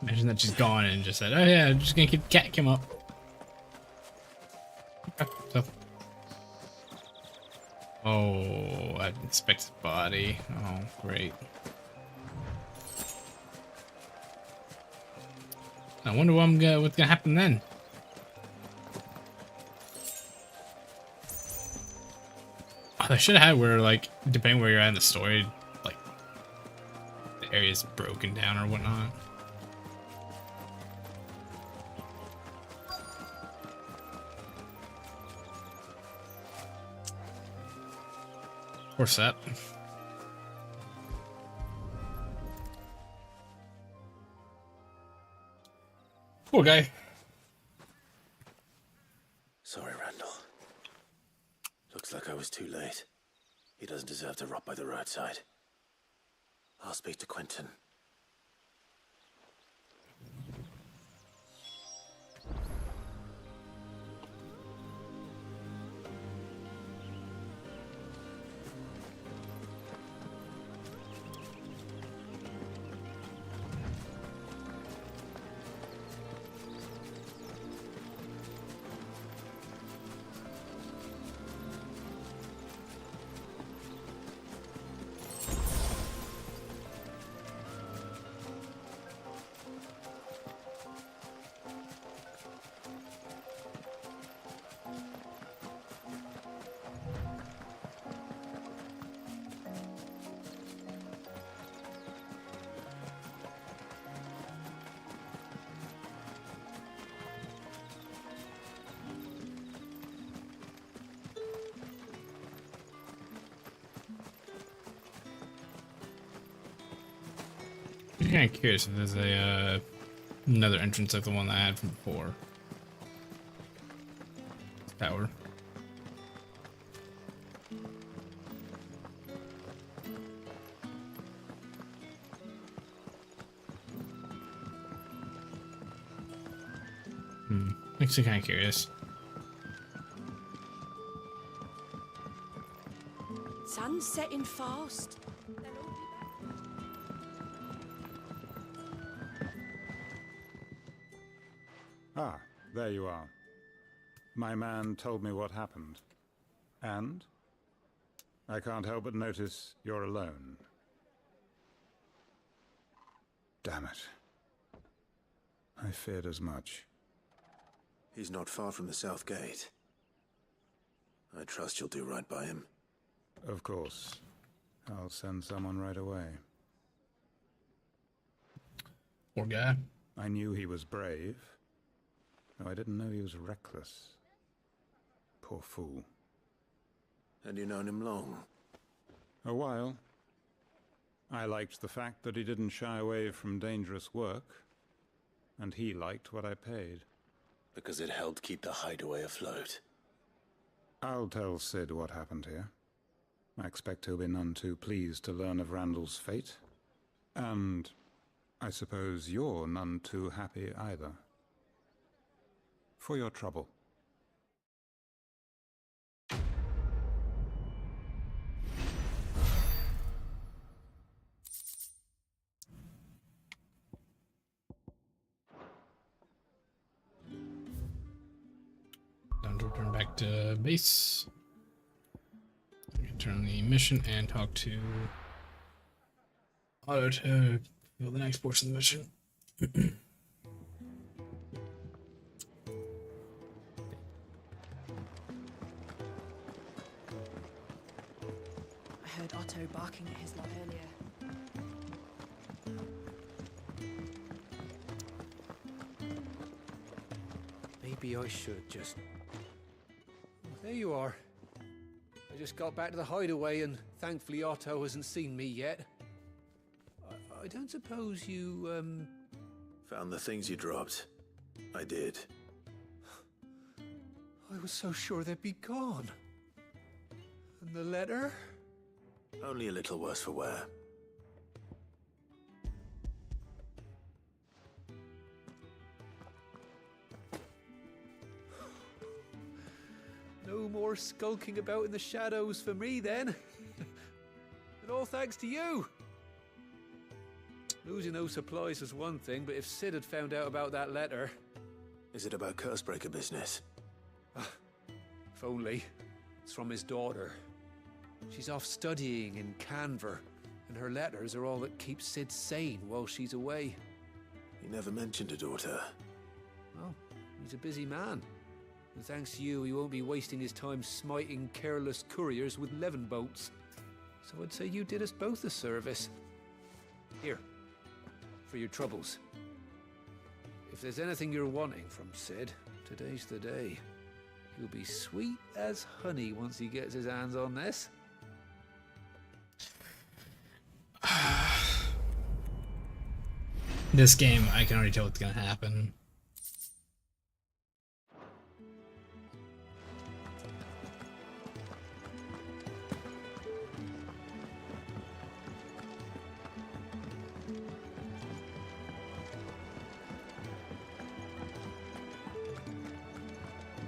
Imagine that she's gone and just said, "Oh yeah, I'm just gonna keep cat come up." Okay, so. Oh, I didn't expect his body. Oh, great. I wonder what's gonna happen then. I should have had where, like, depending where you're at in the story, like, the area's broken down or whatnot. Poor Seth. Poor guy. Sorry, Randall. Looks like I was too late. He doesn't deserve to rot by the roadside. I'll speak to Quentin. I'm kind of curious if there's a another entrance like the one that I had from before. Tower. Makes me kind of curious. Sun's setting fast. Ah, there you are. My man told me what happened. And? I can't help but notice you're alone. Damn it. I feared as much. He's not far from the South Gate. I trust you'll do right by him. Of course. I'll send someone right away. Poor guy. I knew he was brave. Though I didn't know he was reckless. Poor fool. And you known him long? A while. I liked the fact that he didn't shy away from dangerous work. And he liked what I paid. Because it helped keep the hideaway afloat. I'll tell Sid what happened here. I expect he'll be none too pleased to learn of Randall's fate. And I suppose you're none too happy either. For your trouble. Time to return back to base. Turn on the mission and talk to Otto to build the next portion of the mission. I heard Otto barking at his lot earlier. Maybe I should just... There you are. I just got back to the hideaway and thankfully Otto hasn't seen me yet. I don't suppose you, Found the things you dropped. I did. I was so sure they'd be gone. And the letter? Only a little worse for wear. No more skulking about in the shadows for me, then. And all thanks to you. Losing those supplies was one thing, but if Sid had found out about that letter... Is it about Cursebreaker business? If only. It's from his daughter. She's off studying in Canver, and her letters are all that keeps Sid sane while she's away. He never mentioned a daughter. Well, he's a busy man. And thanks to you, he won't be wasting his time smiting careless couriers with levin bolts. So I'd say you did us both a service. Here, for your troubles. If there's anything you're wanting from Sid, today's the day. He'll be sweet as honey once he gets his hands on this. This game, I can already tell what's gonna happen.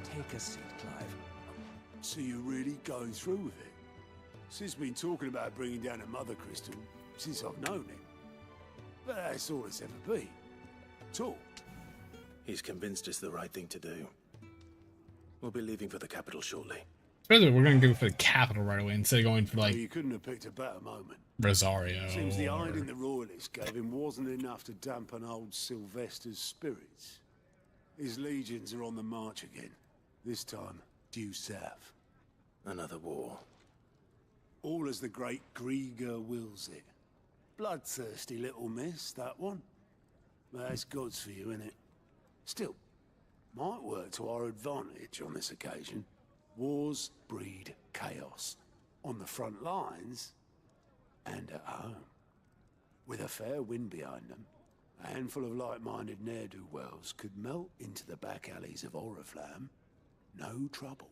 Take a seat, Clive. So you're really going through with it? Sid's been talking about bringing down a mother crystal since I've known him. But that's all it's ever been. Talk. He's convinced it's the right thing to do. We'll be leaving for the capital shortly. Further, we're going to go for the capital right away instead of going for like You couldn't have picked a better moment. Rosario. Seems the or- hiding the royalists gave him wasn't enough to dampen old Sylvester's spirits. His legions are on the march again. This time, due south. Another war. All as the great Grieger wills it. Bloodthirsty little miss, that one. But that's God's for you, innit? Still, might work to our advantage on this occasion. Wars breed chaos. On the front lines, and at home. With a fair wind behind them, a handful of like-minded ne'er-do-wells could melt into the back alleys of Oriflamme. No trouble.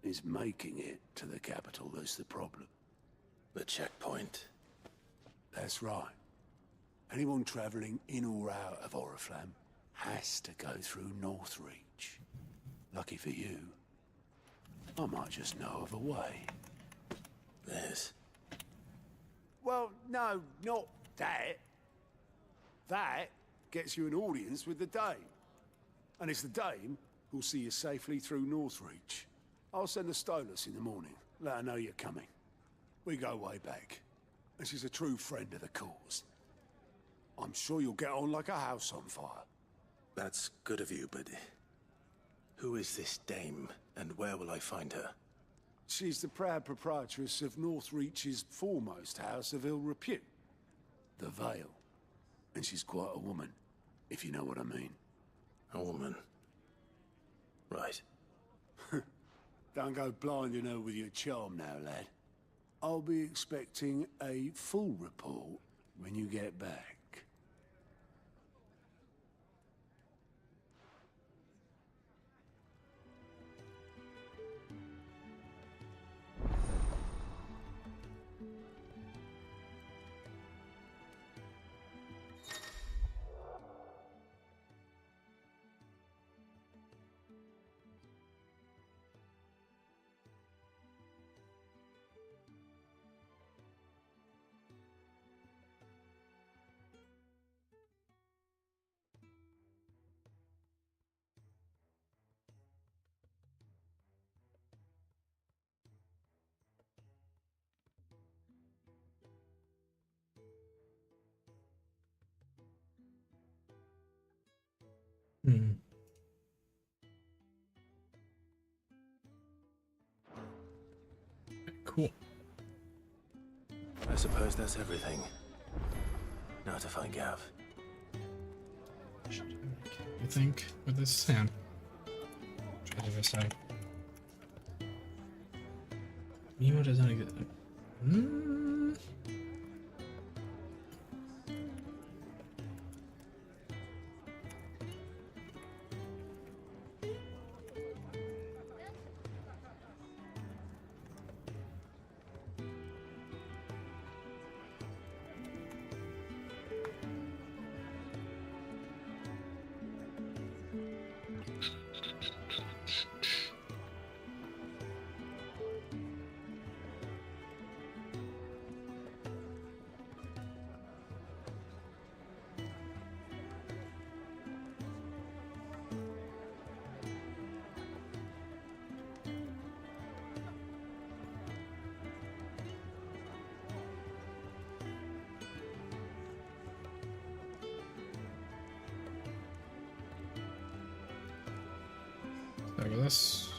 It's making it to the capital that's the problem. The checkpoint. That's right. Anyone travelling in or out of Oriflamme has to go through Northreach. Lucky for you, I might just know of a way. This? Well, no, not that. That gets you an audience with the Dame. And it's the Dame who'll see you safely through Northreach. I'll send the Stolas in the morning. Let her know you're coming. We go way back. And she's a true friend of the cause. I'm sure you'll get on like a house on fire. That's good of you, but who is this dame, and where will I find her? She's the proud proprietress of Northreach's foremost house of ill repute, the Vale. And she's quite a woman, if you know what I mean. A woman? Right. Don't go blinding her with your charm now, lad. I'll be expecting a full report when you get back. Cool. I suppose that's everything. Now to find Gav. You think with this sand? Try to decide. Mimo doesn't exist. Look at this.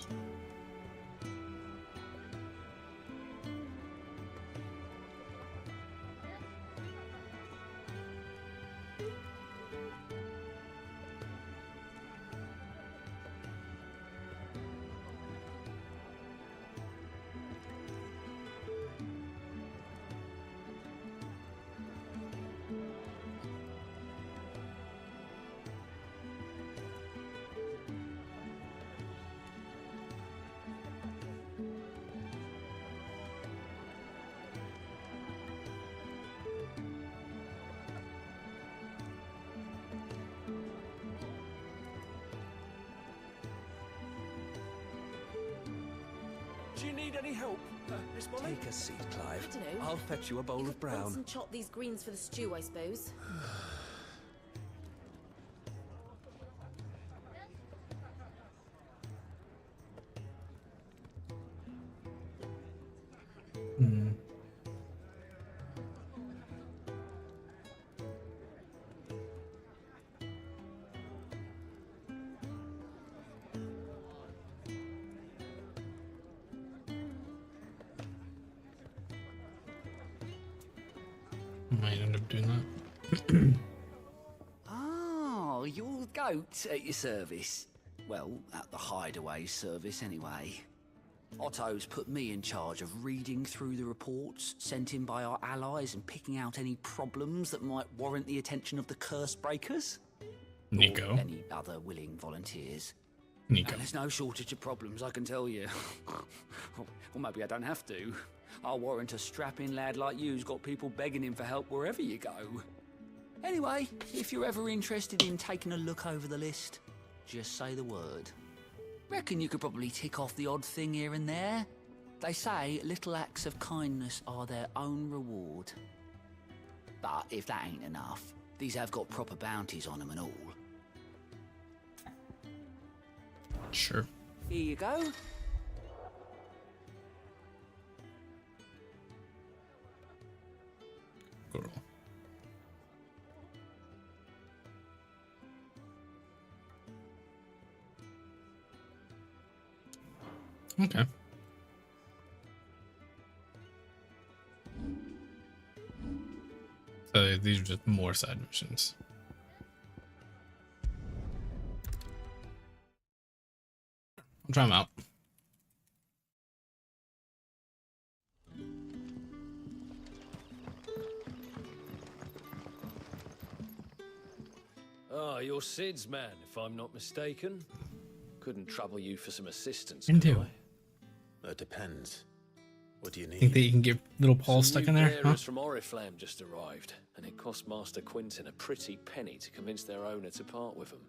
Do you need any help, Miss Molly? Take a seat, Clive. I don't know. I'll fetch you a bowl of brown. Once and chop these greens for the stew, I suppose. Might end up doing that. Oh, your goat at your service. Well, at the hideaway service anyway. Otto's put me in charge of reading through the reports sent in by our allies and picking out any problems that might warrant the attention of the curse breakers. Nico. Or any other willing volunteers. Nico. And there's no shortage of problems, I can tell you. Or maybe I don't have to. I'll warrant a strapping lad like you's got people begging him for help wherever you go. Anyway, if you're ever interested in taking a look over the list, just say the word. Reckon you could probably tick off the odd thing here and there. They say little acts of kindness are their own reward. But if that ain't enough, these have got proper bounties on them and all. Sure. Here you go. Girl. Okay. So these are just more side missions. I'll try them out. Ah, you're Sid's man, if I'm not mistaken. Couldn't trouble you for some assistance, Into. could I? It depends. What do you need? Think that you can get little Paul stuck in there? Some Huh? bearers from Oriflamme just arrived, and it cost Master Quinton a pretty penny to convince their owner to part with them.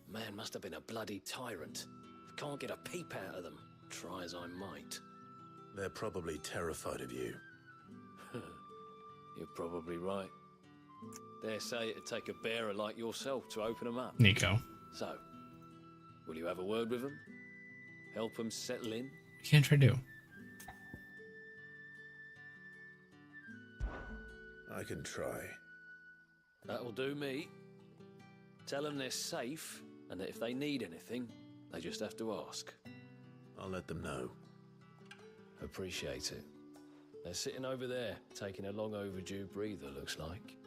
Man must have been a bloody tyrant. Can't get a peep out of them, try as I might. They're probably terrified of you. You're probably right. Dare say it'd take a bearer like yourself to open them up. Nico. So, will you have a word with them? Help them settle in? What can I try to do? I can try. That'll do me. Tell them they're safe, and that if they need anything, they just have to ask. I'll let them know. Appreciate it. They're sitting over there, taking a long overdue breather, looks like.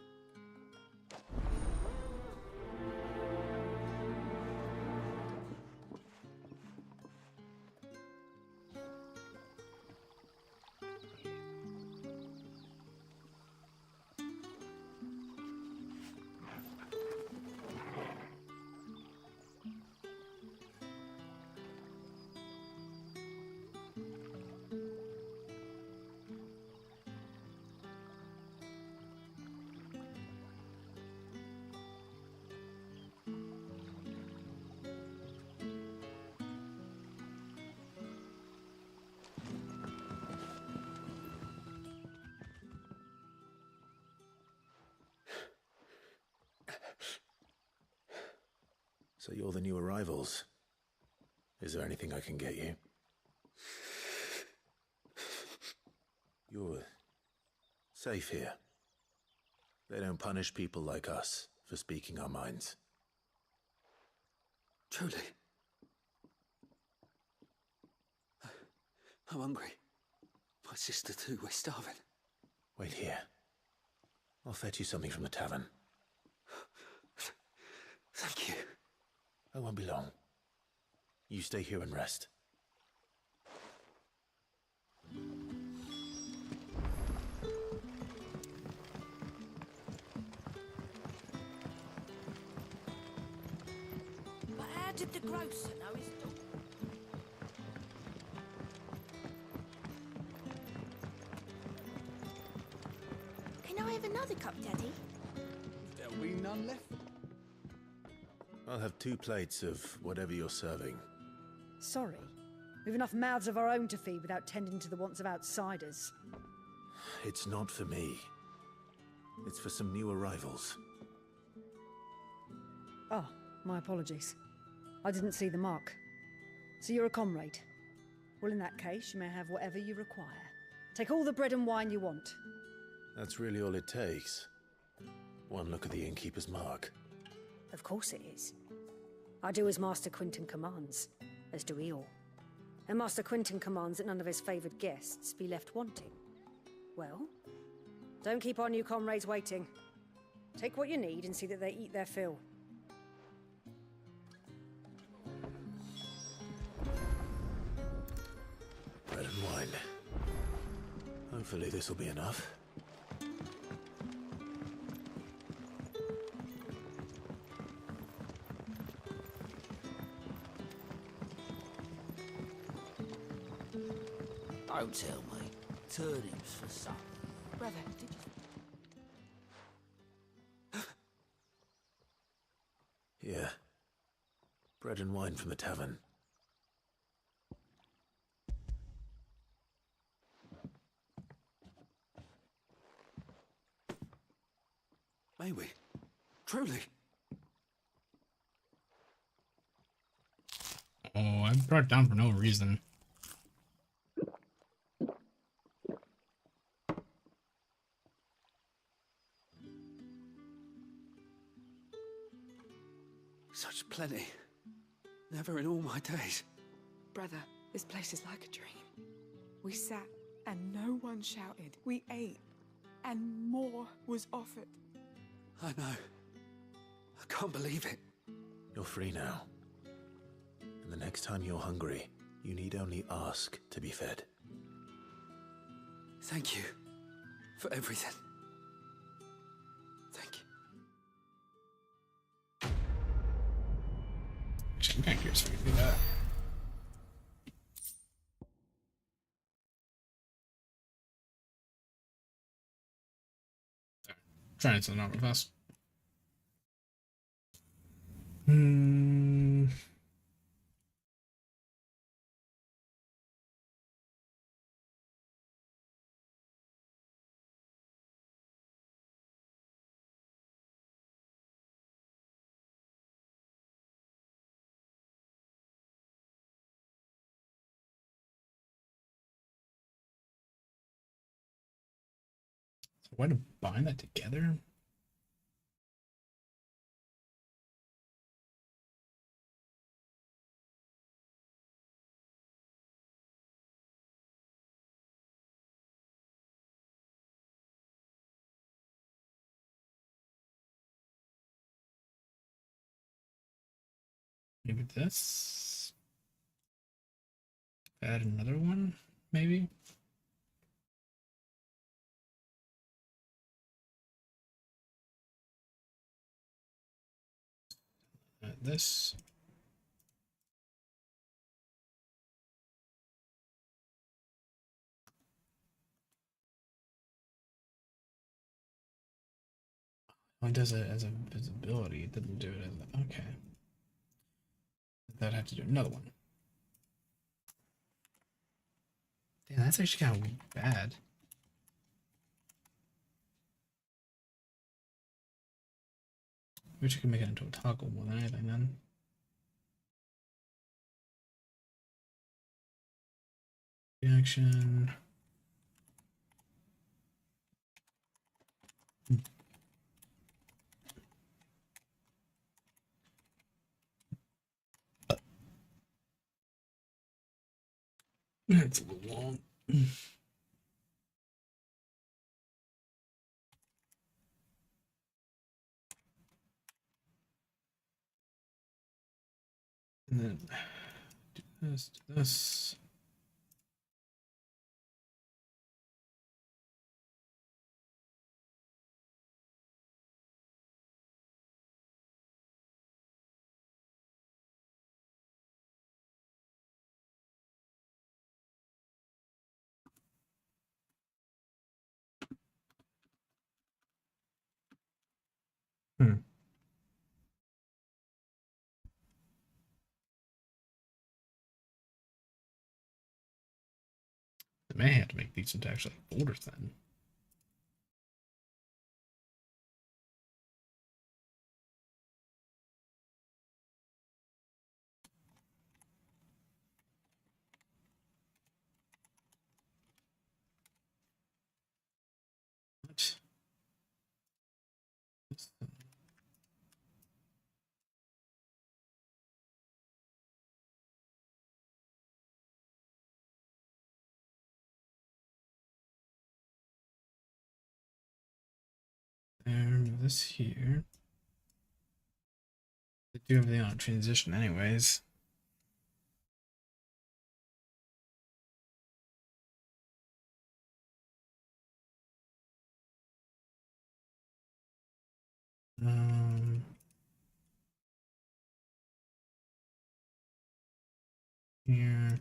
So you're the new arrivals. Is there anything I can get you? You're safe here. They don't punish people like us for speaking our minds. Truly. I'm hungry. My sister too, we're starving. Wait here. I'll fetch you something from the tavern. Thank you. I won't be long. You stay here and rest. But how did the grocer know his dog? Can I have another cup, Daddy? There'll be none left. I'll have 2 plates of whatever you're serving. Sorry. We've enough mouths of our own to feed without tending to the wants of outsiders. It's not for me. It's for some new arrivals. Oh, my apologies. I didn't see the mark. So you're a comrade? Well, in that case, you may have whatever you require. Take all the bread and wine you want. That's really all it takes. One look at the innkeeper's mark. Of course it is. I do as Master Quinton commands, as do we all. And Master Quinton commands that none of his favoured guests be left wanting. Well, don't keep our new comrades waiting. Take what you need and see that they eat their fill. Hopefully this will be enough. Don't tell me. Turnips for supper. Brother, did you... Yeah. Bread and wine from the tavern. May we? Truly? Oh, I brought it down for no reason. Such plenty. Never in all my days. Brother, this place is like a dream. We sat and no one shouted. We ate and more was offered. I know. I can't believe it. You're free now. And the next time you're hungry, you need only ask to be fed. Thank you for everything. Thank you. Actually, I'm kind of curious if I can do that. Trying it to the normal fast. So why to bind that together? Maybe this. Add another one, maybe. Add this. Only does it as a visibility. It didn't do it as a, okay. That'd have to do another one. Damn, that's actually kind of bad. Wish I could make it into a toggle more than anything then. Reaction. That's a little long. And then do this, do this. I may have to make these into actually folders then. What? There, this here. They do everything on transition anyways. Um, here.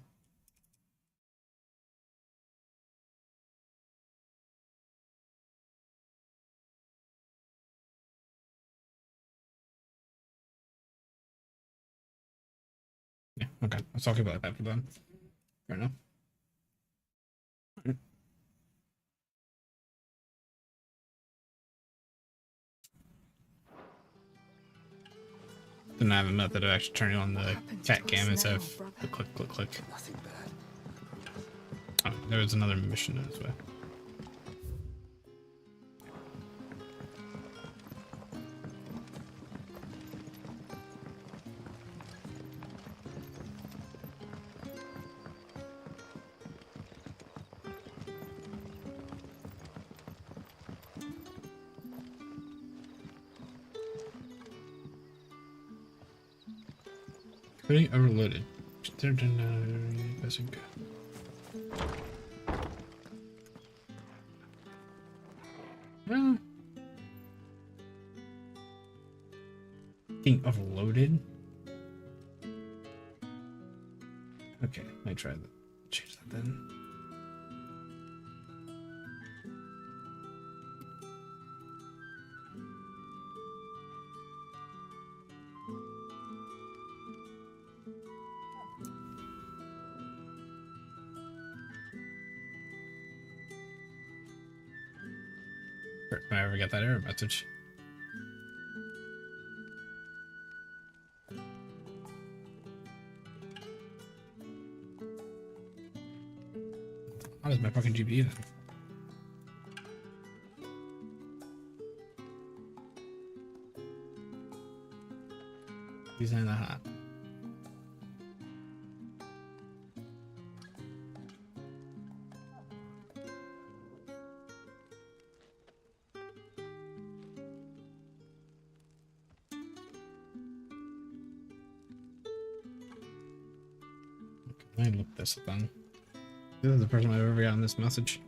Yeah, okay. Let's talk about that for them. Fair enough. Didn't have a method of actually turning on the cat cam instead of the click, click, click. Nothing bad. Oh, there was another mission as well. Pretty overloaded. Doesn't go. Well, being overloaded. Okay, let me try that. Change that then. If I ever get that error message. How does my fucking GPU then? He's in the hot. Let me look this up then. This is the first time I've ever gotten this message.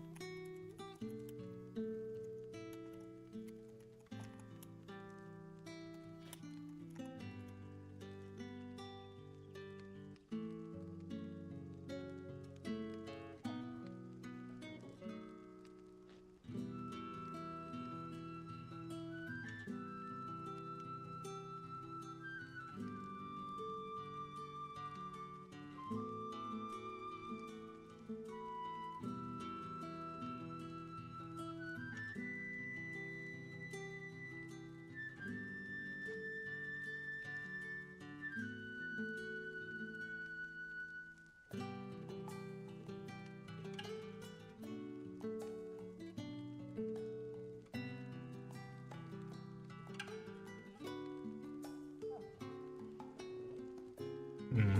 Hmm.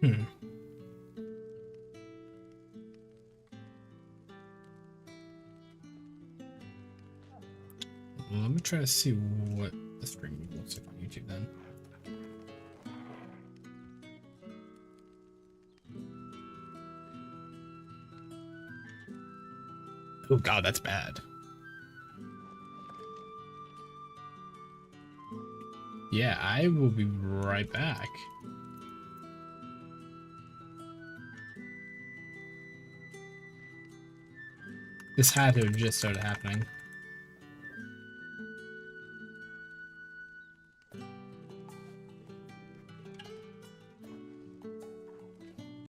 Hmm. Well, let me try to see what the stream looks like on YouTube then. Oh god, that's bad. Yeah, I will be right back. This had to have just started happening.